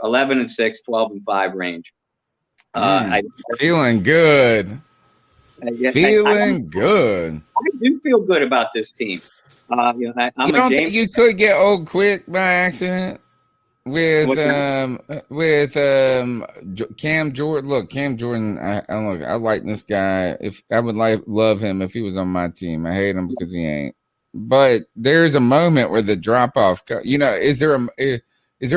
11-6, 12-5 range. Feeling good. Feeling good. I do feel good about this team. You don't think you could get old quick by accident? With Cam Jordan. Look, Cam Jordan, I like this guy. If I would love him if he was on my team. I hate him because he ain't. But there's a moment where the drop off, is there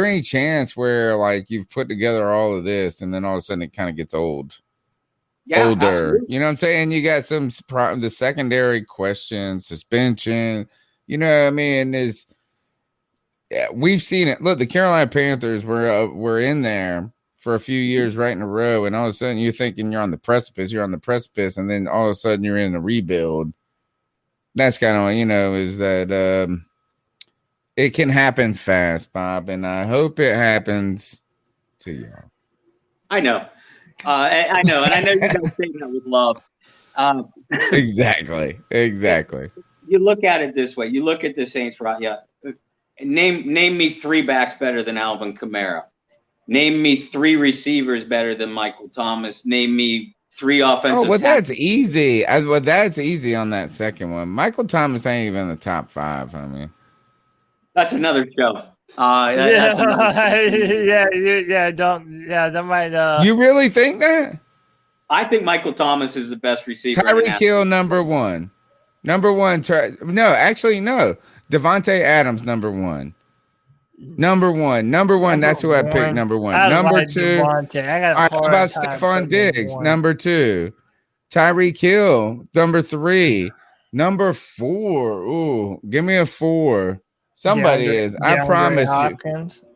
any chance where like you've put together all of this and then all of a sudden it kind of gets older? Absolutely. You know what I'm saying? You got the secondary questions, suspension, you know what I mean? We've seen it. Look, the Carolina Panthers were in there for a few years right in a row, and all of a sudden you're thinking you're on the precipice, and then all of a sudden you're in a rebuild. That's kind of, is that it can happen fast, Bob, and I hope it happens to you. I know. I know, and I know you guys say that with love. Exactly. You look at it this way. You look at the Saints, right? Yeah. Name me three backs better than Alvin Kamara. Name me three receivers better than Michael Thomas. Name me three offensive. That's easy. That's easy on that second one. Michael Thomas ain't even in the top 5. I mean, that's another show. That might. You really think that? I think Michael Thomas is the best receiver. Tyreek Hill, number one. Number one. No. Devontae Adams, number one. Number one. That's who I picked. Number one. Number two. All right, how about Stephon Diggs? Number two. Tyreek Hill. Number three. Number four. Ooh, give me a four. Somebody is. I promise Hopkins. You.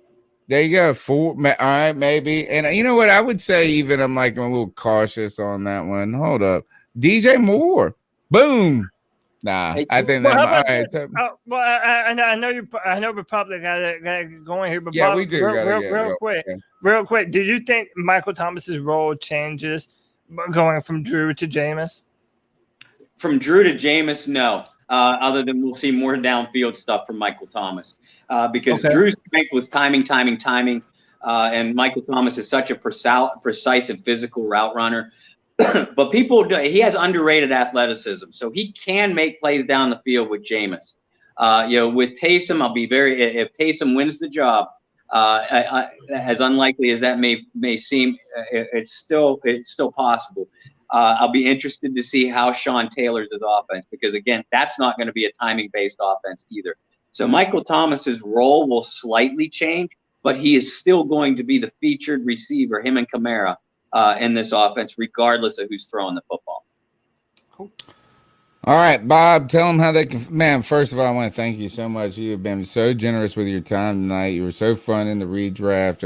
There you go. Four. All right, maybe. And you know what? I would say even I'm like a little cautious on that one. Hold up. DJ Moore. Boom. Nah, I think that. All right. So, I know Republic got to go in here, but yeah, Bob, we do. Real quick. Do you think Michael Thomas's role changes going from Drew to Jameis? From Drew to Jameis, no. Other than we'll see more downfield stuff from Michael Thomas, because Drew's strength was timing, and Michael Thomas is such a precise and physical route runner. But he has underrated athleticism, so he can make plays down the field with Jameis. With Taysom, if Taysom wins the job, as unlikely as that may seem, it's still possible. I'll be interested to see how Sean tailors his offense, because again, that's not going to be a timing-based offense either. So Michael Thomas's role will slightly change, but he is still going to be the featured receiver, him and Kamara, in this offense, regardless of who's throwing the football. Cool. All right, Bob, tell them how they can. Man, first of all, I want to thank you so much. You have been so generous with your time tonight. You were so fun in the redraft,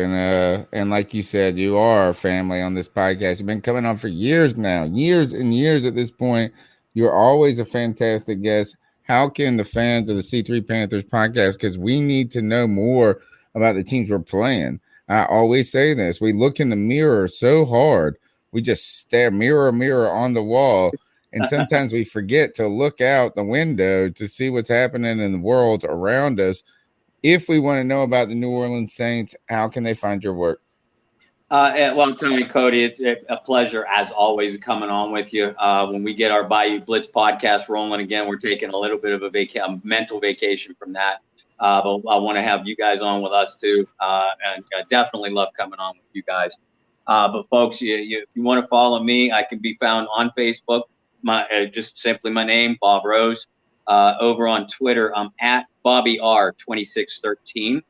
and like you said, you are our family on this podcast. You've been coming on for years now, years and years at this point. You're always a fantastic guest. How can the fans of the C3 Panthers podcast, because we need to know more about the teams we're playing. I always say this. We look in the mirror so hard. We just stare mirror on the wall. And sometimes we forget to look out the window to see what's happening in the world around us. If we want to know about the New Orleans Saints, how can they find your work? Well, tell me, Cody, it's a pleasure, as always, coming on with you. When we get our Boyue Blitz podcast rolling again, we're taking a little bit of a mental vacation from that. But I want to have you guys on with us too, and I definitely love coming on with you guys. But folks, if you want to follow me, I can be found on Facebook. Just simply my name, Bob Rose. Over on Twitter, I'm at Bobby R2613.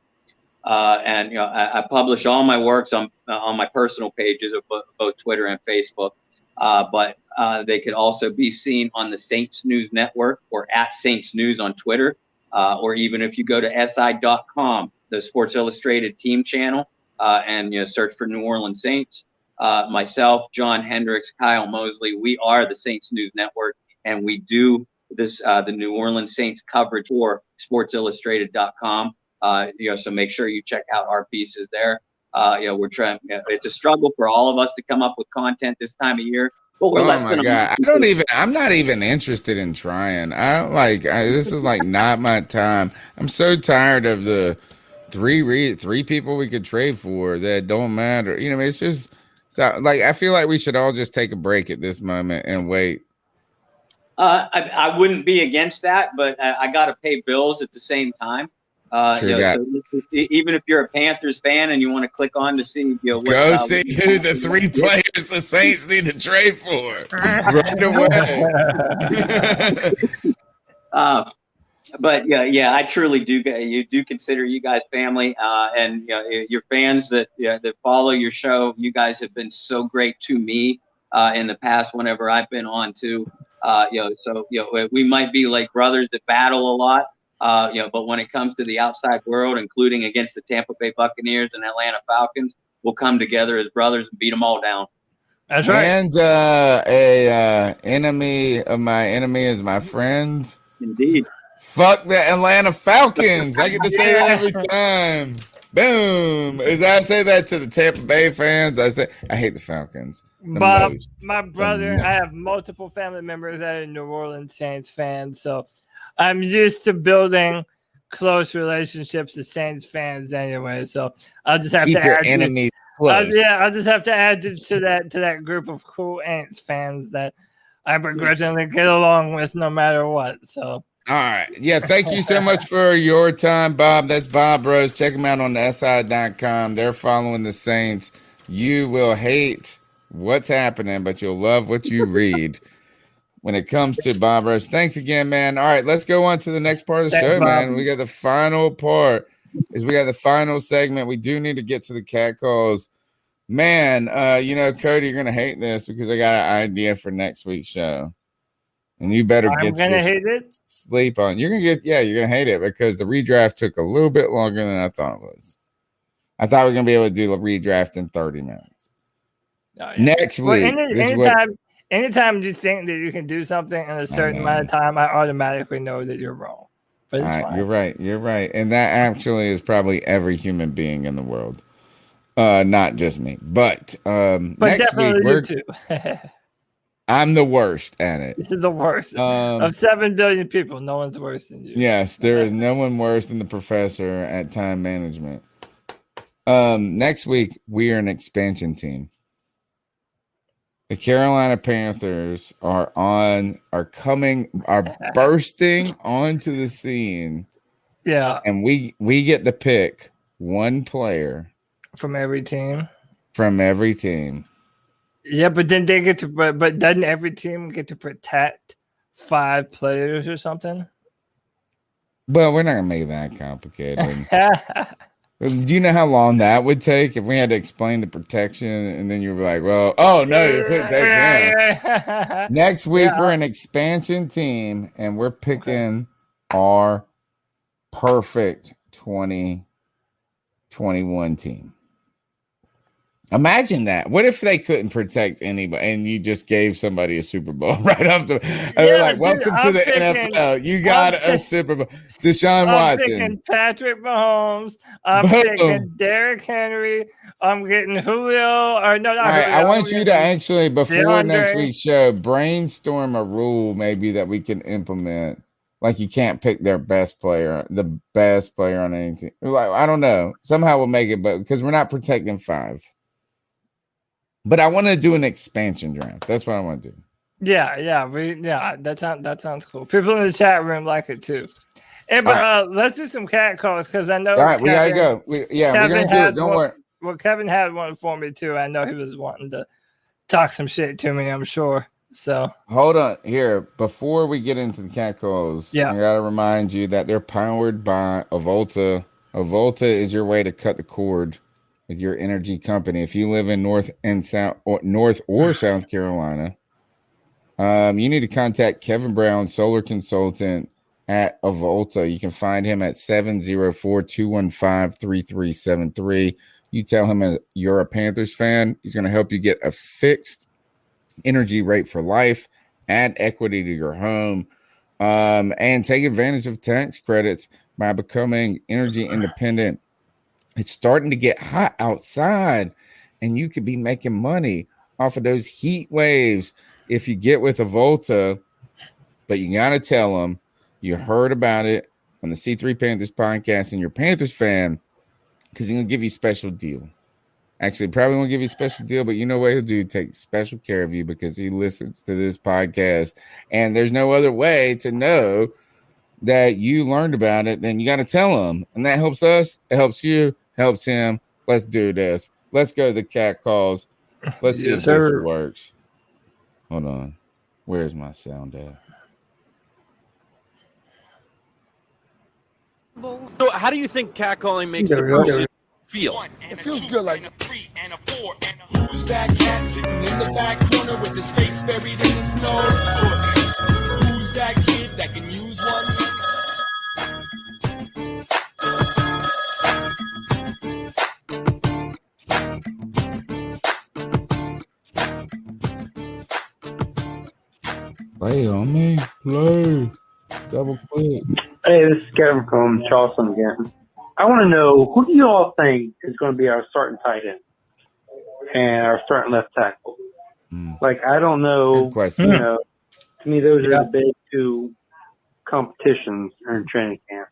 And I publish all my works on my personal pages of both Twitter and Facebook. But they could also be seen on the Saints News Network or at Saints News on Twitter. Or even if you go to si.com, the Sports Illustrated team channel, and search for New Orleans Saints. Myself, John Hendricks, Kyle Mosley, we are the Saints News Network, and we do this the New Orleans Saints coverage for SportsIllustrated.com. So make sure you check out our pieces there. We're trying. It's a struggle for all of us to come up with content this time of year. But we're less than God. I'm not even interested in trying. This is like not my time. I'm so tired of the three people we could trade for that don't matter. It's just I feel like we should all just take a break at this moment and wait. I wouldn't be against that, but I got to pay bills at the same time. So even if you're a Panthers fan and you want to click on to see, go see who the three players the Saints need to trade for right away. But I truly do. You do consider you guys family, and your fans that follow your show. You guys have been so great to me in the past. Whenever I've been on too, we might be like brothers that battle a lot. But when it comes to the outside world, including against the Tampa Bay Buccaneers and Atlanta Falcons, we'll come together as brothers and beat them all down. That's right. And enemy of my enemy is my friend. Indeed. Fuck the Atlanta Falcons. I get to say that every time. Boom. As I say that to the Tampa Bay fans, I say I hate the Falcons. Bob, my brother, I have multiple family members that are New Orleans Saints fans, so I'm used to building close relationships with Saints fans anyway. So I'll just have Keep to your add enemies close. I'll just have to add you to that group of cool Saints fans that I begrudgingly get along with no matter what. So. All right. Yeah, thank you so much for your time, Bob. That's Bob Rose. Check them out on the SI.com. They're following the Saints. You will hate what's happening, but you'll love what you read when it comes to Bob Ross. Thanks again, man. All right, let's go on to the next part of the show, man. We got the final part. We got the final segment. We do need to get to the cat calls. Man, Cody, you're going to hate this because I got an idea for next week's show. And you better I'm gonna hate it. Sleep on. You're going to hate it because the redraft took a little bit longer than I thought it was. I thought we were going to be able to do the redraft in 30 minutes. Oh, yeah. Next week. Anytime you think that you can do something in a certain amount of time, I automatically know that you're wrong. But it's fine. You're right. And that actually is probably every human being in the world. Not just me. But next week, you too. I'm the worst at it. You're the worst. Of 7 billion people, no one's worse than you. Yes, there is no one worse than the professor at time management. Next week, we are an expansion team. The Carolina Panthers are bursting onto the scene. Yeah. And we get to pick one player from every team. Yeah, but then they get to but doesn't every team get to protect 5 players or something? Well, we're not gonna make that complicated. Do you know how long that would take if we had to explain the protection and then you were like, well, oh no, you couldn't take him. Next week we're an expansion team and we're picking our perfect 2021 team. Imagine that. What if they couldn't protect anybody and you just gave somebody a Super Bowl right off the they're like, welcome to the NFL. You got a Super Bowl. Deshaun Watson. I'm picking Patrick Mahomes. I'm picking Derrick Henry. I'm getting Julio. Or no, not Julio. I want you to actually, before next week's show, brainstorm a rule maybe that we can implement. Like you can't pick their best player, the best player on any team. Like, I don't know. Somehow we'll make it, but because we're not protecting 5. But I want to do an expansion draft. That's what I want to do. Yeah, that sounds cool. People in the chat room like it too. Hey, but let's do some cat calls because I know. All right, we gotta go. We're gonna do it. Don't worry. Well, Kevin had one for me too. I know he was wanting to talk some shit to me. I'm sure. So hold on here before we get into the cat calls. I gotta remind you that they're powered by Avolta. Avolta is your way to cut the cord with your energy company. If you live in North or South Carolina, you need to contact Kevin Brown, solar consultant at Avolta. You can find him at 704-215-3373. You tell him you're a Panthers fan. He's going to help you get a fixed energy rate for life, add equity to your home, and take advantage of tax credits by becoming energy independent. It's starting to get hot outside, and you could be making money off of those heat waves if you get with Avolta. But you got to tell them you heard about it on the C3 Panthers podcast and you're a Panthers fan because he's going to give you a special deal. Actually, probably won't give you a special deal, but you know what he'll do? Take special care of you because he listens to this podcast. And there's no other way to know that you learned about it, then you got to tell him. And that helps us. It helps you. Helps him. Let's do this. Let's go to the cat calls. Let's see if this works. Hold on. Where's my sound at? So how do you think catcalling makes the person feel? It feels good, like a 3 and a 4 and a who's that cat sitting in the back corner with his face buried in his nose? Who's that kid that can use one? Play on me. Play. Double click. Hey, this is Kevin from Charleston again. I want to know, who do you all think is going to be our starting tight end and our starting left tackle? Like, I don't know. Good question. You know, to me, those are the big 2 competitions in training camp.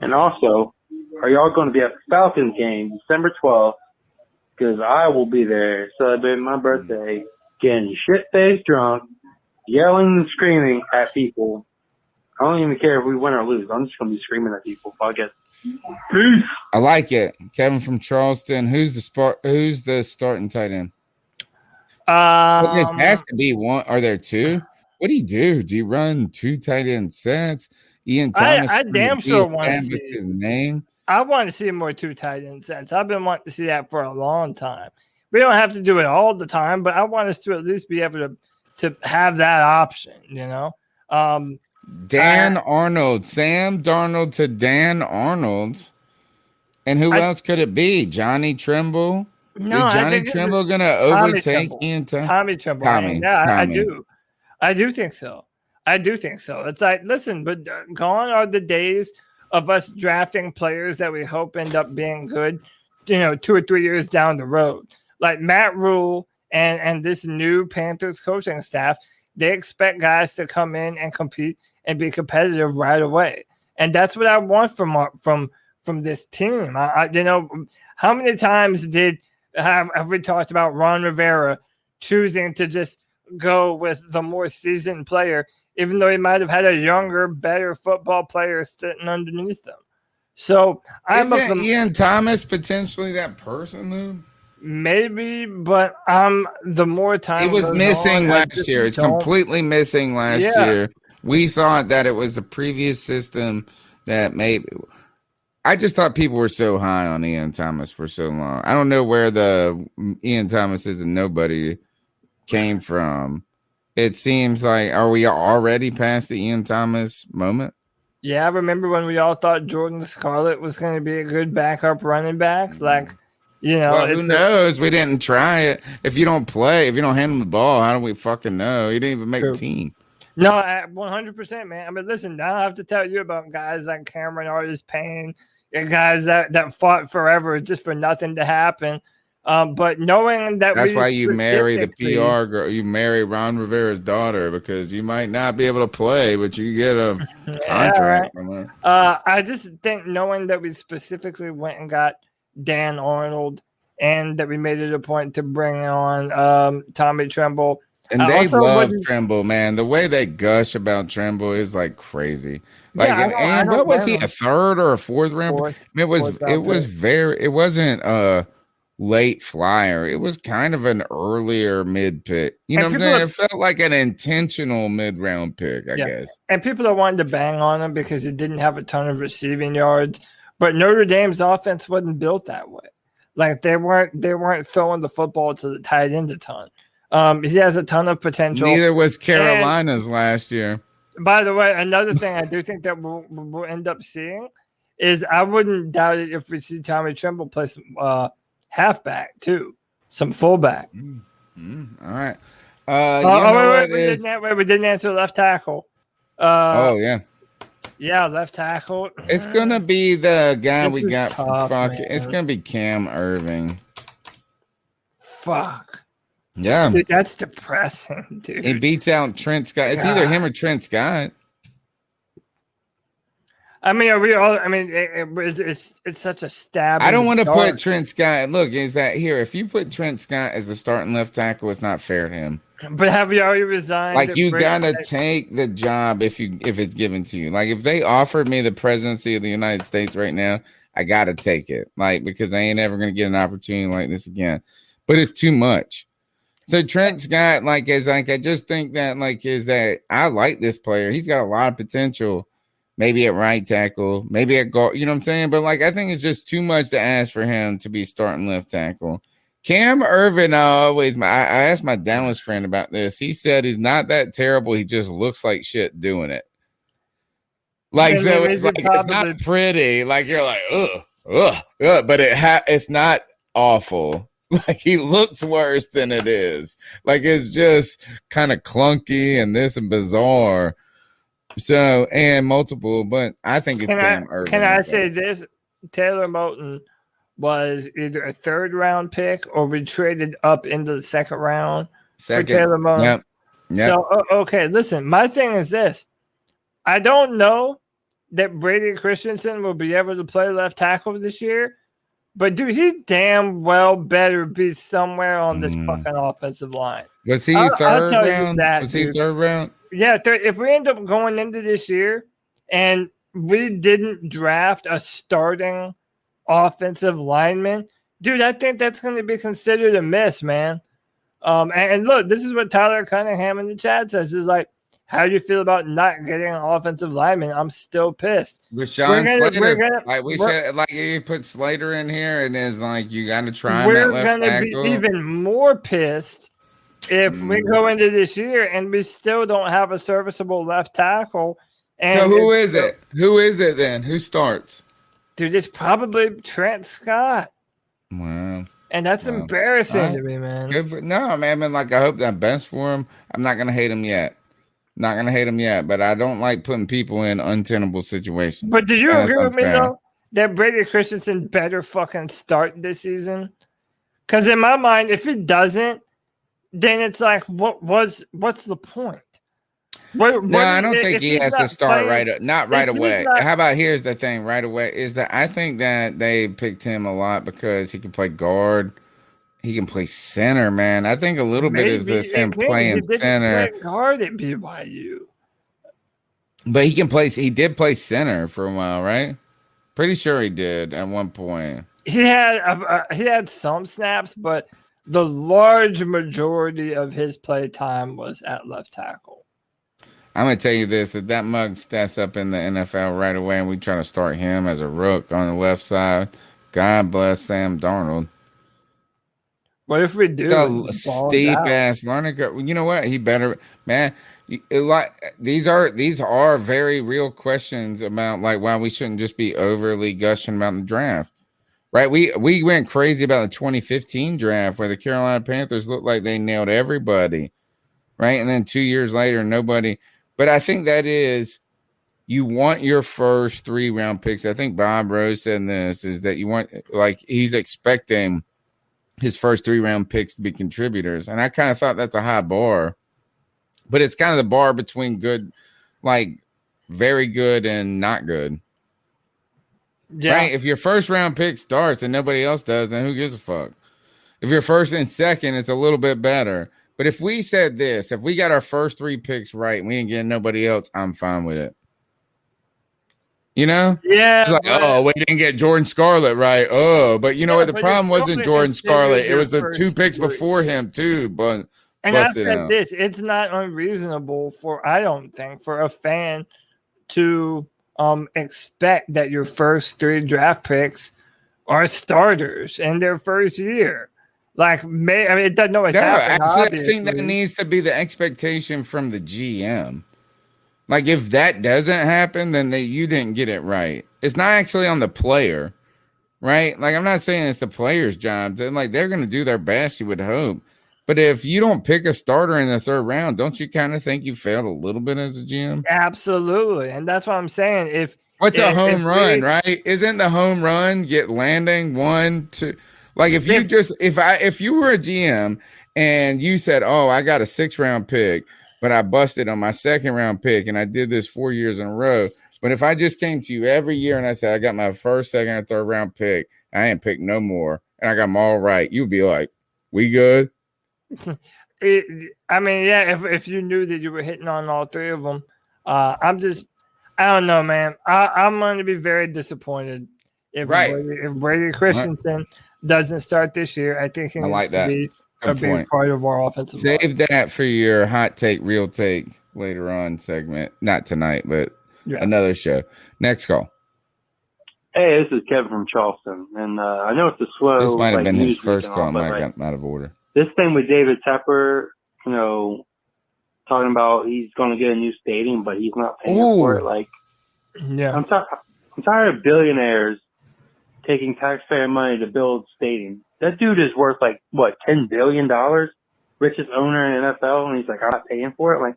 And also, are y'all going to be at the Falcons game December 12th? Because I will be there celebrating my birthday, getting shit-faced drunk, yelling and screaming at people. I don't even care if we win or lose. I'm just going to be screaming at people. Fuck it. Peace. I like it. Kevin from Charleston. Who's the starting tight end? But there has to be one. Are there two? What do you do? Do you run 2 tight end sets? Ian Thomas, I damn sure want to see his name. I want to see more 2 tight end sets. I've been wanting to see that for a long time. We don't have to do it all the time, but I want us to at least be able to have that option, you know? Dan Arnold, Sam Darnold to Dan Arnold. And who else could it be? Johnny Trimble? No, is Johnny Trimble going to overtake Ian Tommy Trimble? Tommy. I do. I do think so. It's like, listen, but gone are the days of us drafting players that we hope end up being good, 2 or 3 years down the road. Like Matt Rule and this new Panthers coaching staff, they expect guys to come in and compete and be competitive right away. And that's what I want from this team. How many times have we talked about Ron Rivera choosing to just go with the more seasoned player, even though he might have had a younger, better football player sitting underneath him? So isn't Ian Thomas potentially that person, though? Maybe, but the more time it was missing last year. It's completely missing last year. We thought that it was the previous system that maybe. I just thought people were so high on Ian Thomas for so long. I don't know where the Ian Thomas is a nobody came from. It seems like, are we already past the Ian Thomas moment? Yeah, I remember when we all thought Jordan Scarlett was going to be a good backup running back. Like, well, who knows? We didn't try it. If you don't play, if you don't handle the ball, how do we fucking know? He didn't even make a team. No, 100%, man. I mean, listen, now I have to tell you about guys like Cameron Artis-Payne, guys that fought forever just for nothing to happen. But knowing that that's why you marry the PR girl, you marry Ron Rivera's daughter, because you might not be able to play, but you get a contract from her. I just think knowing that we specifically went and got Dan Arnold and that we made it a point to bring on Tommy Trimble. And they love Trimble, man. The way they gush about Trimble is like crazy. Like, and what was he, a 3rd or a 4th round? It wasn't a late flyer. It was kind of an earlier mid pick. You know what I'm saying? It felt like an intentional mid round pick, I guess. And people are wanting to bang on him because he didn't have a ton of receiving yards. But Notre Dame's offense wasn't built that way. Like they weren't throwing the football to the tight end a ton. He has a ton of potential. Neither was Carolina's last year. By the way, another thing I do think that we'll end up seeing is I wouldn't doubt it if we see Tommy Trimble play some halfback too, some fullback. All right. We didn't answer left tackle. Yeah, left tackle. It's gonna be the guy we got from fucking. It's gonna be Cam Irving. Fuck. Yeah, dude, that's depressing, dude. He beats out Trent Scott. It's either him or Trent Scott. I mean, are we all? I mean, it's such a stab. I don't want to put Trent Scott. Look, is that here? If you put Trent Scott as the starting left tackle, it's not fair to him. But have you already resigned? Like, you gotta take the job if it's given to you. Like, if they offered me the presidency of the United States right now, I gotta take it. Like, because I ain't ever gonna get an opportunity like this again. But it's too much. So Trent Scott, I just think that I like this player. He's got a lot of potential, maybe at right tackle, maybe at guard, you know what I'm saying? But I think it's just too much to ask for him to be starting left tackle. Cam Irvin, I asked my Dallas friend about this. He said he's not that terrible. He just looks like shit doing it. It's not pretty. Like, you're like, ugh, but it's not awful. Like, he looks worse than it is. Like, it's just kind of clunky and this and bizarre. So, and multiple, but I think it's Cam Irvin. Can I say this? Taylor Moton was either a 3rd round pick or we traded up into the 2nd round for Taylor Moton. Yep. So, okay, listen, my thing is this. I don't know that Brady Christensen will be able to play left tackle this year. But dude, he damn well better be somewhere on this fucking offensive line. Was he third round? He 3rd round? Yeah, if we end up going into this year and we didn't draft a starting offensive lineman, dude, I think that's going to be considered a miss, man. And look, this is what Tyler Cunningham in the chat says is like, how do you feel about not getting an offensive lineman? I'm still pissed. Rashawn Slater, like you put Slater in here, and it's like you got to try him at left tackle. We're going to be even more pissed if we go into this year and we still don't have a serviceable left tackle. And so who is it? Who is it then? Who starts? Dude, it's probably Trent Scott. Wow. And that's embarrassing to me, man. No, man. I mean, like, I hope that best for him. I'm not going to hate him yet. But I don't like putting people in untenable situations. But do you agree with me, though, that Brady Christensen better fucking start this season? Because in my mind, if it doesn't, then it's like, what's the point? I don't think he has to start right away. How about here's the thing right away is that I think that they picked him a lot because he can play guard. He can play center, man. I think a little bit is this him playing center. Play guard at BYU. But he can play. He did play center for a while, right? Pretty sure he did at one point. He had some snaps, but the large majority of his play time was at left tackle. I'm going to tell you this, if that mug steps up in the NFL right away and we try to start him as a rook on the left side, God bless Sam Darnold. What if we do? It's a steep-ass learning curve. You know what? He better, man. These are very real questions about like why we shouldn't just be overly gushing about the draft. Right? We went crazy about the 2015 draft where the Carolina Panthers looked like they nailed everybody. Right? And then 2 years later, nobody – but I think that is, you want your first 3 round picks. I think Bob Rose said this, is that you want, like, he's expecting his first 3 round picks to be contributors. And I kind of thought that's a high bar. But it's kind of the bar between good, like, very good and not good. Yeah. Right? If your first round pick starts and nobody else does, then who gives a fuck? If you're first and second, it's a little bit better. But if we said this, if we got our first 3 picks right and we didn't get nobody else, I'm fine with it. You know? Yeah. It's like, we didn't get Jordan Scarlett right. But you know what? The problem wasn't Jordan Scarlett. It was the 2 picks before him, too. But I've said this. It's not unreasonable I don't think, for a fan to expect that your first 3 draft picks are starters in their first year. Like, it doesn't always happen. Actually, I think that needs to be the expectation from the GM. Like, if that doesn't happen, then you didn't get it right. It's not actually on the player, right? Like, I'm not saying it's the player's job. They're going to do their best, you would hope. But if you don't pick a starter in the 3rd round, don't you kind of think you failed a little bit as a GM? Absolutely. And that's what I'm saying. What's a home run, right? Isn't the home run get landing 1, 2? Like if you were a GM and you said, I got a 6th round pick, but I busted on my 2nd round pick and I did this 4 years in a row. But if I just came to you every year and I said, I got my 1st, 2nd, and 3rd round pick, I ain't picked no more, and I got them all right, you'd be like, we good? If you knew that you were hitting on all 3 of them, I don't know, man. I'm going to be very disappointed if Brady Christensen doesn't start this year. I think he needs to be a big part of our offensive line. Save that for your hot take, real take later on segment. Not tonight, but another show. Next call. Hey, this is Kevin from Charleston, and I know it's a slow. This might have been his first call. Might have gotten out of order. This thing with David Tepper, talking about he's going to get a new stadium, but he's not paying for it. Like, I'm tired of billionaires taking taxpayer money to build stadiums. That dude is worth $10 billion, richest owner in NFL, and he's like, I'm not paying for it. Like,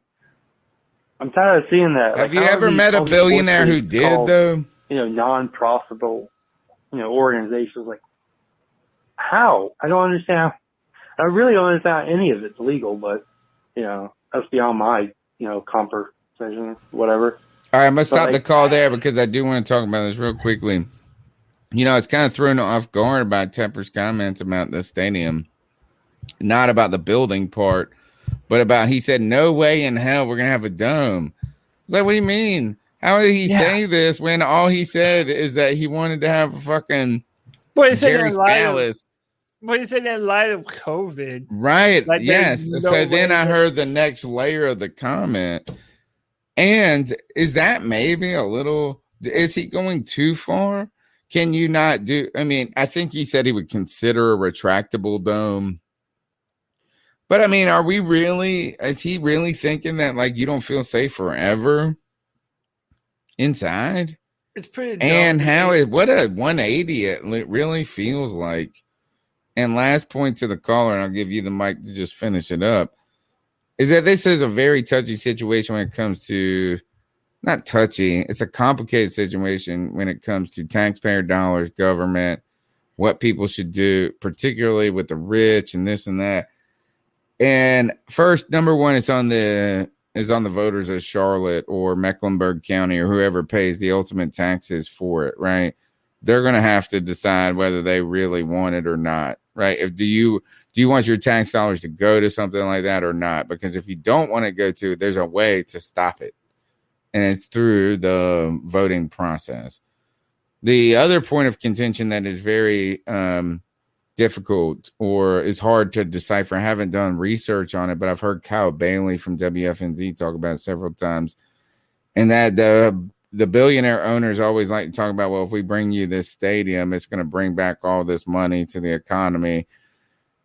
I'm tired of seeing that. Have you ever met a billionaire who did though? Non-profitable, organizations. Like, how? I don't understand. I really don't understand how any of it's legal, but that's beyond my conversation, whatever. All right, I'm gonna stop the call there because I do want to talk about this real quickly. It's kind of thrown off guard by Tepper's comments about the stadium, not about the building part, but about he said, no way in hell we're going to have a dome. It's like, what do you mean? How did he say this when all he said is that he wanted to have a fucking Jerry's Palace? But you said in light of COVID. Right. Like, Yes. no So then way I that- heard the next layer of the comment. And is that maybe a little, is he going too far? Can you not do, I mean, I think he said he would consider a retractable dome. But I mean, is he really thinking that like you don't feel safe forever inside? It's pretty dumb. And what a 180 it really feels like. And last point to the caller, and I'll give you the mic to just finish it up, is that this is a very touchy situation when it comes to, not touchy, it's a complicated situation when it comes to taxpayer dollars, government, what people should do, particularly with the rich and this and that. And first, number one, is on the voters of Charlotte or Mecklenburg County or whoever pays the ultimate taxes for it, right? They're going to have to decide whether they really want it or not, right? Do you want your tax dollars to go to something like that or not? Because if you don't want to go to it, there's a way to stop it, and it's through the voting process. The other point of contention that is very difficult or is hard to decipher, I haven't done research on it, but I've heard Kyle Bailey from WFNZ talk about it several times, and that the billionaire owners always like to talk about, well, if we bring you this stadium, it's going to bring back all this money to the economy.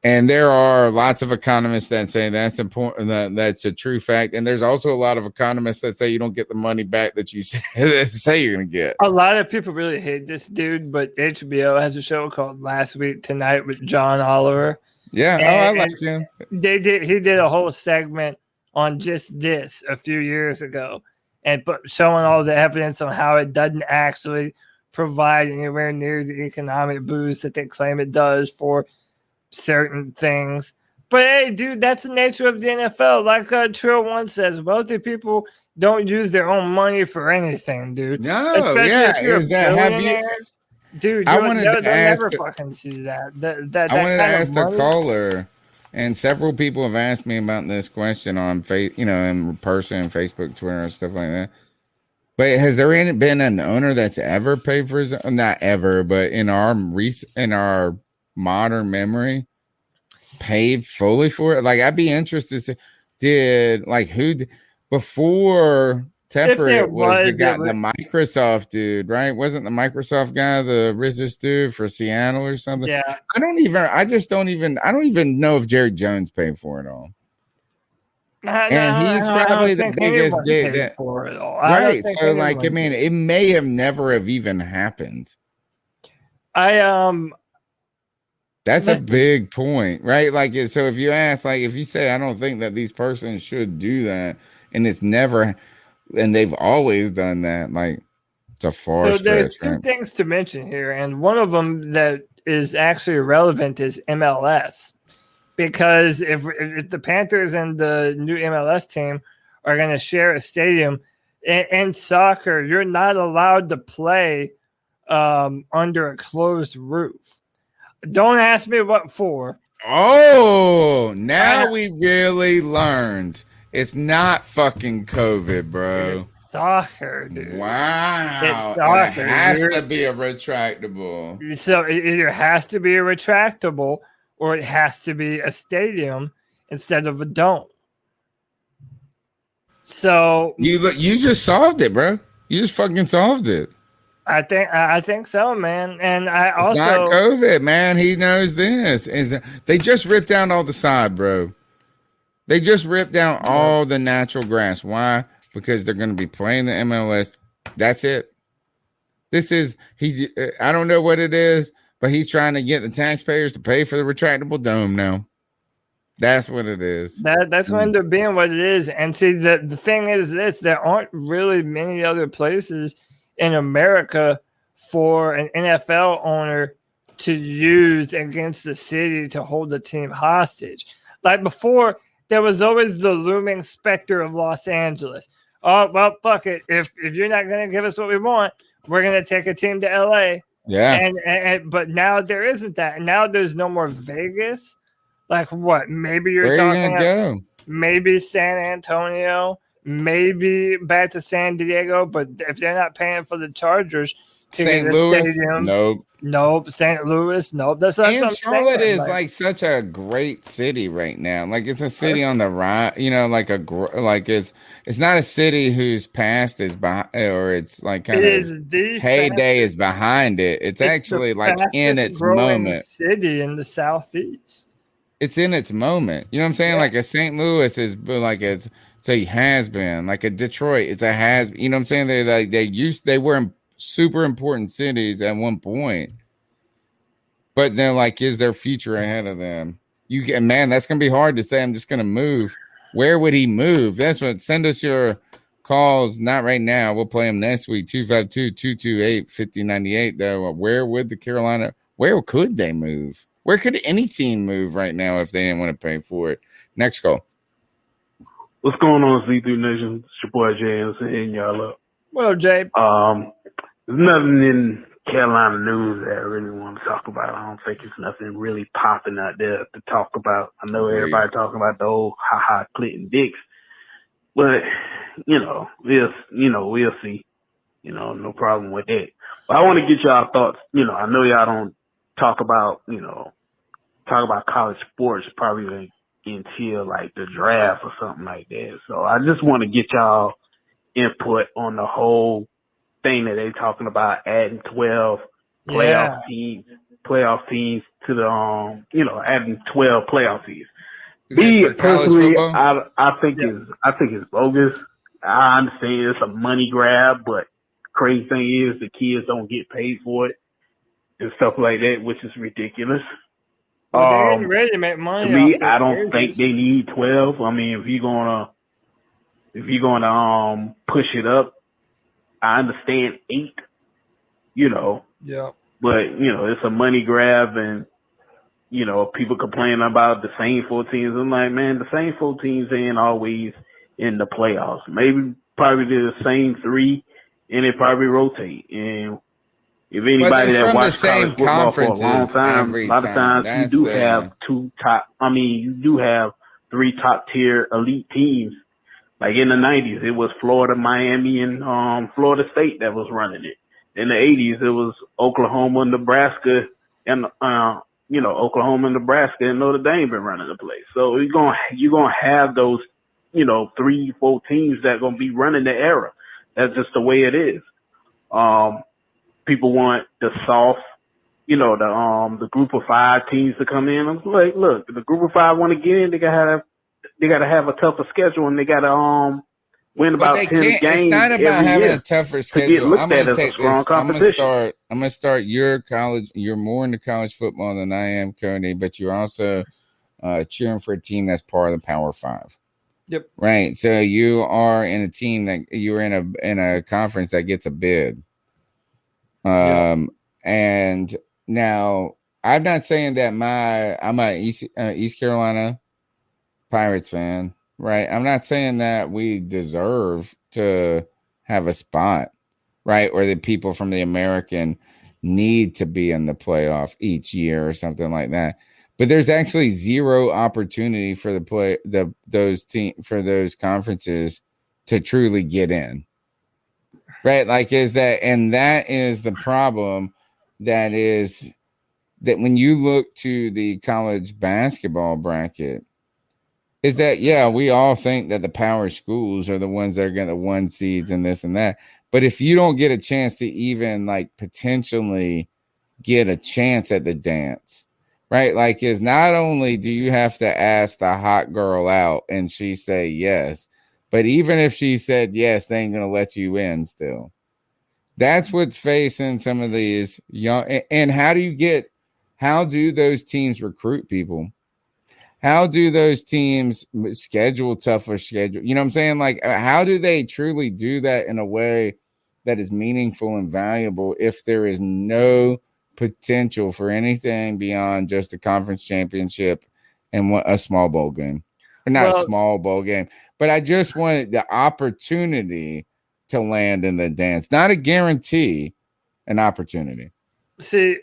And there are lots of economists that say that's important, that's a true fact. And there's also a lot of economists that say you don't get the money back that you say you're going to get. A lot of people really hate this dude, but HBO has a show called Last Week Tonight with John Oliver. Yeah, I like him. He did a whole segment on just this a few years ago, and showing all the evidence on how it doesn't actually provide anywhere near the economic boost that they claim it does for certain things. But hey, dude, that's the nature of the NFL. Like Trill once says, wealthy people don't use their own money for anything, dude. No, especially yeah, if you're a billionaire. Dude, I wanted to ask. Never fucking see that. I wanted to ask the caller, and several people have asked me about this question on in person, Facebook, Twitter, and stuff like that. But has there been an owner that's ever paid for his? Not ever, but in our modern memory, paid fully for it? Like, I'd be interested to before Tepper, it was the guy, the Microsoft dude, right? Wasn't the Microsoft guy the richest dude for Seattle or something? Yeah. I don't even know if Jerry Jones paid for it all. And he's probably the biggest dude for it all. Right. So it may have never have even happened. That's a big point, right? Like, so if you ask, like, if you say, I don't think that these persons should do that, and it's never, and they've always done that, like, it's a far stretch. So there's two things to mention here, and one of them that is actually relevant is MLS, because if the Panthers and the new MLS team are going to share a stadium in soccer, you're not allowed to play under a closed roof. Don't ask me what for. Oh, now we really learned. It's not fucking COVID, bro. It's soccer, dude. Wow. It's soccer. It has to be a retractable. So it either has to be a retractable or it has to be a stadium instead of a dome. So you just solved it, bro. You just fucking solved it. I think so, man. And it's not COVID, man. He knows this. They just ripped down all the side, bro. They just ripped down all the natural grass. Why? Because they're going to be playing the MLS. That's it. I don't know what it is, but he's trying to get the taxpayers to pay for the retractable dome now. That's what it is. That's going to end up being what it is. And see, the thing is this, there aren't really many other places in America for an NFL owner to use against the city to hold the team hostage. Like before, there was always the looming specter of Los Angeles. Oh, well, fuck it. If you're not going to give us what we want, we're going to take a team to LA. Yeah. But now there isn't that. Now there's no more Vegas. Like what? Maybe you're talking about maybe San Antonio, maybe back to San Diego. But if they're not paying for the Chargers, St. Louis, nope. Nope. St. Louis, nope. That's what And I'm Charlotte saying. is like such a great city right now. Like it's a city on the right, you know, like it's not a city whose past is behind, or it's like kind of heyday is behind it. It's actually like in its moment. City in the southeast. It's in its moment. You know what I'm saying? Yeah. Like a St. Louis is like it's a has been. Like a Detroit, it's a has. You know what I'm saying? They were super important cities at one point. But then, like, is their future ahead of them? Man, that's gonna be hard to say. I'm just gonna move. Where would he move? That's what. Send us your calls. Not right now. We'll play them next week. 252-228-5098. Though, where would the Carolina? Where could they move? Where could any team move right now if they didn't want to pay for it? Next call. What's going on, Z3 Nation? It's your boy James hitting y'all up. What up, Jay? There's nothing in Carolina news that I really want to talk about. I don't think it's nothing really popping out there to talk about. I know everybody talking about the old Clinton-Dix, but we'll see. No problem with that. But I want to get y'all thoughts. I know y'all don't talk about college sports probably until like the draft or something like that. So I just want to get y'all input on the whole thing that they talking about adding 12 playoff teams to the adding 12 playoff teams. Me personally, I think it's bogus. I understand it's a money grab, but crazy thing is the kids don't get paid for it and stuff like that, which is ridiculous. Well, they're getting ready to make money. To me, I don't think they need 12. I mean, if you're gonna push it up, I understand 8, Yeah. But, it's a money grab and, people complain about the same 4 teams. I'm like, man, the same 4 teams ain't always in the playoffs. Maybe probably the same 3 and it probably rotate. And if anybody that watched college football for a long time, a lot of times you do have 3 top tier elite teams. Like in the 90s, it was Florida, Miami, and Florida State that was running it. In the 80s, it was Oklahoma, Nebraska, and Notre Dame been running the place. So you're gonna have those 3, 4 teams that are gonna be running the era. That's just the way it is. People want the soft, the group of 5 teams to come in. I'm like, look, the group of 5 want to get in, they gotta have a tougher schedule, and they gotta win about 10 games. It's not about having a tougher schedule. I'm gonna take this. I'm gonna start your college. You're more into college football than I am, Cody, but you're also cheering for a team that's part of the Power 5. Yep. Right. So you are in a team that you're in a conference that gets a bid. And now I'm not saying that I'm a East Carolina Pirates fan, right? I'm not saying that we deserve to have a spot, right? Or that people from the American need to be in the playoff each year or something like that. But there's actually zero opportunity for those conferences to truly get in. Right? Like that is the problem that when you look to the college basketball bracket, is that, we all think that the power schools are the ones that are getting the 1 seeds and this and that. But if you don't get a chance to even like potentially get a chance at the dance, right? Like, is not only do you have to ask the hot girl out and she say yes, but even if she said yes, they ain't going to let you in still. That's what's facing some of these young. And how do those teams recruit people? How do those teams schedule tougher schedule? You know what I'm saying? Like, how do they truly do that in a way that is meaningful and valuable if there is no potential for anything beyond just a conference championship and a small bowl game? Or not a small bowl game, but I just wanted the opportunity to land in the dance. Not a guarantee, an opportunity. See,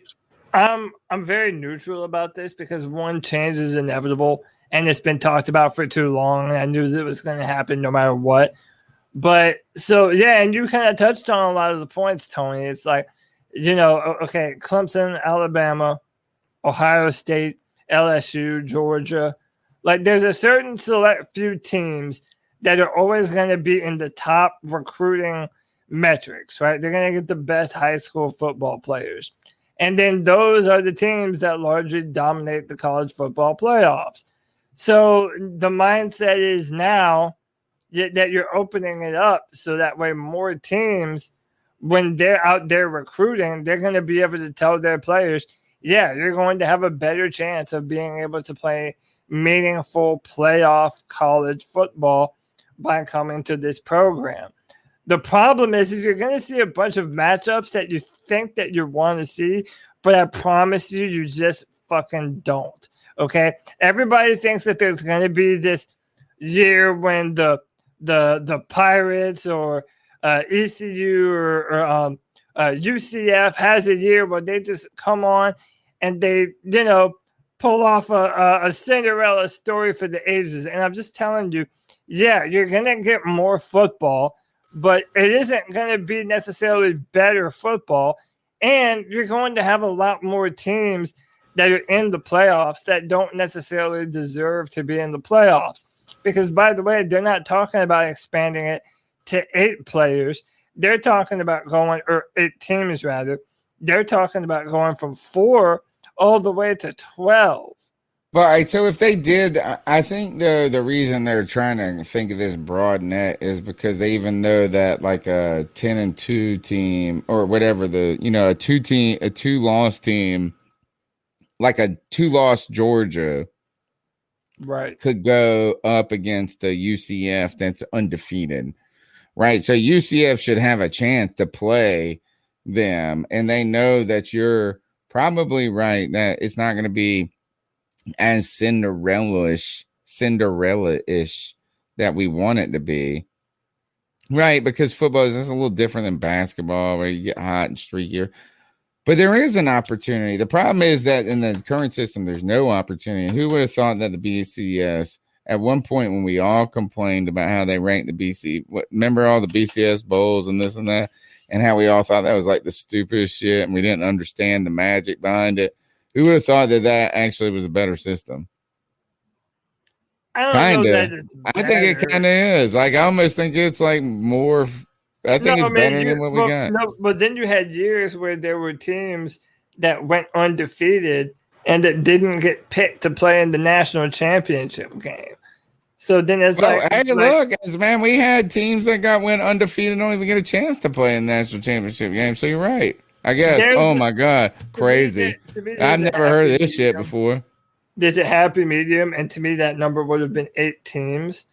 I'm very neutral about this because one, change is inevitable and it's been talked about for too long. And I knew that it was going to happen no matter what. But so, and you kind of touched on a lot of the points, Tony. It's like, Okay, Clemson, Alabama, Ohio State, LSU, Georgia. Like, there's a certain select few teams that are always going to be in the top recruiting metrics, right? They're going to get the best high school football players. And then those are the teams that largely dominate the college football playoffs. So the mindset is now that you're opening it up so that way more teams, when they're out there recruiting, they're going to be able to tell their players, yeah, you're going to have a better chance of being able to play meaningful playoff college football by coming to this program. The problem is you're going to see a bunch of matchups that you think that you want to see, but I promise you just fucking don't. Okay? Everybody thinks that there's going to be this year when the Pirates or ECU or UCF has a year where they just come on and they, pull off a Cinderella story for the ages. And I'm just telling you, yeah, you're going to get more football, but it isn't going to be necessarily better football. And you're going to have a lot more teams that are in the playoffs that don't necessarily deserve to be in the playoffs. Because, by the way, they're not talking about expanding it to 8 players. They're talking about going, or 8 teams rather. They're talking about going from 4 all the way to 12. But so if they did, I think the reason they're trying to think of this broad net is because they even know that like a 10-2 team or whatever a 2-loss team, like a 2-loss Georgia, right, could go up against a UCF that's undefeated, right? So UCF should have a chance to play them, and they know that you're probably right that it's not going to be as Cinderella-ish that we want it to be, right? Because football is a little different than basketball where you get hot and streakier. But there is an opportunity. The problem is that in the current system, there's no opportunity. Who would have thought that the BCS, at one point when we all complained about how they ranked the BC, remember all the BCS bowls and this and that, and how we all thought that was like the stupidest shit and we didn't understand the magic behind it? Who would have thought that actually was a better system? I think it kind of is. Like, I almost think it's like more. I think it's better than what we got. No, but then you had years where there were teams that went undefeated and that didn't get picked to play in the national championship game. So then it's man, we had teams that went undefeated and don't even get a chance to play in the national championship game. So you're right. I guess. Oh my God, crazy! I've never heard of this shit before. There's a happy medium, and to me, that number would have been 8 teams.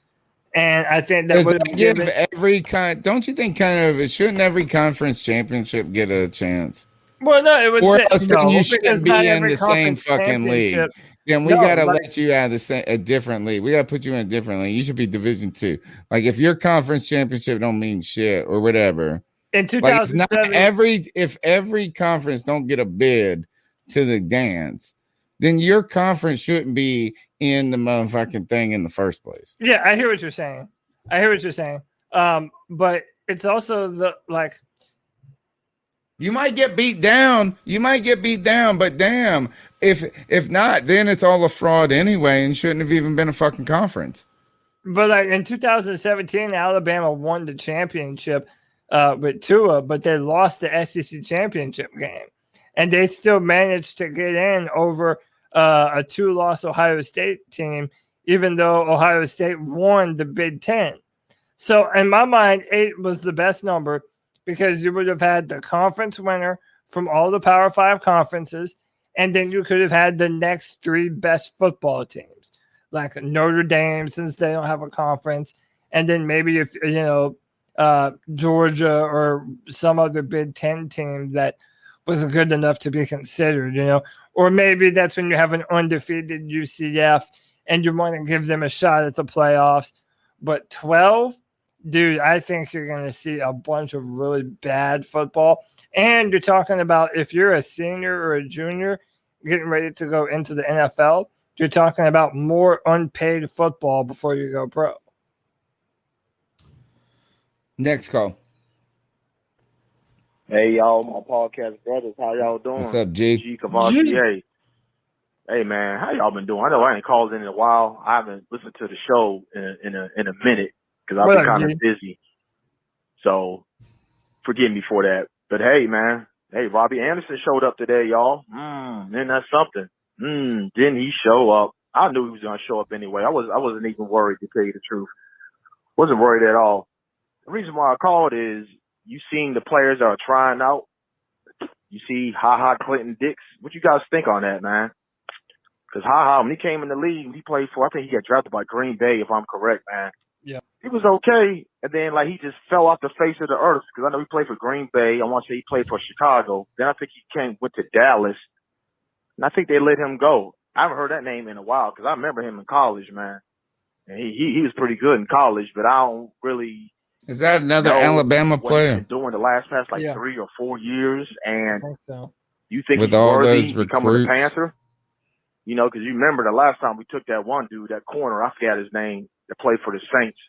And I think that would have given every don't you think shouldn't every conference championship get a chance? Well, no, it would. Or else then you shouldn't be in the same fucking league. Then we gotta let you out of a different league. We gotta put you in a different league. You should be Division 2. Like, if your conference championship don't mean shit or whatever. In 2007, if every conference don't get a bid to the dance, then your conference shouldn't be in the motherfucking thing in the first place. Yeah, I hear what you're saying. But it's also you might get beat down. But damn, if not, then it's all a fraud anyway and shouldn't have even been a fucking conference. But like in 2017, Alabama won the championship with Tua, but they lost the SEC championship game. And they still managed to get in over a 2-loss Ohio State team, even though Ohio State won the Big Ten. So in my mind, 8 was the best number because you would have had the conference winner from all the Power 5 conferences, and then you could have had the next 3 best football teams, like Notre Dame, since they don't have a conference, and then maybe if Georgia or some other Big Ten team that was good enough to be considered, or maybe that's when you have an undefeated UCF and you want to give them a shot at the playoffs. But 12, dude, I think you're going to see a bunch of really bad football. And you're talking about if you're a senior or a junior getting ready to go into the NFL, you're talking about more unpaid football before you go pro. Next call. Hey, y'all, my podcast brothers. How y'all doing? What's up, G? G. Cavassier. Hey, man, how y'all been doing? I know I ain't called in a while. I haven't listened to the show in a minute because I've been kind of busy. So forgive me for that. But hey, man, hey, Robbie Anderson showed up today, y'all. Isn't that something? Didn't he show up? I knew he was gonna show up anyway. I wasn't even worried, to tell you the truth. Wasn't worried at all. The reason why I called is you seen the players that are trying out. You see Clinton-Dix. What you guys think on that, man? Because when he came in the league, he played for, I think he got drafted by Green Bay, if I'm correct, man. Yeah. He was okay, and then, he just fell off the face of the earth, because I know he played for Green Bay. I want to say he played for Chicago. Then I think he went to Dallas, and I think they let him go. I haven't heard that name in a while, because I remember him in college, man. And he was pretty good in college, but I don't really Is that another Alabama player? He's been doing the last 3 or 4 years, and I think so. you think With he's all worthy those to become a recruits? Panther? You know, because you remember the last time we took that one dude, that corner, I forgot his name, that played for the Saints.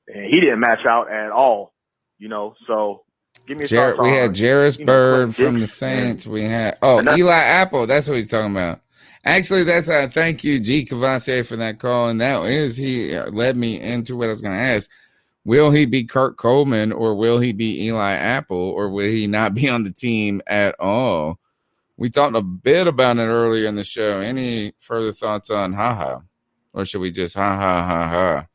And he didn't match out at all, you know. So give me a thoughts on We had Jarris Bird from the Clinton-Dix, Saints. We had Eli Apple. That's what he's talking about. Actually, that's thank you, G. Cavassier, for that call. And that is he led me into what I was going to ask. Will he be Kurt Coleman, or will he be Eli Apple, or will he not be on the team at all? We talked a bit about it earlier in the show. Any further thoughts on Ha? Or should we just ha?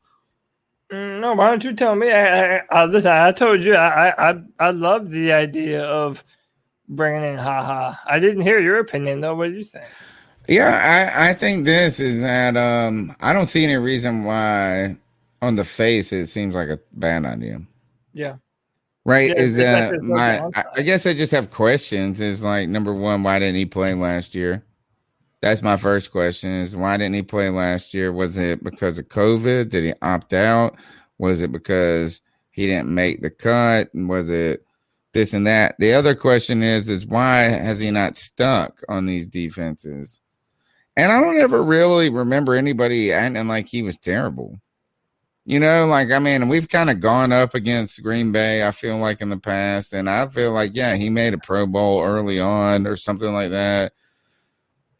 No, why don't you tell me? Listen, I told you I love the idea of bringing in Ha. I didn't hear your opinion though. What do you think? Yeah, I think this is that I don't see any reason why on the face it seems like a bad idea. Yeah. Right? Yeah, Is that like I guess I just have questions. Is like, number one, why didn't he play last year? That's my first question, is why didn't he play last year? Was it because of COVID? Did he opt out? Was it because he didn't make the cut? Was it this and that? The other question is why has he not stuck on these defenses? And I don't ever really remember anybody acting like he was terrible. You know, we've kind of gone up against Green Bay, I feel like, in the past. And I feel like, yeah, he made a Pro Bowl early on or something like that.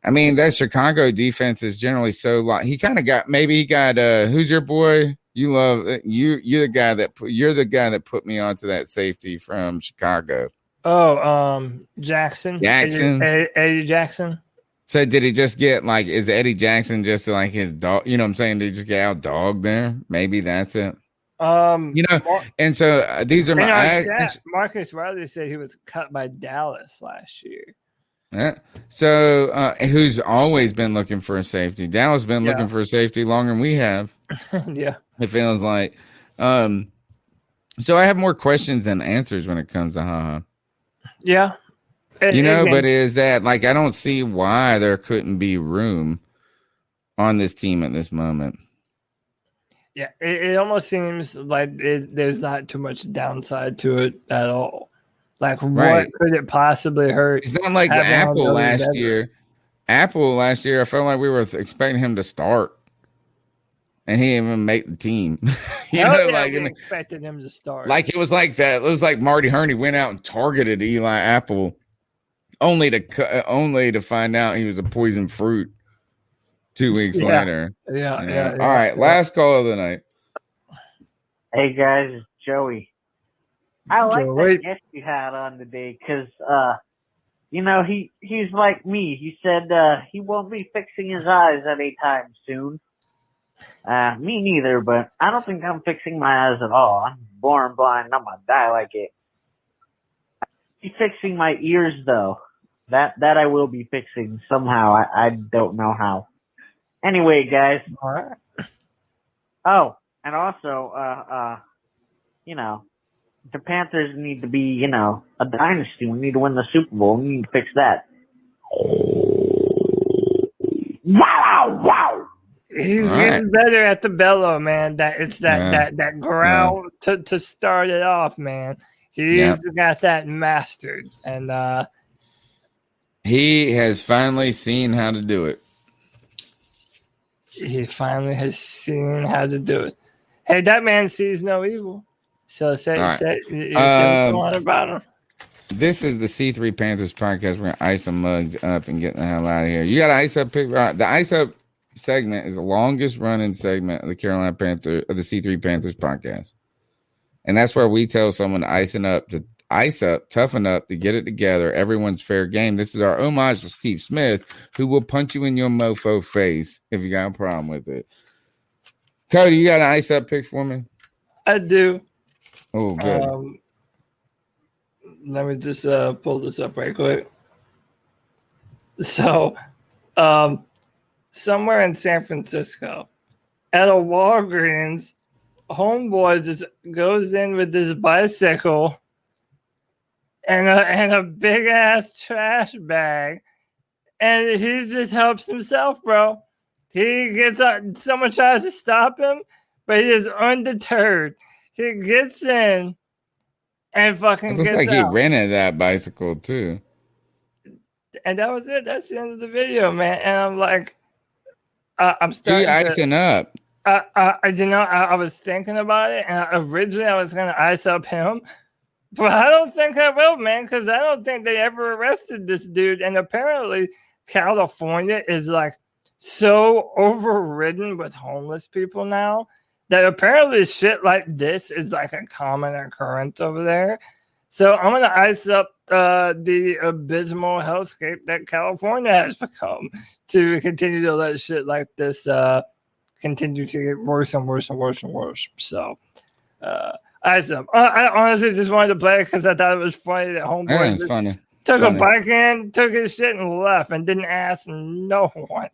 I mean, that Chicago defense is generally so he kind of got, maybe he got who's your boy? You love you're the guy that put me onto that safety from Chicago. Oh, Jackson. Eddie Jackson. So did he just get is Eddie Jackson just like his dog? You know what I'm saying? Did he just get out dogged there? Maybe that's it. And so these are Marcus Riley said he was cut by Dallas last year. Yeah. So who's always been looking for a safety? Dallas been looking for a safety longer than we have. Yeah. It feels like. So I have more questions than answers when it comes to Ha. Yeah. But is that I don't see why there couldn't be room on this team at this moment. Yeah, it almost seems like there's not too much downside to it at all. What could it possibly hurt? It's not like Apple last year. Apple last year, I felt like we were expecting him to start, and he didn't even make the team. We expected him to start. It was like that. It was like Marty Herney went out and targeted Eli Apple, only to find out he was a poison fruit 2 weeks later. Yeah. All right, last call of the night. Hey guys, it's Joey. I like that guest you had on today because, he's like me. He said he won't be fixing his eyes anytime soon. Me neither, but I don't think I'm fixing my eyes at all. I'm born blind. I'm going to die like it. I'm fixing my ears, though. That I will be fixing somehow. I don't know how. Anyway, guys. All right. Oh, and also, the Panthers need to be, a dynasty. We need to win the Super Bowl. We need to fix that. Wow. He's getting better at the bellow, man. That growl to start it off, man. He's got that mastered. And he has finally seen how to do it. He finally has seen how to do it. Hey, that man sees no evil. So say what's going on about him. This is the C3 Panthers podcast. We're gonna ice some mugs up and get the hell out of here. You got an ice up pick. The ice up segment is the longest running segment of the Carolina Panthers of the C3 Panthers podcast, and that's where we tell someone to ice up, toughen up, to get it together. Everyone's fair game. This is our homage to Steve Smith, who will punch you in your mofo face if you got a problem with it. Cody, you got an ice up pick for me? I do. Oh, good. Let me just pull this up right quick. So, somewhere in San Francisco, at a Walgreens, homeboy just goes in with this bicycle and a big ass trash bag, and he just helps himself, bro. He gets on. Someone tries to stop him, but he is undeterred. He gets in and fucking Looks gets like out. he rented that bicycle too. And that was it. That's the end of the video, man. And I'm like, I'm starting icing up. I was thinking about it, and originally I was gonna ice up him, but I don't think I will, man, because I don't think they ever arrested this dude. And apparently, California is like so overridden with homeless people now that apparently shit like this is like a common occurrence over there. So I'm gonna ice up the abysmal hellscape that California has become to continue to let shit like this continue to get worse and worse and worse and worse. So ice up. I honestly just wanted to play it because I thought it was funny that homeboy took a bike in, took his shit and left and didn't ask no one.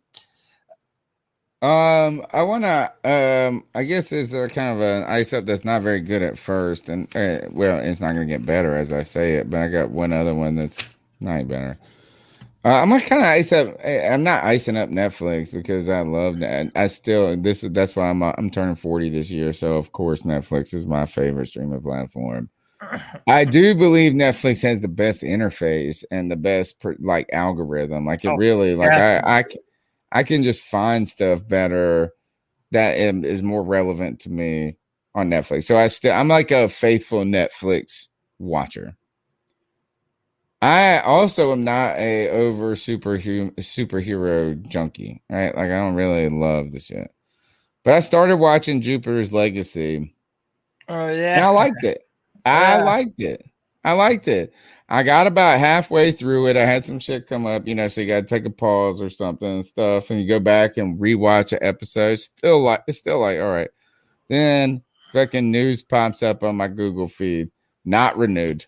I wanna I guess it's a kind of an ice up that's not very good at first, and well, it's not gonna get better as I say it, but I got one other one that's not better. I'm gonna kind of ice up. I'm not icing up Netflix because I love that. That's why I'm turning 40 this year, so of course Netflix is my favorite streaming platform. I do believe Netflix has the best interface and the best algorithm. Like it really I can just find stuff better that is more relevant to me on Netflix. So I'm like a faithful Netflix watcher. I also am not a over superhero junkie, right? Like I don't really love the shit. But I started watching Jupiter's Legacy. Oh yeah. And I liked it. I liked it. I got about halfway through it. I had some shit come up, so you got to take a pause or something and stuff. And you go back and rewatch an episode. It's still like, all right. Then fucking news pops up on my Google feed. Not renewed.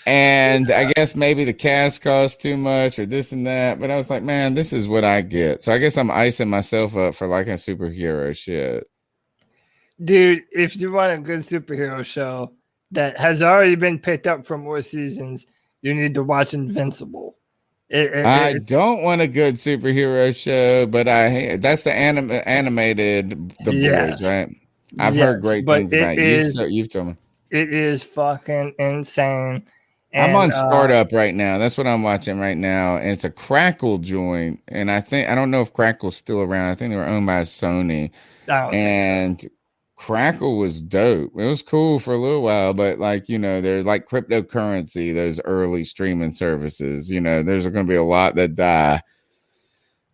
And I guess maybe the cast cost too much or this and that. But I was like, man, this is what I get. So I guess I'm icing myself up for like a superhero shit. Dude, if you want a good superhero show that has already been picked up for more seasons, you need to watch Invincible. I don't want a good superhero show, but that's the animated Boys, right? I've heard great things about it. You've told me. It is fucking insane. And, I'm on Startup right now. That's what I'm watching right now. And it's a Crackle joint. And I don't know if Crackle's still around. I think they were owned by Sony. And Crackle was dope. It was cool for a little while, but they're like cryptocurrency, those early streaming services. There's going to be a lot that die.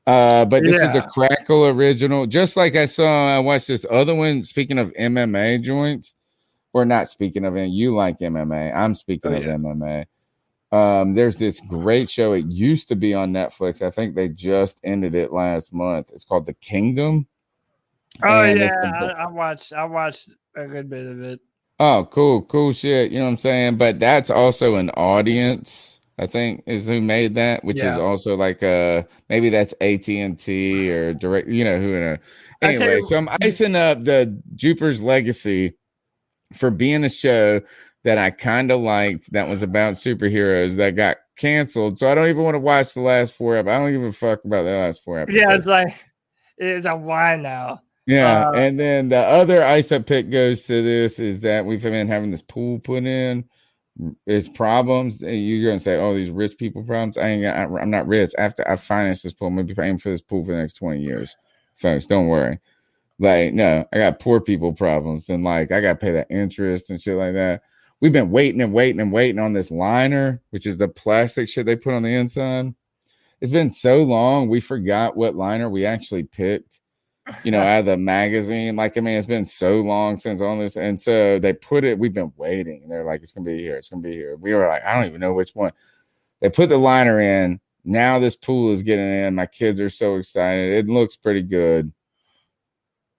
But this was a Crackle original. Just like I watched this other one. Speaking of MMA joints, or not speaking of it, you like MMA. I'm speaking of MMA. There's this great show. It used to be on Netflix. I think they just ended it last month. It's called The Kingdom. Oh yeah, I watched a good bit of it. Oh, cool shit. You know what I'm saying? But that's also an audience, I think, is who made that, which is also like maybe that's AT&T or direct. Who knows? Anyway, so I'm icing up the Jupiter's Legacy for being a show that I kind of liked. That was about superheroes that got canceled. So I don't even want to watch the last 4 episodes. I don't give a fuck about the last 4 episodes. Yeah, it's a why now. Yeah, and then the other ice up pick goes to this is that we've been having this pool put in. It's problems. And you're gonna say, "Oh, these rich people problems." I'm not rich. After I finance this pool, I'm gonna be paying for this pool for the next 20 years, folks. Don't worry. No, I got poor people problems, and I gotta pay that interest and shit like that. we've been waiting on this liner, which is the plastic shit they put on the inside. It's been so long, we forgot what liner we actually picked, out of the magazine. Like, I mean, it's been so long since on this. And so they put it, we've been waiting. And they're like, it's going to be here. It's going to be here. We were like, I don't even know which one. They put the liner in. Now this pool is getting in. My kids are so excited. It looks pretty good.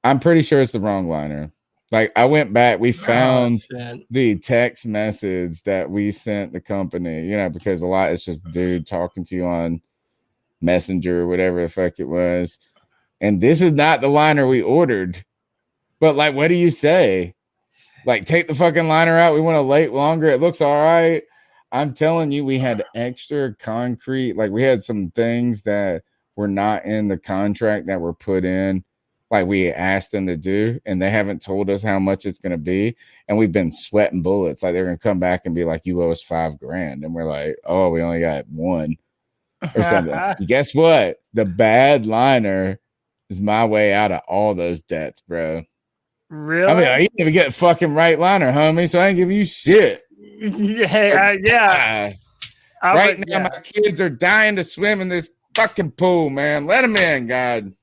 I'm pretty sure it's the wrong liner. Like, I went back. We found the text message that we sent the company, because a lot it's just dude talking to you on Messenger or whatever the fuck it was. And this is not the liner we ordered. But, like, what do you say? Like, take the fucking liner out. We want to wait longer. It looks all right. I'm telling you, we had extra concrete. Like, we had some things that were not in the contract that were put in, like we asked them to do, and they haven't told us how much it's going to be. And we've been sweating bullets. Like, they're going to come back and be like, you owe us $5,000. And we're like, oh, we only got one or something. Guess what? The bad liner is my way out of all those debts, bro. Really? I mean, I didn't even get a fucking right liner, homie, so I ain't giving you shit. Yeah. Right now, my kids are dying to swim in this fucking pool, man. Let them in, God.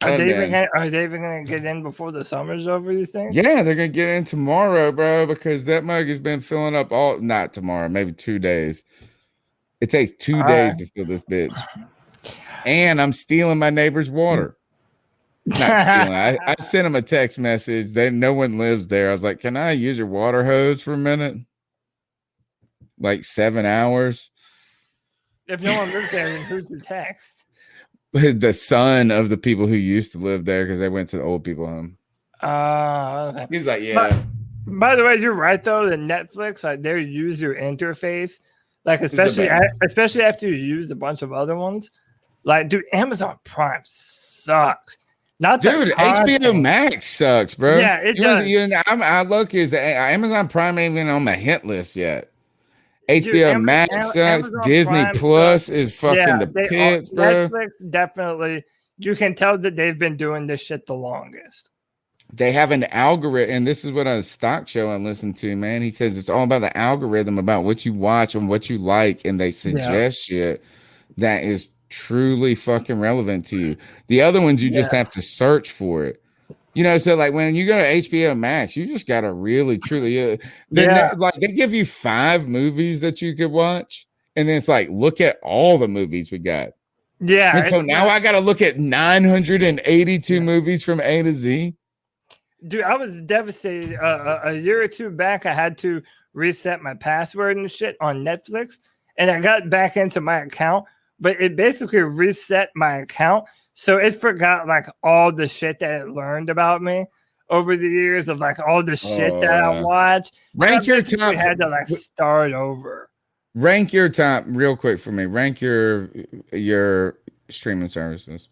Are they even going to get in before the summer's over, you think? Yeah, they're going to get in tomorrow, bro, because that mug has been filling up not tomorrow, maybe 2 days. It takes 2 days to fill this bitch. And I'm stealing my neighbor's water. Not stealing. I sent him a text message. No one lives there. I was like, can I use your water hose for a minute? Like 7 hours. If no one lives there, then who's your text? The son of the people who used to live there because they went to the old people home. Okay. He's like, yeah. By the way, you're right though. The Netflix, like their user interface, like especially after you use a bunch of other ones, like dude, Amazon Prime sucks. Dude, HBO Max sucks, bro. Yeah, it does. I look, is Amazon Prime ain't even on my hit list yet. HBO Max sucks. Amazon Disney Prime Plus sucks. is fucking the pits, bro. Netflix definitely. You can tell that they've been doing this shit the longest. They have an algorithm, and this is what a stock show I listened to, man. He says it's all about the algorithm, about what you watch and what you like, and they suggest shit that is truly fucking relevant to you. The other ones, you just have to search for it. So like when you go to HBO Max, you just got to really, truly, like they give you 5 movies that you could watch. And then it's like, look at all the movies we got. Yeah. And so now I got to look at 982 movies from A to Z. Dude, I was devastated. A year or two back, I had to reset my password and shit on Netflix. And I got back into my account, but it basically reset my account. So it forgot like all the shit that it learned about me over the years of like all the shit that I watched. Rank your top. I had to like start over. Rank your top real quick for me. Rank your streaming services.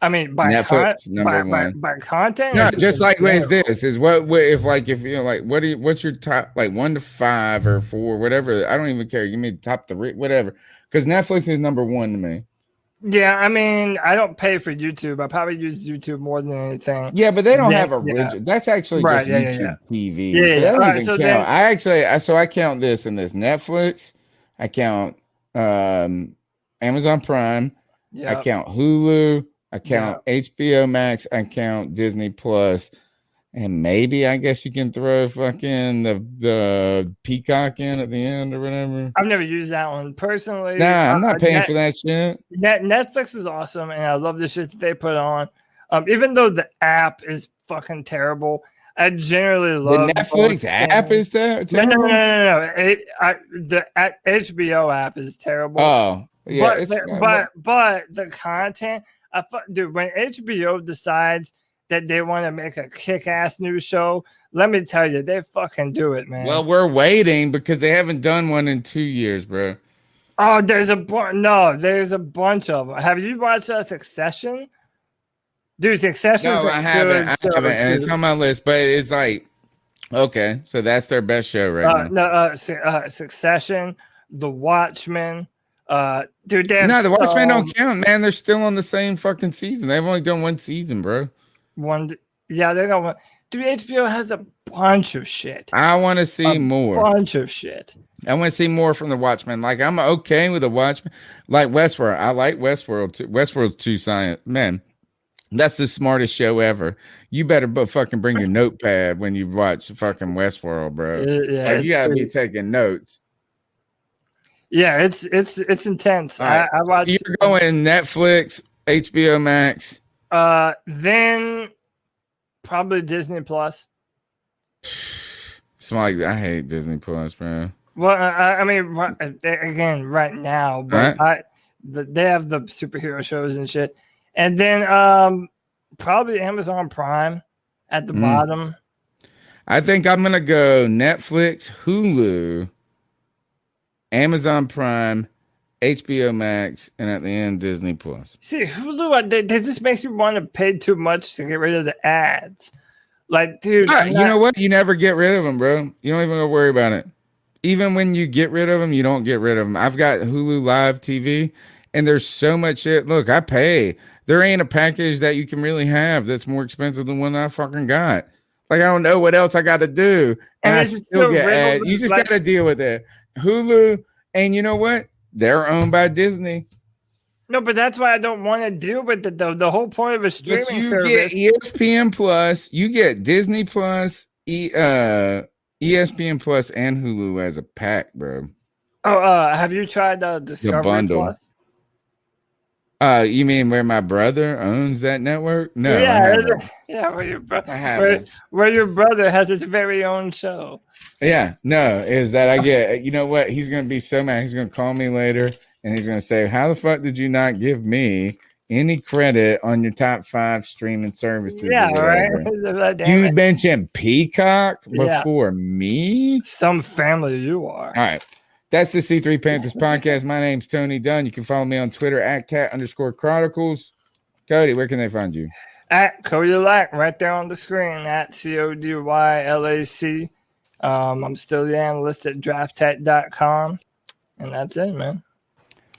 I mean, by Netflix number one. By content. No, just like what's this is what if you're like what's your top like 1 to 5 or 4 whatever. I don't even care. Give me the top 3 whatever because Netflix is number 1 to me. Yeah, I mean, I don't pay for YouTube. I probably use YouTube more than anything. Yeah, but they don't have original. That's actually just YouTube TV. Yeah, so that don't even count. I count this and this Netflix. I count Amazon Prime. I count Hulu. I count HBO Max. I count Disney Plus. And maybe I guess you can throw fucking the Peacock in at the end or whatever. I've never used that one personally. Nah, I'm not paying for that shit. Netflix is awesome, and I love the shit that they put on. Even though the app is fucking terrible, I generally love the Netflix app. Is that terrible? No. The HBO app is terrible. Oh, yeah. But the content, dude, when HBO decides that they want to make a kick-ass new show, let me tell you, they fucking do it, man. Well, we're waiting because they haven't done one in 2 years, bro. Oh, there's a bunch of them. Have you watched Succession? Dude, Succession. No, I haven't, and it's on my list. But it's like, okay, so that's their best show right now. Succession, The Watchmen. Dude, the Watchmen don't count, man. They're still on the same fucking season. They've only done one season, bro. They got one. Dude, HBO has a bunch of shit. I want to see more. Bunch of shit. I want to see more from the Watchmen. Like, I'm okay with the Watchmen. Like Westworld. I like Westworld too. Westworld's too science. Man, that's the smartest show ever. You better fucking bring your notepad when you watch fucking Westworld, bro. Yeah, like, you gotta be taking notes. Yeah, it's intense. Right. I watched. You're going Netflix, HBO Max. Then probably Disney Plus. It's like, I hate Disney Plus, bro. Well, I mean, again, right now, but they have the superhero shows and shit, and then probably Amazon Prime at the bottom. I think I'm gonna go Netflix, Hulu, Amazon Prime, HBO Max, and at the end Disney Plus. See, Hulu, they just makes me want to pay too much to get rid of the ads. Like, dude, you know what? You never get rid of them, bro. You don't even worry about it. Even when you get rid of them, you don't get rid of them. I've got Hulu Live TV, and there's so much shit. Look, I pay. There ain't a package that you can really have that's more expensive than one I fucking got. Like, I don't know what else I got to do, and I still get ads. You just got to deal with it. Hulu, and you know what? They're owned by Disney. No, but that's why I don't want to deal with it, though. The whole point of a streaming service. You get ESPN Plus, you get Disney Plus, ESPN Plus, and Hulu as a pack, bro. Oh, have you tried Discovery bundle. Plus? You mean where my brother owns that network? No, yeah, where your brother has his very own show. Yeah, no, is that I get, you know what? He's going to be so mad. He's going to call me later and he's going to say, how the fuck did you not give me any credit on your top 5 streaming services? Yeah, right. You mentioned Peacock before me? Some family you are. All right. That's the C3 Panthers podcast. My name's Tony Dunn. You can follow me on Twitter at cat_chronicles. Cody, where can they find you? At Cody Lack, right there on the screen, at CODYLAC. I'm still the analyst at drafttech.com. And that's it, man.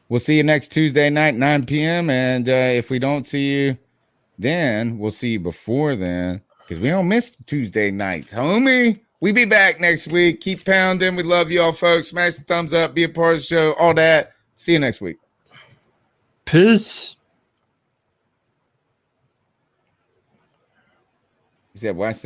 We'll see you next Tuesday night, 9 p.m. And if we don't see you then, we'll see you before then. Because we don't miss Tuesday nights, homie. We be back next week. Keep pounding. We love you all, folks. Smash the thumbs up. Be a part of the show. All that. See you next week. Peace. He said, watch the